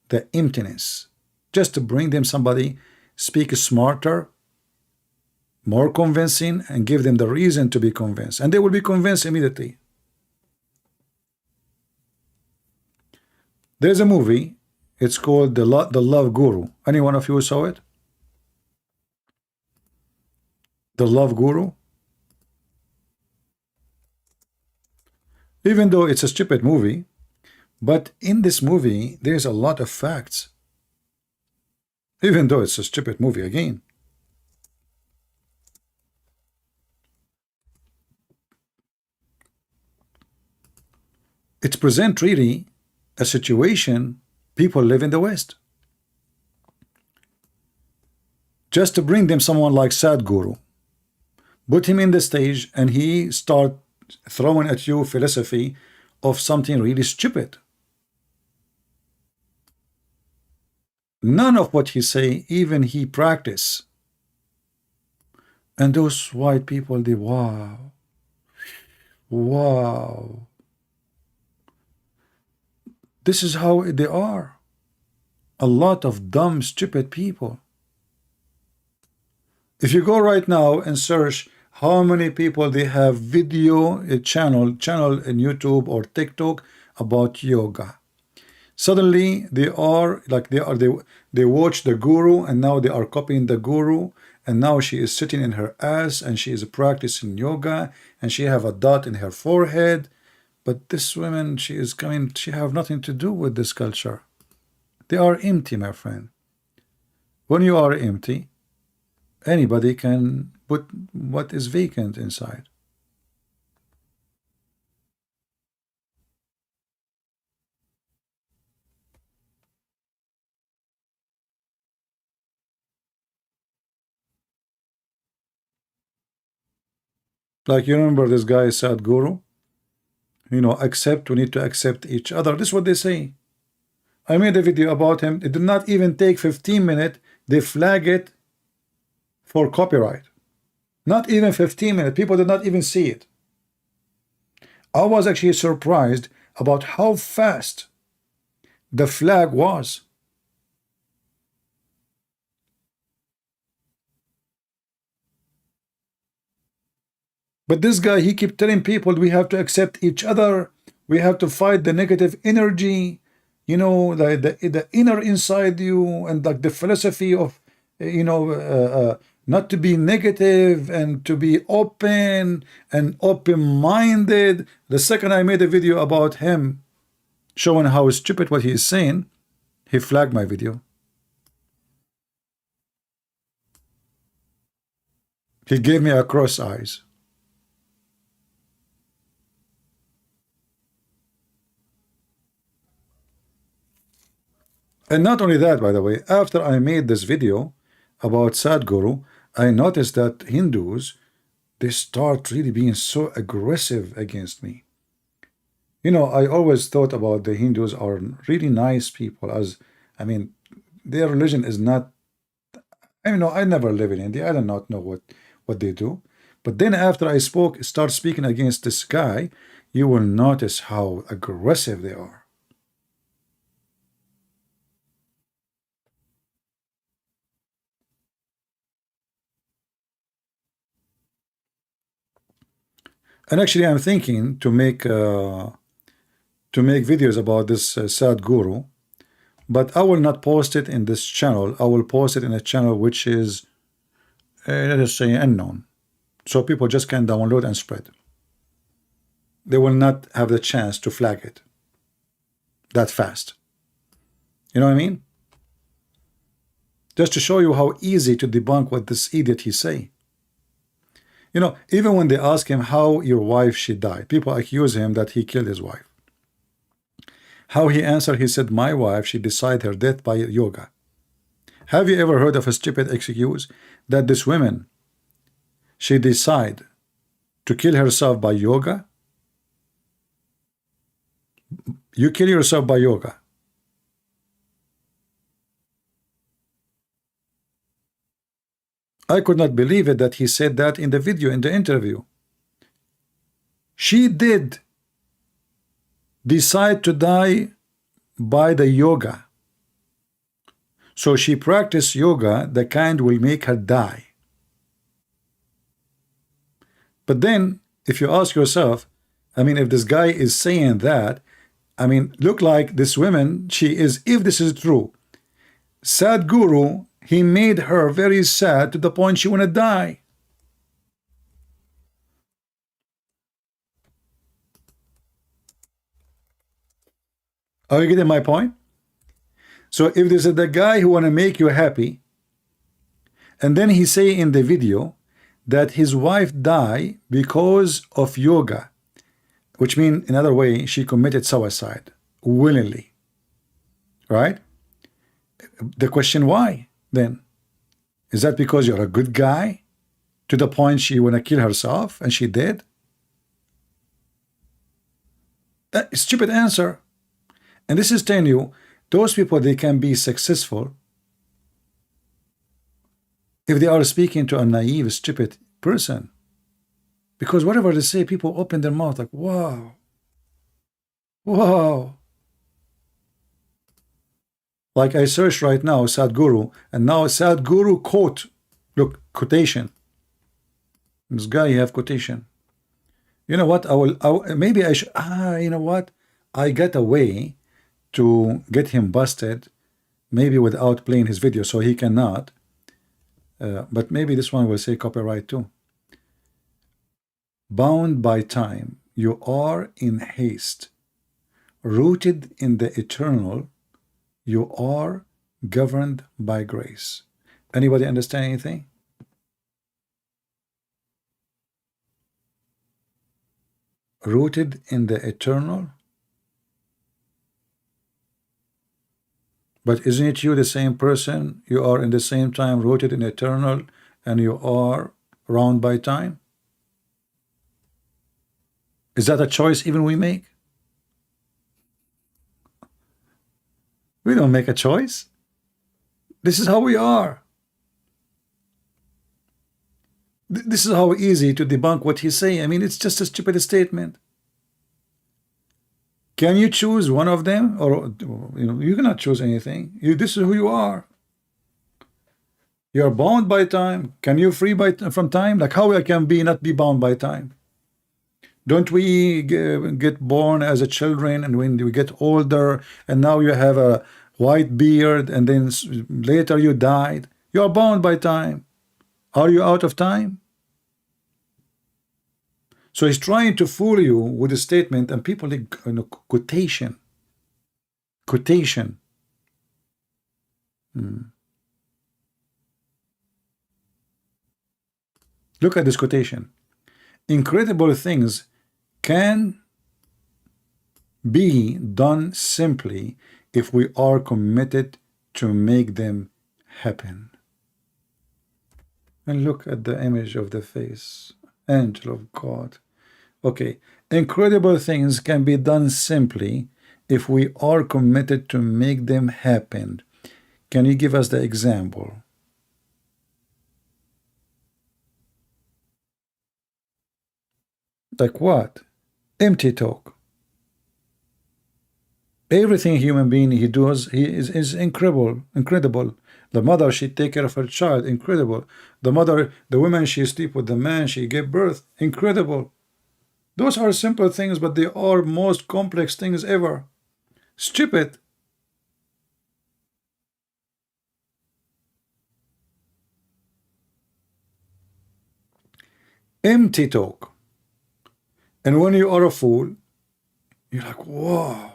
the emptiness. Just to bring them somebody, speak smarter, more convincing, and give them the reason to be convinced, and they will be convinced immediately. There's a movie, it's called The Love Guru. Any one of you saw it? The Love Guru? Even though it's a stupid movie, but in this movie, there's a lot of facts. Even though it's a stupid movie again. It presents really a situation people live in the West. Just to bring them someone like Sadhguru, put him in the stage, and he start throwing at you philosophy of something really stupid. None of what he say, even he practice. And those white people, they, wow. Wow. This is how they are. A lot of dumb, stupid people. If you go right now and search how many people they have video channel in YouTube or TikTok about yoga, suddenly they are like they watch the guru, and now they are copying the guru, and now she is sitting in her ass and she is practicing yoga, and she have a dot in her forehead. But this woman, she is coming, she have nothing to do with this culture. They are empty, my friend. When you are empty, anybody can put what is vacant inside. Like, you remember this guy Sadhguru? You know, we need to accept each other. This is what they say. I made a video about him. It did not even take 15 minutes. They flag it for copyright. Not even 15 minutes. People did not even see it. I was actually surprised. about how fast the flag was. But this guy, he kept telling people we have to accept each other, we have to fight the negative energy, you know, the inner inside you, and like the philosophy of, you know, not to be negative and to be open and open-minded. The second I made a video about him showing how stupid what he is saying, he flagged my video. He gave me a cross eyes. And not only that, by the way, after I made this video about Sadhguru, I noticed that Hindus, they start really being so aggressive against me. You know, I always thought about the Hindus are really nice people, as, I mean, their religion is not, I mean, no, I never live in India, I do not know what they do. But then after I start speaking against this guy, you will notice how aggressive they are. And actually, I'm thinking to make videos about this Sadhguru, but I will not post it in this channel. I will post it in a channel which is, let us say, unknown, so people just can download and spread. They will not have the chance to flag it that fast. You know what I mean? Just to show you how easy to debunk what this idiot he say. You know, even when they ask him how your wife she died, people accuse him that he killed his wife. How he answered, he said, my wife, she decided her death by yoga. Have you ever heard of a stupid excuse that this woman, she decide to kill herself by yoga? You kill yourself by yoga. I could not believe it that he said that in the video, in the interview. She did decide to die by the yoga. So she practiced yoga, the kind will make her die. But then, if you ask yourself, I mean, if this guy is saying that, I mean, look like this woman, she is, if this is true, Sadhguru, he made her very sad to the point she want to die. Are you getting my point? So if this is the guy who want to make you happy, and then he say in the video that his wife died because of yoga, which means, in other way, she committed suicide willingly, right? The question, why then? Is that because you're a good guy to the point she want to kill herself and she did? That is a stupid answer. And this is telling you, those people, they can be successful if they are speaking to a naive, stupid person. Because whatever they say, people open their mouth like, wow. Wow. Like I searched right now, Sadhguru, and now Sadhguru quote. Look, quotation. This guy, you have quotation. You know what? Maybe I should, you know what? I got a way to get him busted, maybe without playing his video, so he cannot. But maybe this one will say copyright too. Bound by time, you are in haste. Rooted in the eternal, you are governed by grace. Anybody understand anything? Rooted in the eternal. But isn't it you the same person? You are in the same time rooted in eternal, and you are round by time. Is that a choice even we make? We don't make a choice. This is how we are. This is how easy to debunk what he's saying. I mean, it's just a stupid statement. Can you choose one of them? Or you cannot choose anything. This is who you are. You are bound by time. Can you free from time? Like how I can not be bound by time? Don't we get born as a children, and when we get older, and now you have a white beard, and then later you died? You are bound by time. Are you out of time? So he's trying to fool you with a statement, and people like quotation. Look at this quotation. Incredible things can be done simply if we are committed to make them happen. And look at the image of the face. Angel of God. Okay, incredible things can be done simply if we are committed to make them happen. Can you give us the example? Like what? Empty talk. Everything human being he does, he is incredible. The mother, she take care of her child, incredible. The mother, the woman, she sleep with the man, she gave birth, incredible. Those are simple things, but they are most complex things ever. Stupid. Empty talk. And when you are a fool, you're like, whoa,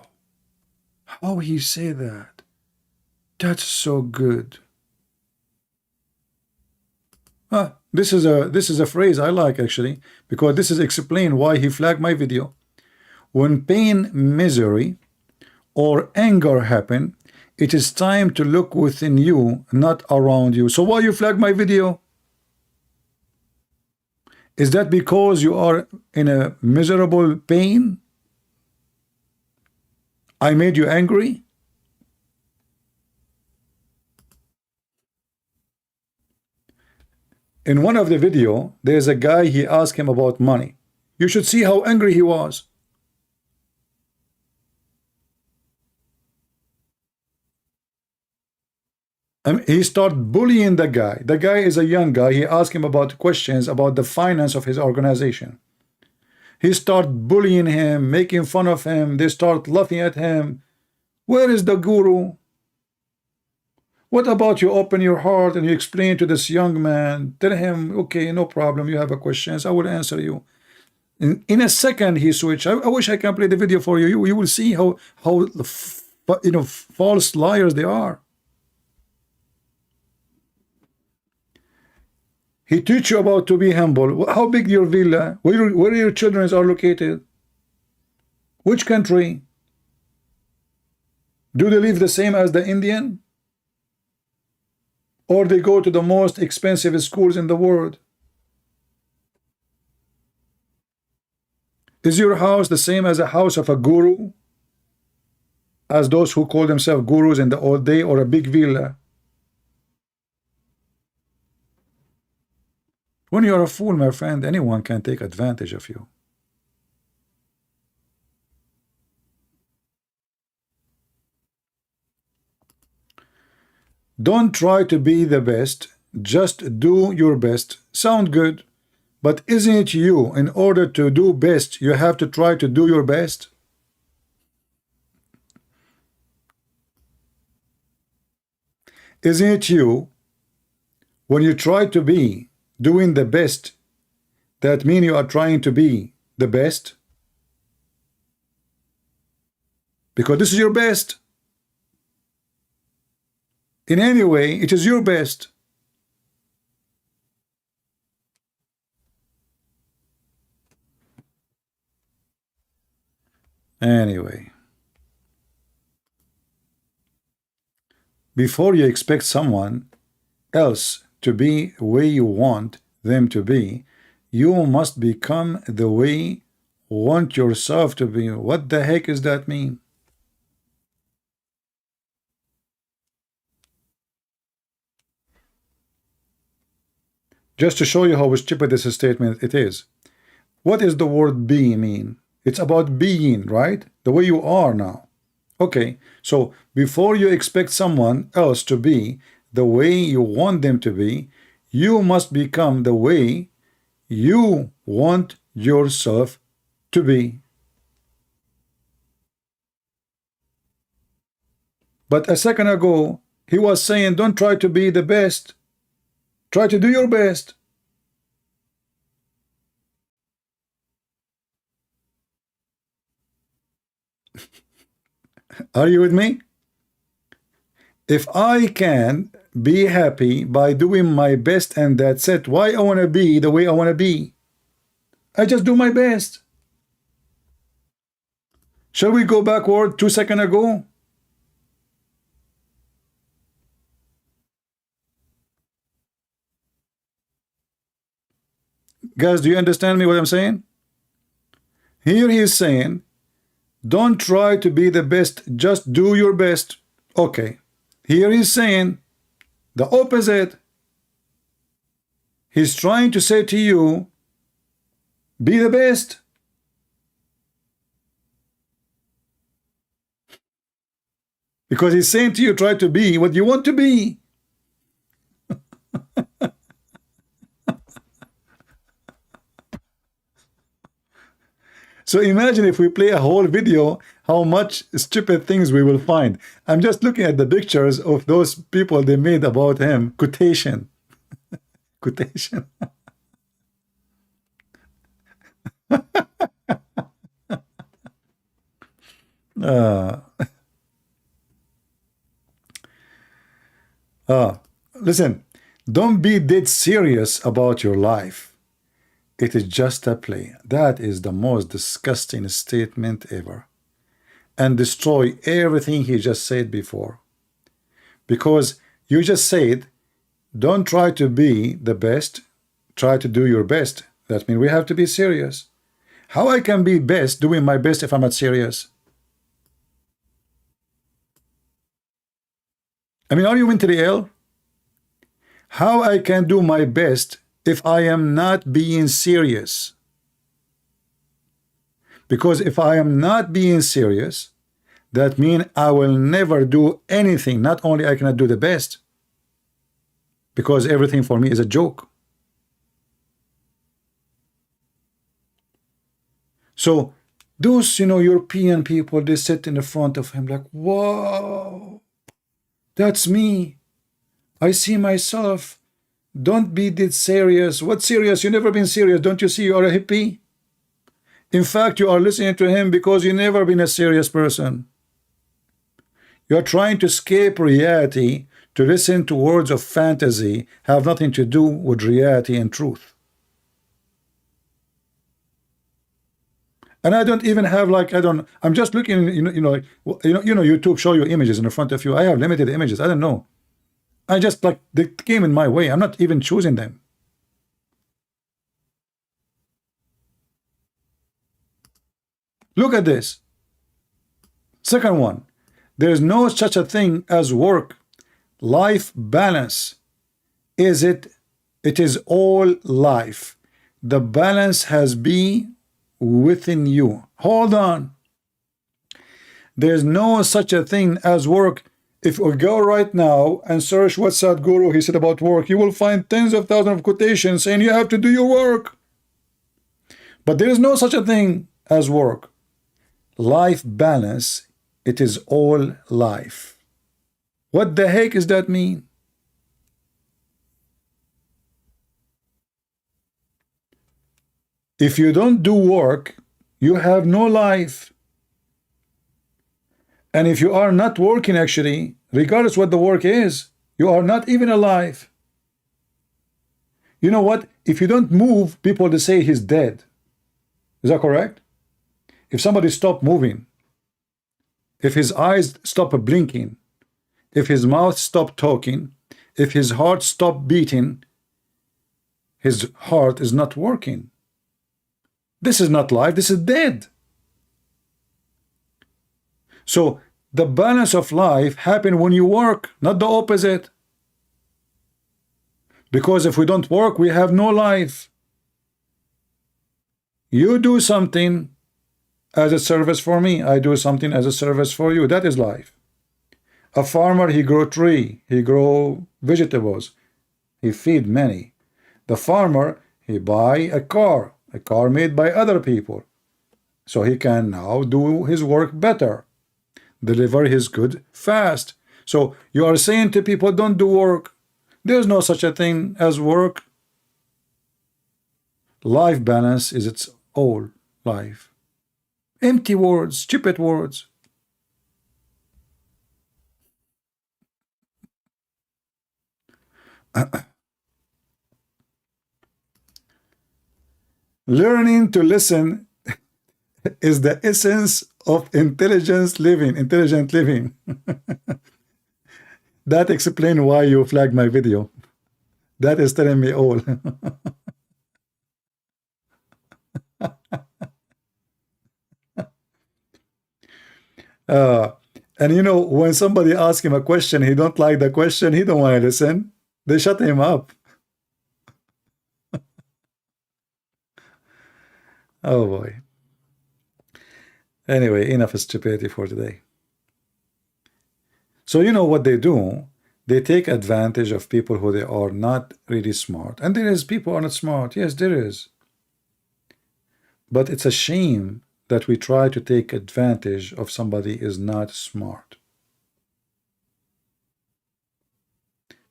how he say that? That's so good. This is a phrase I like, actually, because this is explain why he flagged my video. When pain, misery, or anger happen, it is time to look within you, not around you. So why you flag my video? Is that because you are in a miserable pain? I made you angry? In one of the video, there's a guy, he asked him about money. You should see how angry he was. He started bullying the guy. The guy is a young guy. He asked him about questions about the finance of his organization. He started bullying him, making fun of him. They start laughing at him. Where is the guru? What about you open your heart and you explain to this young man, tell him, okay, no problem, you have a questions, I will answer you. In a second he switched. I wish I can play the video for you. You will see how false liars they are. He teach you about to be humble. How big your villa? Where your children are located? Which country? Do they live the same as the Indian? Or they go to the most expensive schools in the world? Is your house the same as a house of a guru? As those who call themselves gurus in the old day, or a big villa? When you are a fool, my friend, anyone can take advantage of you. Don't try to be the best, just do your best. Sound good, but isn't it you, in order to do best, you have to try to do your best? Isn't it you, when you try to be doing the best, that means you are trying to be the best? Because this is your best. In any way, it is your best. Anyway, before you expect someone else to be the way you want them to be, you must become the way you want yourself to be. What the heck does that mean? Just to show you how stupid this statement it is. What is the word be mean? It's about being, right? The way you are now. Okay, so before you expect someone else to be the way you want them to be, you must become the way you want yourself to be. But a second ago, he was saying, don't try to be the best. Try to do your best. Are you with me? If I can be happy by doing my best and that's it, why I want to be the way I want to be? I just do my best. Shall we go backward 2 seconds ago? Guys, do you understand me what I'm saying? Here he is saying, don't try to be the best, just do your best. Okay. Here he's saying the opposite. He's trying to say to you, be the best. Because he's saying to you, try to be what you want to be. So imagine if we play a whole video, how much stupid things we will find. I'm just looking at the pictures of those people they made about him. Quotation. Quotation. Listen, don't be dead serious about your life. It is just a play. That is the most disgusting statement ever. And destroy everything he just said before. Because you just said, don't try to be the best, try to do your best. That means we have to be serious. How I can be best doing my best if I'm not serious? I mean, are you mentally ill? How I can do my best if I am not being serious? Because if I am not being serious, that means I will never do anything. Not only I cannot do the best, because everything for me is a joke. So those, European people, they sit in the front of him like, whoa, that's me. I see myself. Don't be that serious. What serious? You never been serious. Don't you see you are a hippie? In fact, you are listening to him because you never been a serious person. You are trying to escape reality, to listen to words of fantasy, have nothing to do with reality and truth. And I don't even have I'm just looking, YouTube show you images in front of you. I have limited images. I don't know. I just they came in my way. I'm not even choosing them. Look at this. Second one, there is no such a thing as work-life balance. It is all life. The balance has been within you. Hold on. There's no such a thing as work. If we go right now and search what Sadhguru he said about work, you will find tens of thousands of quotations saying you have to do your work. But there is no such a thing as work. Life balance, it is all life. What the heck does that mean? If you don't do work, you have no life. And if you are not working, actually, regardless what the work is, you are not even alive. You know what? If you don't move, people they say he's dead. Is that correct? If somebody stopped moving, if his eyes stop blinking, if his mouth stopped talking, if his heart stopped beating, his heart is not working. This is not life, this is dead. So the balance of life happens when you work, not the opposite. Because if we don't work, we have no life. You do something, as a service for me. I do something as a service for you. That is life. A farmer, he grow tree, he grow vegetables, he feed many. The farmer, he buy a car made by other people, so he can now do his work better, deliver his good fast. So you are saying to people, don't do work. There's no such a thing as work. Life balance is its all life. Empty words, stupid words. Learning to listen is the essence of intelligent living. That explains why you flagged my video. That is telling me all. And you know, when somebody asks him a question, he don't like the question, he don't want to listen. They shut him up. Oh boy. Anyway, enough stupidity for today. So you know what they do? They take advantage of people who they are not really smart. And there is people who are not smart. Yes, there is. But it's a shame that we try to take advantage of somebody is not smart.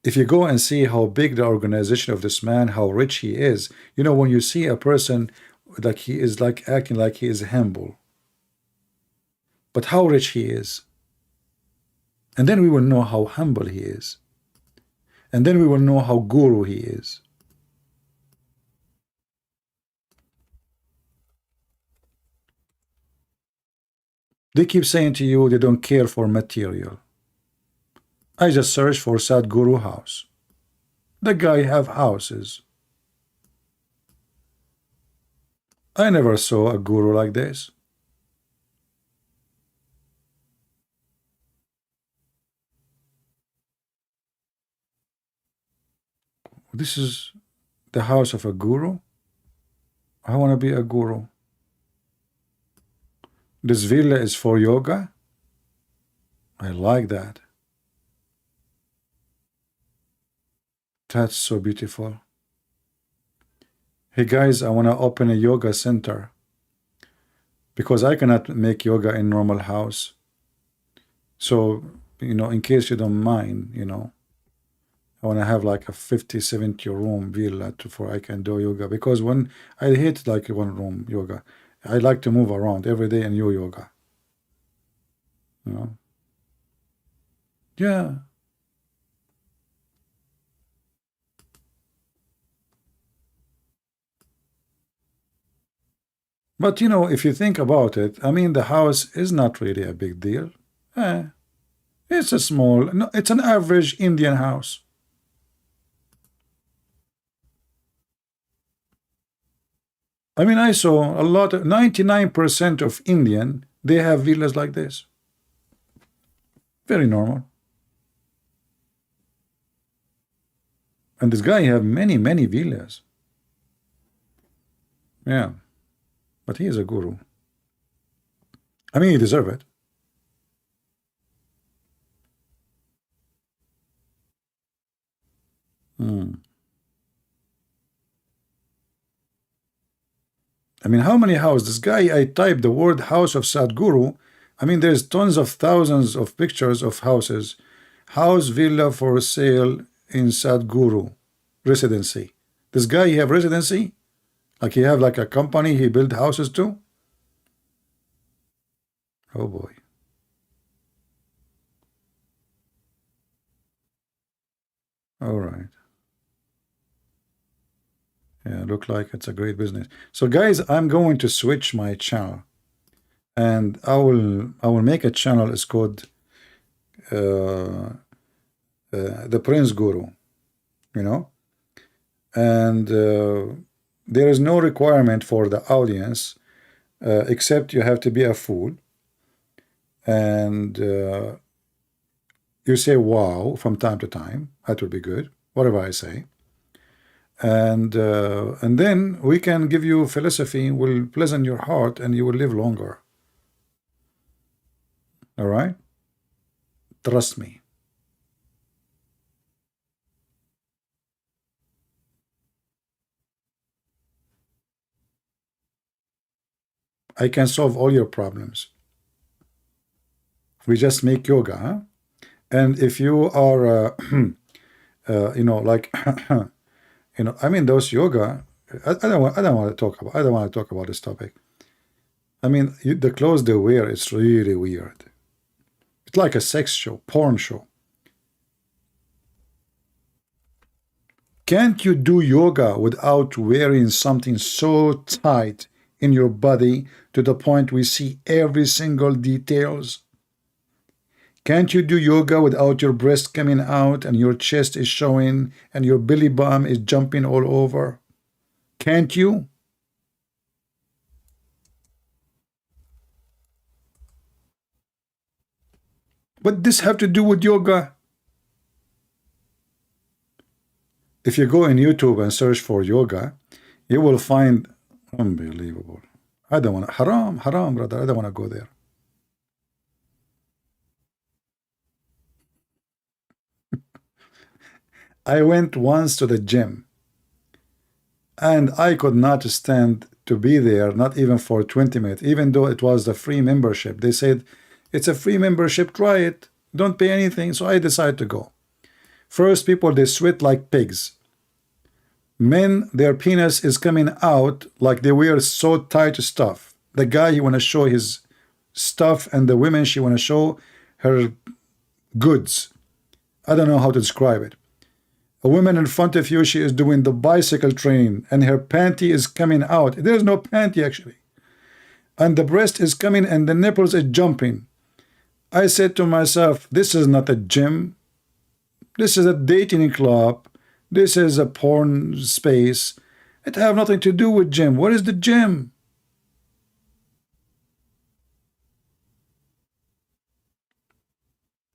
If you go and see how big the organization of this man, how rich he is, you know, when you see a person like he is like acting like he is humble, but how rich he is, and then we will know how humble he is, and then we will know how guru he is. They keep saying to you they don't care for material. I just searched for Sadhguru house. The guy have houses. I never saw a guru like this. This is the house of a guru? I want to be a guru. This villa is for yoga? I like that. That's so beautiful. Hey guys, I want to open a yoga center because I cannot make yoga in normal house. So, you know, in case you don't mind, you know, I want to have like a 50, 70 room villa for I can do yoga, because when I hate like one room yoga, I like to move around every day and do yoga. You know? Yeah. But you know, if you think about it, I mean, the house is not really a big deal. It's a small, no, it's an average Indian house. I mean, I saw a lot of 99% of Indian, they have villas like this. Very normal. And this guy have many, many villas. Yeah. But he is a guru. I mean, he deserves it. I mean, how many houses? This guy, I typed the word house of Sadhguru. I mean, there's tons of thousands of pictures of houses. House villa for sale in Sadhguru residency. This guy, he have residency? Like he have like a company he build houses to? Oh boy. All right. Yeah, look like it's a great business. So guys, I'm going to switch my channel, and I will make a channel. It's called the Prince Guru, you know, and there is no requirement for the audience except you have to be a fool, and you say wow from time to time. That would be good, whatever I say. And then we can give you philosophy, will pleasant your heart, and you will live longer. All right? Trust me. I can solve all your problems. We just make yoga, huh? And if you are, like, I mean, those yoga. I don't want to talk about. I don't want to talk about this topic. I mean, the clothes they wear, it's really weird. It's like a sex show, porn show. Can't you do yoga without wearing something so tight in your body to the point we see every single details? Can't you do yoga without your breast coming out and your chest is showing and your belly button is jumping all over? Can't you? What does this have to do with yoga? If you go on YouTube and search for yoga, you will find unbelievable. I don't want to, haram, brother. I don't want to go there. I went once to the gym and I could not stand to be there, not even for 20 minutes, even though it was the free membership. They said, it's a free membership, try it, don't pay anything. So I decided to go. First, people, they sweat like pigs. Men, their penis is coming out like they wear so tight stuff. The guy, he want to show his stuff, and the women, she want to show her goods. I don't know how to describe it. A woman in front of you, she is doing the bicycle train, and her panty is coming out. There's no panty, actually. And the breast is coming, and the nipples is jumping. I said to myself, this is not a gym. This is a dating club. This is a porn space. It have nothing to do with gym. What is the gym?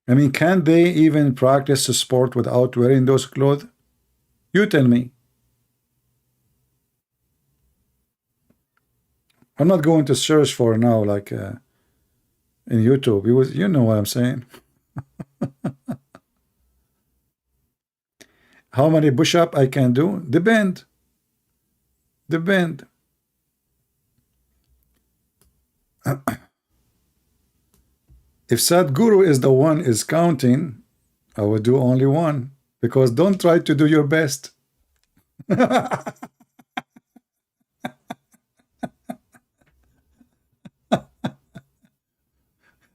I mean, can they even practice a sport without wearing those clothes? You tell me. I'm not going to search for now, like in YouTube. You know what I'm saying. How many push-up I can do? Depend. Depend. If Sadhguru is the one is counting, I will do only one, because don't try to do your best.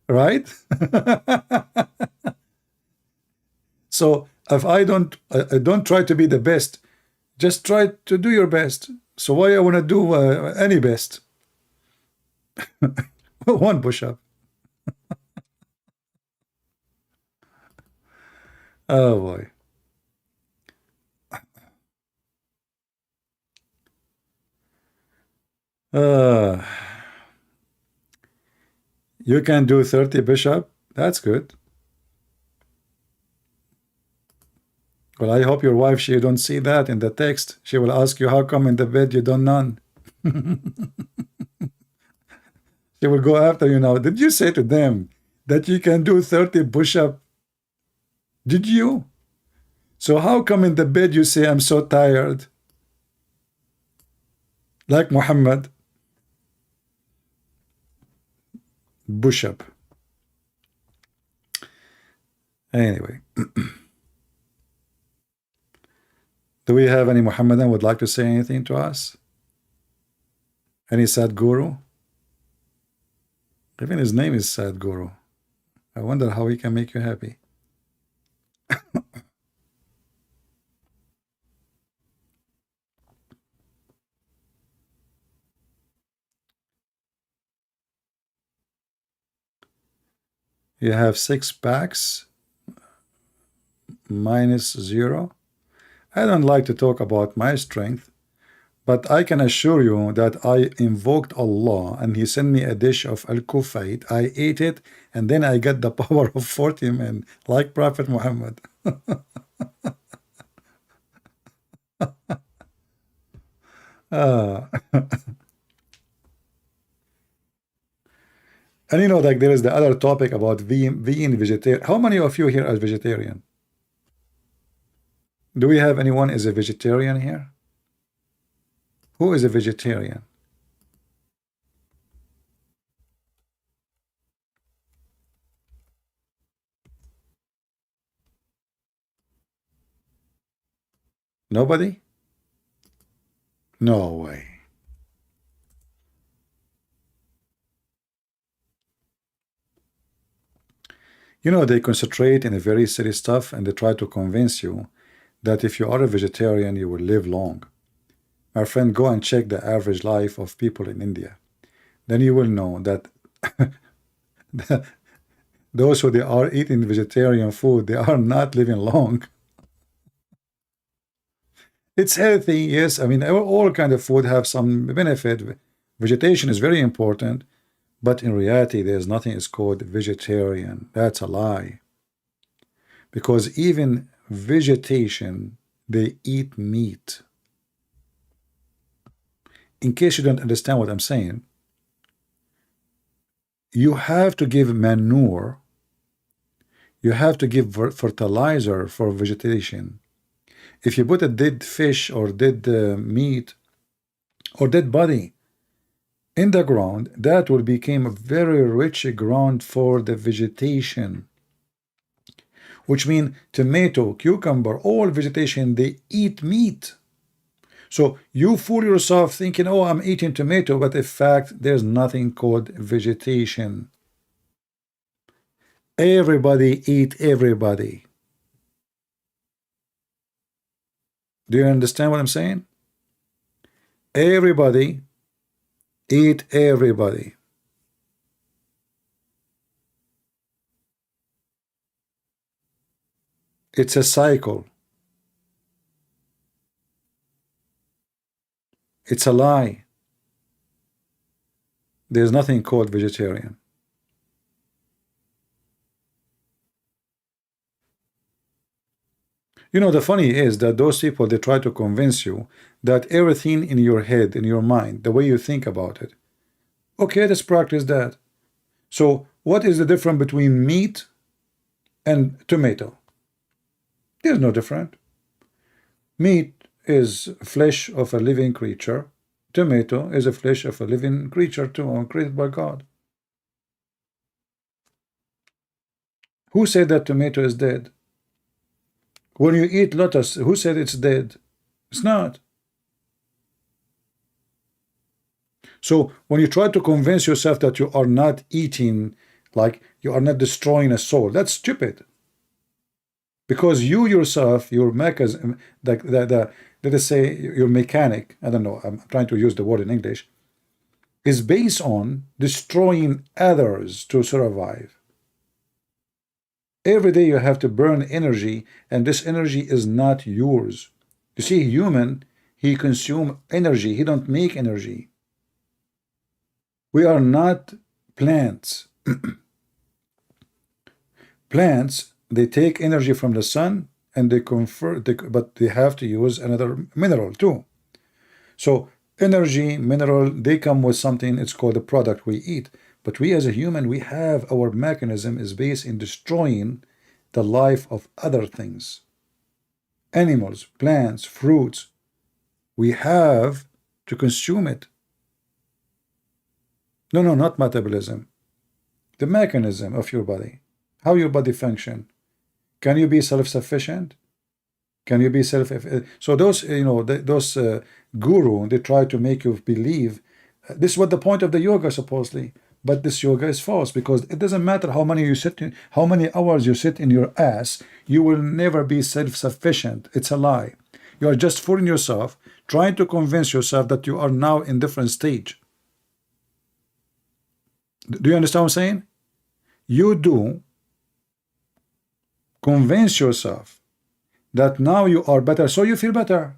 Right? So if I don't try to be the best, just try to do your best. So why I want to do any best? One push-up. Oh boy. You can do 30 push-up. That's good. Well, I hope your wife, she don't see that in the text. She will ask you, how come in the bed you done none? She will go after you now. Did you say to them that you can do 30 push-up? Did you? So how come in the bed you say, I'm so tired? Like Mohammed. Push-up. Anyway. Do we have any Muhammadan would like to say anything to us? Any Sadhguru? Even his name is Sadhguru. I wonder how he can make you happy. You have 6 packs -0. I don't like to talk about my strength, but I can assure you that I invoked Allah and He sent me a dish of al-kufait. I ate it and then I got the power of 40 men, like Prophet Muhammad. And you know, like there is the other topic about being vegetarian. How many of you here are vegetarian? Do we have anyone is a vegetarian here? Who is a vegetarian? Nobody? No way. You know, they concentrate in a very silly stuff and they try to convince you that if you are a vegetarian, you will live long. My friend, go and check the average life of people in India. Then you will know that those who they are eating vegetarian food, they are not living long. It's healthy, yes. I mean, all kind of food have some benefit. Vegetation is very important, but in reality, there's nothing is called vegetarian. That's a lie. Because even vegetation, they eat meat. In case you don't understand what I'm saying, you have to give manure, you have to give fertilizer for vegetation. If you put a dead fish or dead meat or dead body in the ground, that will become a very rich ground for the vegetation. Which means tomato, cucumber, all vegetation, they eat meat. So you fool yourself thinking, oh, I'm eating tomato, but in fact, there's nothing called vegetation. Everybody eat everybody. Do you understand what I'm saying? Everybody eat everybody. It's a cycle. It's a lie. There's nothing called vegetarian. You know, the funny is that those people, they try to convince you that everything in your head, in your mind, the way you think about it, okay, let's practice that. So what is the difference between meat and tomato? There's no difference. Meat is flesh of a living creature. Tomato is a flesh of a living creature too, created by God. Who said that tomato is dead? When you eat lettuce, who said it's dead? It's not. So when you try to convince yourself that you are not eating, like you are not destroying a soul, that's stupid. Because you yourself, your mechanism, let us say your mechanic, I don't know, I'm trying to use the word in English, is based on destroying others to survive. Every day you have to burn energy, and this energy is not yours. You see, human, he consume energy, he don't make energy. We are not plants. Plants, they take energy from the sun and they convert, but they have to use another mineral too. So energy, mineral, they come with something, it's called a product we eat. But we as a human, we have our mechanism is based in destroying the life of other things. Animals, plants, fruits, we have to consume it. No, not metabolism. The mechanism of your body, how your body function. Can you be self-sufficient? Can you be so those, you know, those guru, they try to make you believe this is what the point of the yoga supposedly, but this yoga is false, because it doesn't matter how many hours you sit in your ass, you will never be self-sufficient. It's a lie. You are just fooling yourself, trying to convince yourself that you are now in different stage. Do you understand what I'm saying? You do convince yourself that now you are better, so you feel better.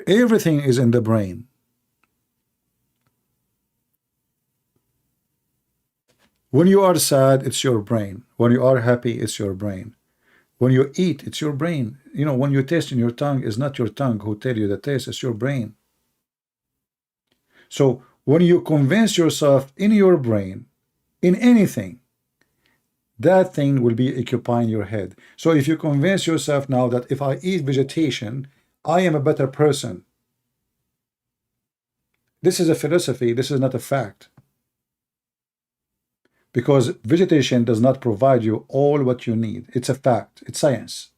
Everything is in the brain. When you are sad, it's your brain. When you are happy, it's your brain. When you eat, it's your brain. You know, when you taste in your tongue, it's not your tongue who tell you the taste, it's your brain. So when you convince yourself in your brain, in anything, that thing will be occupying your head. So if you convince yourself now that if I eat vegetation, I am a better person. This is a philosophy, this is not a fact. Because vegetation does not provide you all what you need. It's a fact, it's science.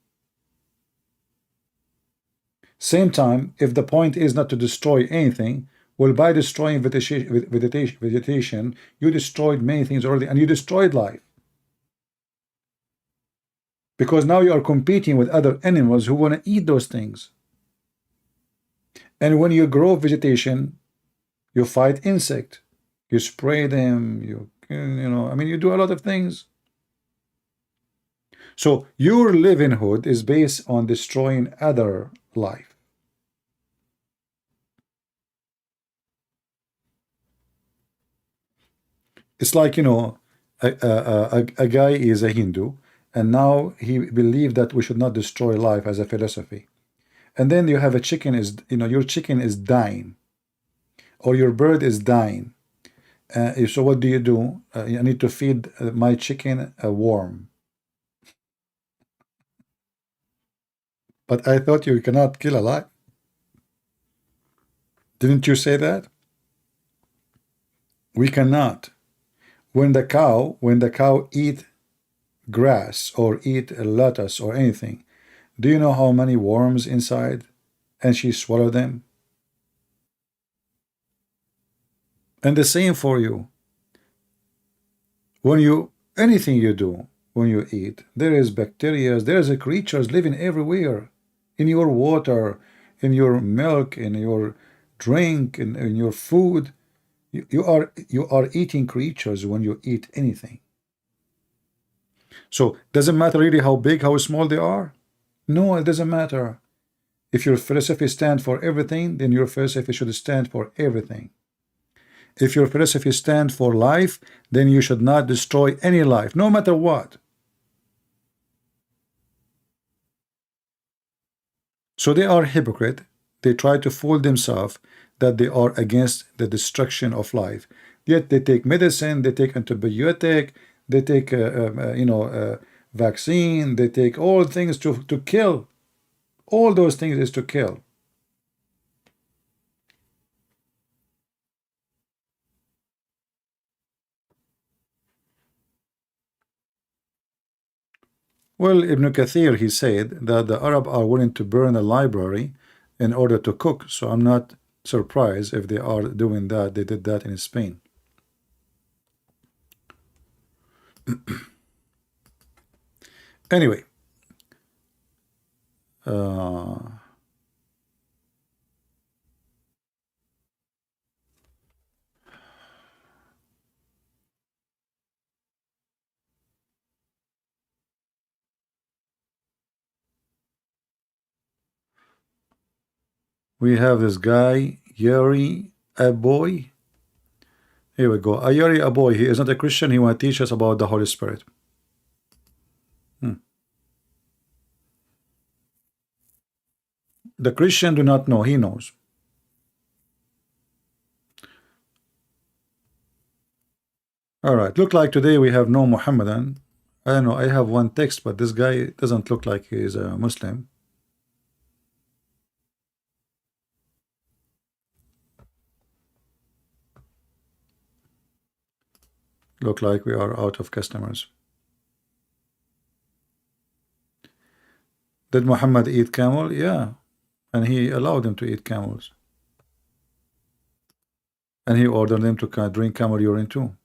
Same time, if the point is not to destroy anything, well, by destroying vegetation, you destroyed many things already, and you destroyed life. Because now you are competing with other animals who want to eat those things. And when you grow vegetation, you fight insect, you spray them, you know, I mean, you do a lot of things. So your livelihood is based on destroying other life. It's like, you know, a guy is a Hindu, and now he believed that we should not destroy life as a philosophy. And then you have a chicken is, you know, your chicken is dying, or your bird is dying. So what do? I need to feed my chicken a worm. But I thought you cannot kill a life. Didn't you say that? We cannot. When the cow eat grass or eat a lettuce or anything, do you know how many worms inside? And she swallowed them. And the same for you. When you, anything you do, when you eat, there is bacteria, there is creatures living everywhere. In your water, in your milk, in your drink, in your food. You are eating creatures when you eat anything. So doesn't matter really how big, how small they are? No, it doesn't matter. If your philosophy stands for everything, then your philosophy should stand for everything. If your philosophy stands for life, then you should not destroy any life, no matter what. So they are hypocrite. They try to fool themselves that they are against the destruction of life. Yet they take medicine, they take antibiotic, they take vaccine, they take all things to kill. All those things is to kill. Well, Ibn Kathir, he said that the Arab are willing to burn a library in order to cook. So I'm not surprised if they are doing that. They did that in Spain. Anyway, we have this guy, Yuri Aboy. Here we go. Yuri Aboy, he is not a Christian. He want to teach us about the Holy Spirit. The Christian do not know. He knows. All right. Look like today we have no Muhammadan. I don't know. I have one text, but this guy doesn't look like he is a Muslim. Look like we are out of customers. Did Muhammad eat camel? Yeah. And he allowed them to eat camels. And he ordered them to drink camel urine too.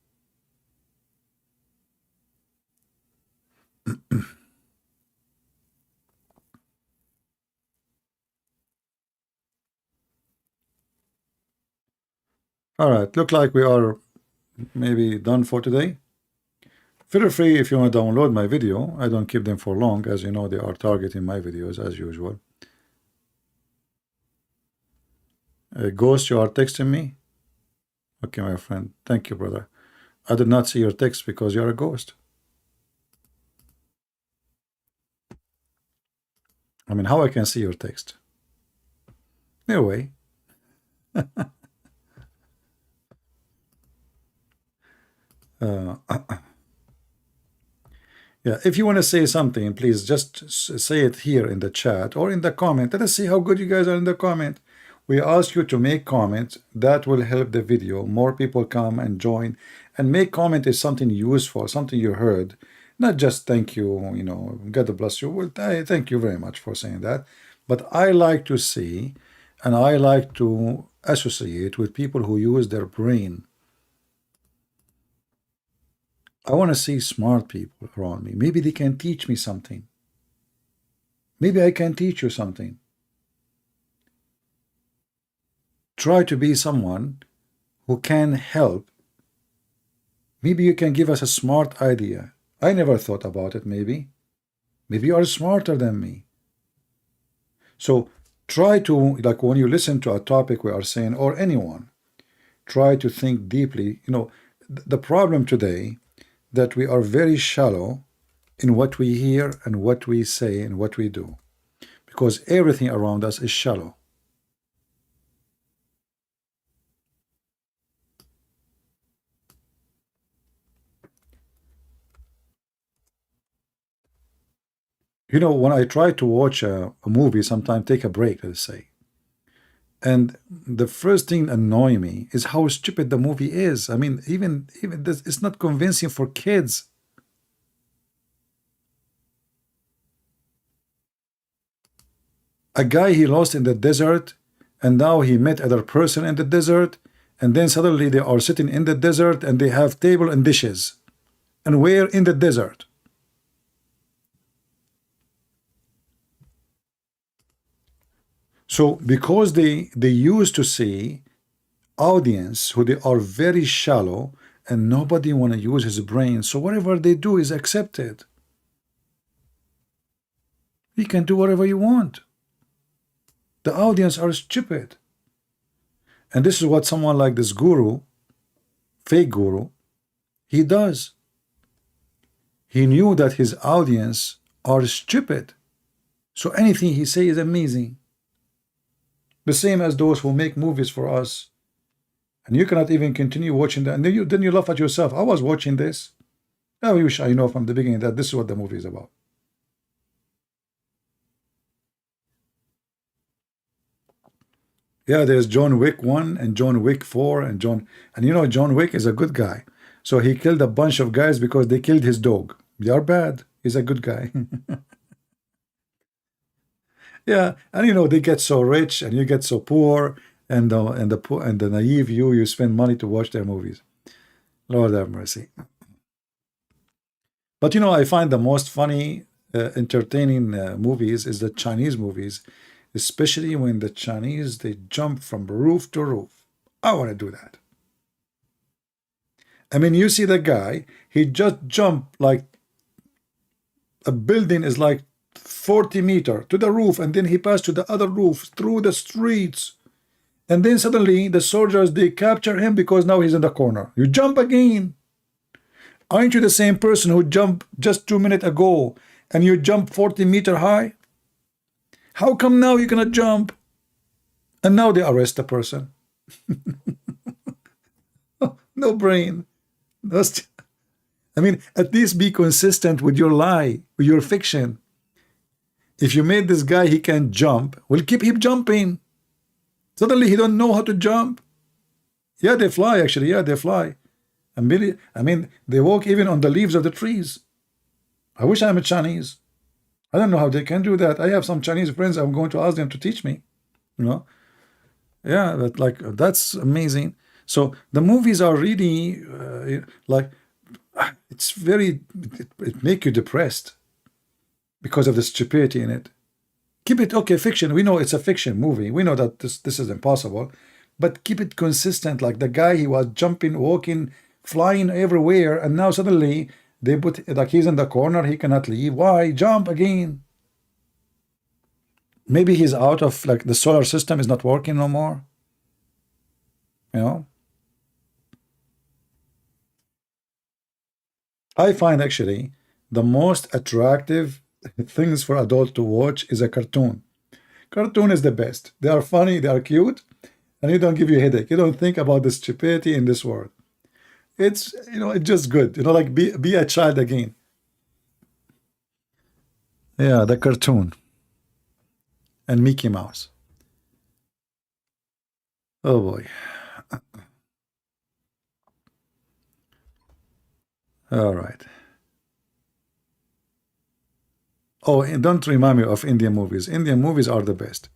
All right. Look like we are maybe done for today. Feel free if you want to download my video. I don't keep them for long. As you know, they are targeting my videos as usual. Ghost, you are texting me? Okay, my friend. Thank you, brother. I did not see your text because you are a ghost. I mean, how I can see your text? Anyway. Uh, yeah, if you want to say something, please just say it here in the chat or in the comment. Let us see how good you guys are in the comment. We ask you to make comments. That will help the video. More people come and join. And make comment is something useful, something you heard. Not just thank you, you know, God bless you. Well, thank you very much for saying that. But I like to see and I like to associate with people who use their brain. I want to see smart people around me. Maybe they can teach me something. Maybe I can teach you something. Try to be someone who can help. Maybe you can give us a smart idea. I never thought about it, maybe. Maybe you are smarter than me. So try to, like when you listen to a topic we are saying, or anyone, try to think deeply. You know, the problem today that we are very shallow in what we hear and what we say and what we do, because everything around us is shallow. You know, when I try to watch a movie, sometimes take a break, let's say, and the first thing annoying me is how stupid the movie is. I mean, even this, it's not convincing for kids. A guy he lost in the desert, and now he met other person in the desert, and then suddenly they are sitting in the desert and they have table and dishes, and we're in the desert. So because they used to see audience who they are very shallow and nobody want to use his brain, so whatever they do is accepted. You can do whatever you want. The audience are stupid. And this is what someone like this guru, fake guru, he does. He knew that his audience are stupid, so anything he say is amazing. The same as those who make movies for us, and you cannot even continue watching that, and then you laugh at yourself. I was watching this. I wish I know from the beginning that this is what the movie is about. Yeah, there's John Wick 1 and John Wick 4 and you know, John Wick is a good guy. So he killed a bunch of guys because they killed his dog. They are bad. He's a good guy. Yeah, and you know, they get so rich and you get so poor, and the naive you spend money to watch their movies. Lord have mercy. But you know, I find the most funny, entertaining movies is the Chinese movies, especially when the Chinese, they jump from roof to roof. I want to do that. I mean, you see the guy, he just jumped like a building is like 40 meters to the roof, and then he passed to the other roof through the streets, and then suddenly the soldiers, they capture him because now he's in the corner. You jump again. Aren't you the same person who jumped just 2 minutes ago and you jump 40 meters high? How come now you cannot jump? And now they arrest the person. No brain. I mean, at least be consistent with your lie, with your fiction. If you made this guy he can jump, well, keep him jumping. Suddenly he don't know how to jump. Yeah, they fly, actually. Yeah, they fly. I mean, they walk even on the leaves of the trees. I wish I'm a Chinese. I don't know how they can do that. I have some Chinese friends. I'm going to ask them to teach me. You know? Yeah, but like, that's amazing. So the movies are really like, it's very, it make you depressed because of the stupidity in it. Keep it, okay, fiction. We know it's a fiction movie. We know that this is impossible, but keep it consistent. Like the guy, he was jumping, walking, flying everywhere, and now suddenly they put, like, he's in the corner, he cannot leave. Why? Jump again. Maybe he's out of, like, the solar system is not working no more. You know? I find actually the most attractive things for adults to watch is a cartoon. Cartoon is the best. They are funny, they are cute, and you don't give you a headache. You don't think about the stupidity in this world. It's, it's just good. Like be a child again. Yeah, the cartoon and Mickey Mouse. Oh boy. All right. Oh, and don't remind me of Indian movies. Indian movies are the best.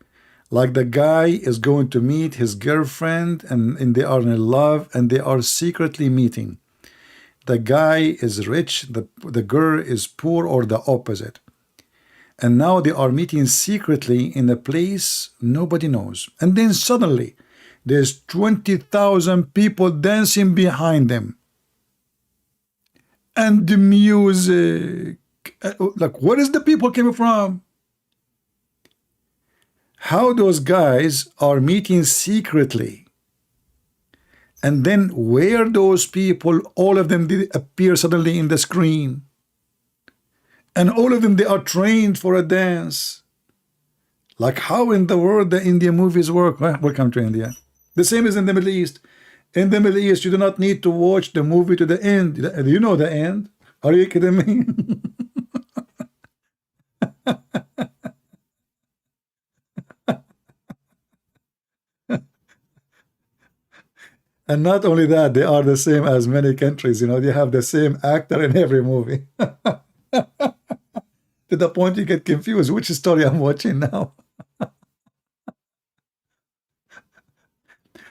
Like the guy is going to meet his girlfriend and they are in love and they are secretly meeting. The guy is rich, the girl is poor, or the opposite. And now they are meeting secretly in a place nobody knows. And then suddenly there's 20,000 people dancing behind them. And the music. Like, where is the people coming from? How those guys are meeting secretly. And then where those people, all of them did appear suddenly in the screen. And all of them, they are trained for a dance. Like how in the world the Indian movies work? Well, welcome to India. The same as in the Middle East. In the Middle East, you do not need to watch the movie to the end. Do you know the end? Are you kidding me? And not only that, they are the same as many countries. They have the same actor in every movie. To the point you get confused which story I'm watching now.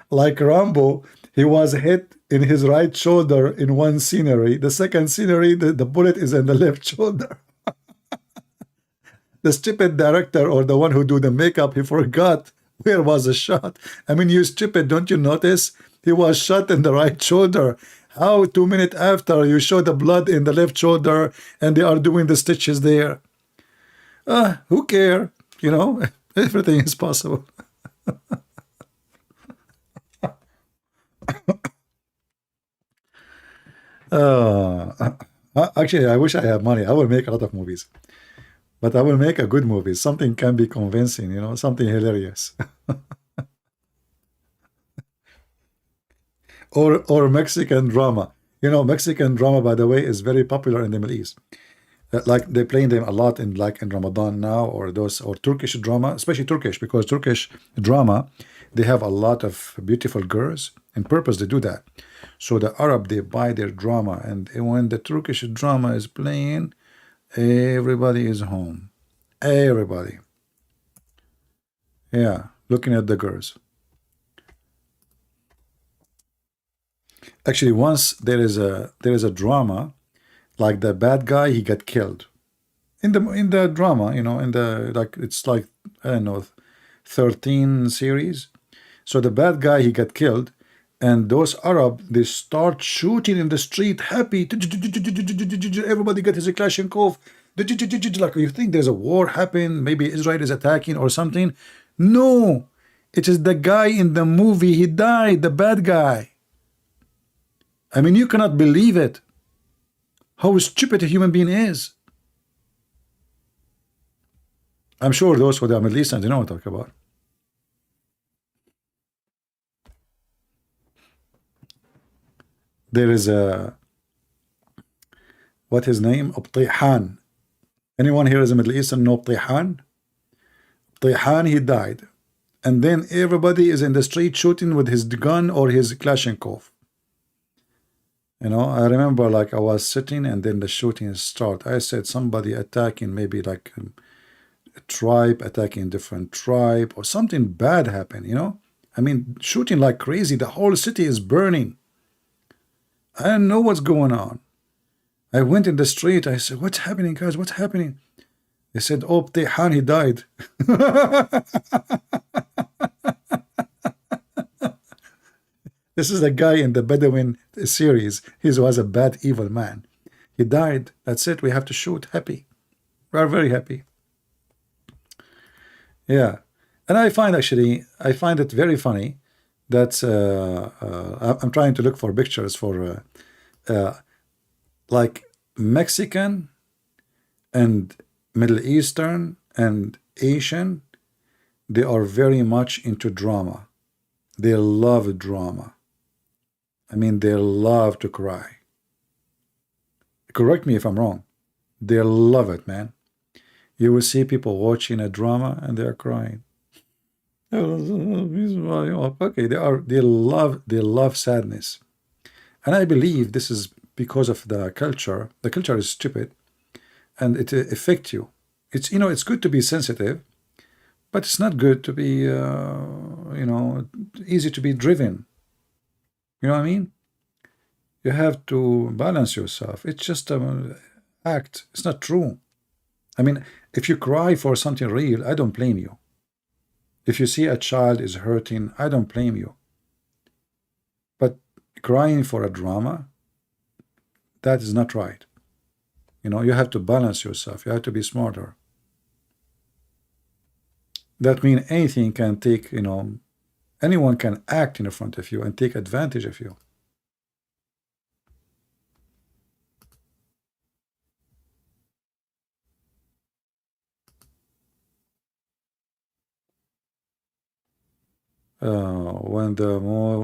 Like Rambo, he was hit in his right shoulder in one scenery. The second scenery, the bullet is in the left shoulder. The stupid director or the one who do the makeup, he forgot where was the shot. I mean, you stupid, don't you notice? He was shot in the right shoulder. How 2 minutes after you show the blood in the left shoulder and they are doing the stitches there? Who care? Everything is possible. Actually, I wish I had money. I will make a lot of movies. But I will make a good movie. Something can be convincing, something hilarious. or Mexican drama. Mexican drama, by the way, is very popular in the Middle East. Like they play them a lot in Ramadan now, or Turkish drama, especially Turkish, because Turkish drama, they have a lot of beautiful girls, and purpose they do that. So the Arab, they buy their drama, and when the Turkish drama is playing, everybody is home. Everybody. Yeah, looking at the girls. Actually, once there is a drama, like the bad guy, he got killed. In the drama, in the it's like, I don't know, 13 series. So the bad guy, he got killed, and those Arab, they start shooting in the street, happy. Everybody got his Kalashnikov. Like, you think there's a war happening, maybe Israel is attacking or something. No, it is the guy in the movie, he died, the bad guy. I mean, you cannot believe it. How stupid a human being is. I'm sure those who are Middle Eastern, they know what I'm talking about. There is what his name? Abtihan. Anyone here is a Middle Eastern know Abtihan? Abtihan, he died. And then everybody is in the street shooting with his gun or his Kalashnikov. I remember like I was sitting and then the shooting start. I said somebody attacking, maybe like a tribe attacking different tribe, or something bad happened, I mean, shooting like crazy. The whole city is burning. I don't know what's going on. I went in the street. I said, what's happening, guys? What's happening? They said, oh, Tehan, he died. This is the guy in the Bedouin series. He was a bad, evil man. He died. That's it. We have to shoot. Happy. We are very happy. Yeah. And I find it very funny that I'm trying to look for pictures for like Mexican and Middle Eastern and Asian. They are very much into drama. They love drama. I mean, they love to cry. Correct me if I'm wrong. They love it, man. You will see people watching a drama and they're crying. Okay, they love sadness. And I believe this is because of the culture. The culture is stupid and it affects you. It's, you know, it's good to be sensitive, but it's not good to be, you know, easy to be driven. You know what I mean? You have to balance yourself. It's just an act. It's not true. I mean, if you cry for something real, I don't blame you. If you see a child is hurting, I don't blame you. But crying for a drama, that is not right. You know, you have to balance yourself. You have to be smarter. That means anything can take, you know, anyone can act in front of you and take advantage of you. When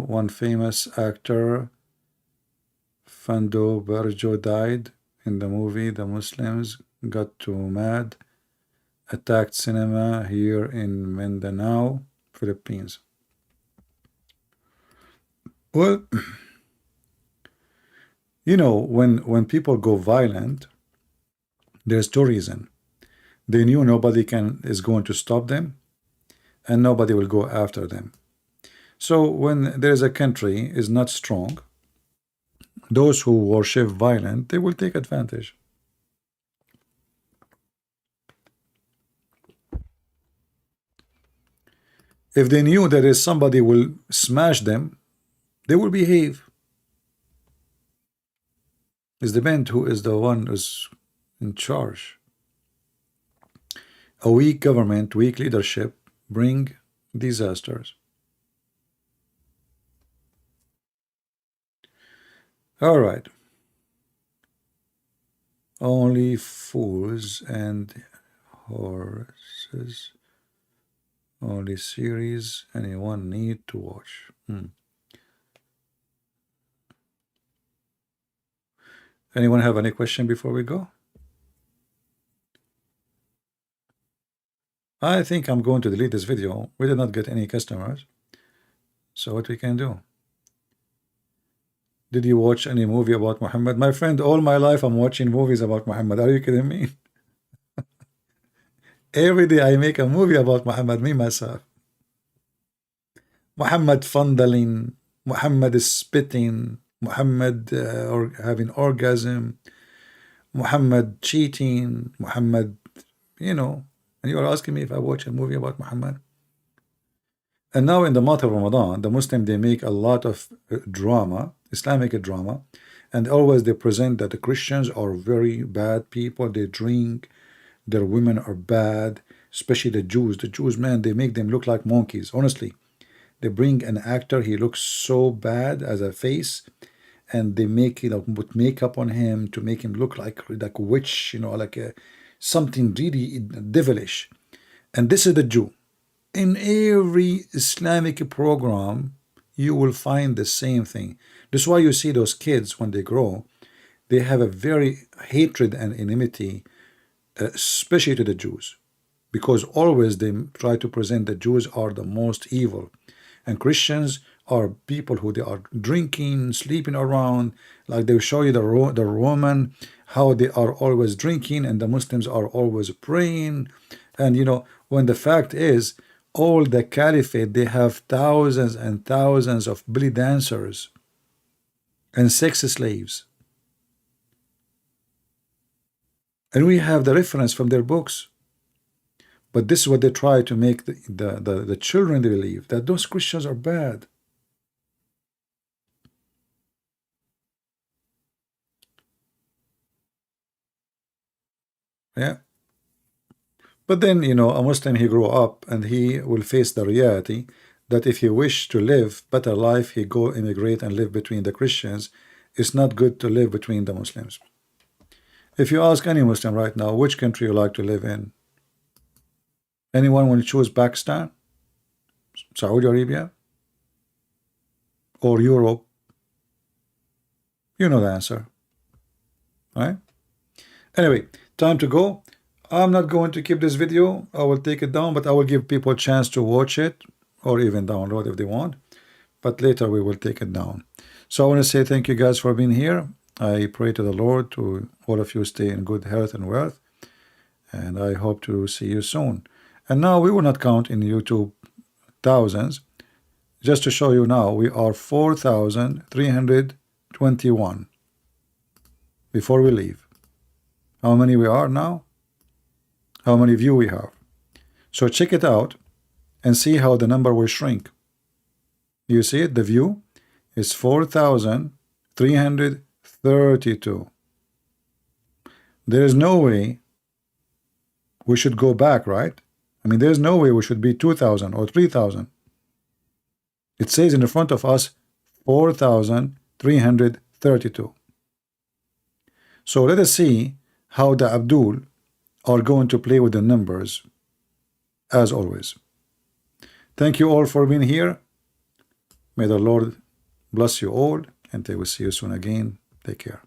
one famous actor, Fando Barjo, died in the movie, the Muslims got too mad, attacked cinema here in Mindanao, Philippines. Well, you know, when people go violent, there's two reasons. They knew nobody is going to stop them, and nobody will go after them. So when there's a country is not strong, those who worship violence, they will take advantage. If they knew there is somebody will smash them, they will behave. It depends who is the one who's in charge. A weak government, weak leadership bring disasters. All right. Only fools and horses. Only series anyone need to watch. Anyone have any question before we go? I think I'm going to delete this video. We did not get any customers. So what we can do? Did you watch any movie about Muhammad? My friend, all my life I'm watching movies about Muhammad. Are you kidding me? Every day I make a movie about Muhammad, me myself. Muhammad fondling, Muhammad is spitting, Muhammad or having orgasm, Muhammad cheating, Muhammad, you know. And you are asking me if I watch a movie about Muhammad. And now in the month of Ramadan, the Muslim, they make a lot of drama, Islamic drama, and always they present that the Christians are very bad people. They drink, their women are bad, especially the Jews. The Jews, man, they make them look like monkeys. Honestly, they bring an actor, he looks so bad as a face, and they make, you know, put makeup on him to make him look like a witch, you know, like something really devilish. And this is the Jew. In every Islamic program, you will find the same thing. That's why you see those kids, when they grow, they have a very hatred and enmity, especially to the Jews, because always they try to present the Jews are the most evil, and Christians are people who they are drinking, sleeping around, like they show you the Roman, how they are always drinking, and the Muslims are always praying. And you know, when the fact is, all the caliphate, they have thousands and thousands of belly dancers and sex slaves. And we have the reference from their books. But this is what they try to make the children believe, that those Christians are bad. Yeah. But then, you know, a Muslim, he grew up and he will face the reality that if he wish to live better life, he go immigrate and live between the Christians. It's not good to live between the Muslims. If you ask any Muslim right now, which country you like to live in? Anyone will choose Pakistan, Saudi Arabia, or Europe, You know the answer, right? Anyway, time to go. I'm not going to keep this video. I will take it down, but I will give people a chance to watch it or even download if they want. But later we will take it down. So I want to say thank you guys for being here. I pray to the Lord to all of you stay in good health and wealth. And I hope to see you soon. And now we will not count in YouTube thousands. Just to show you now, we are 4,321 before we leave. How many we are now? How many view we have? So check it out and see how the number will shrink. You see it? The view is 4,332. There is no way we should go back, right? I mean, there's no way we should be 2,000 or 3,000. It says in the front of us 4,332. So let us see how the Abdul are going to play with the numbers as always. Thank you all for being here. May the Lord bless you all, and I will see you soon again. Take care.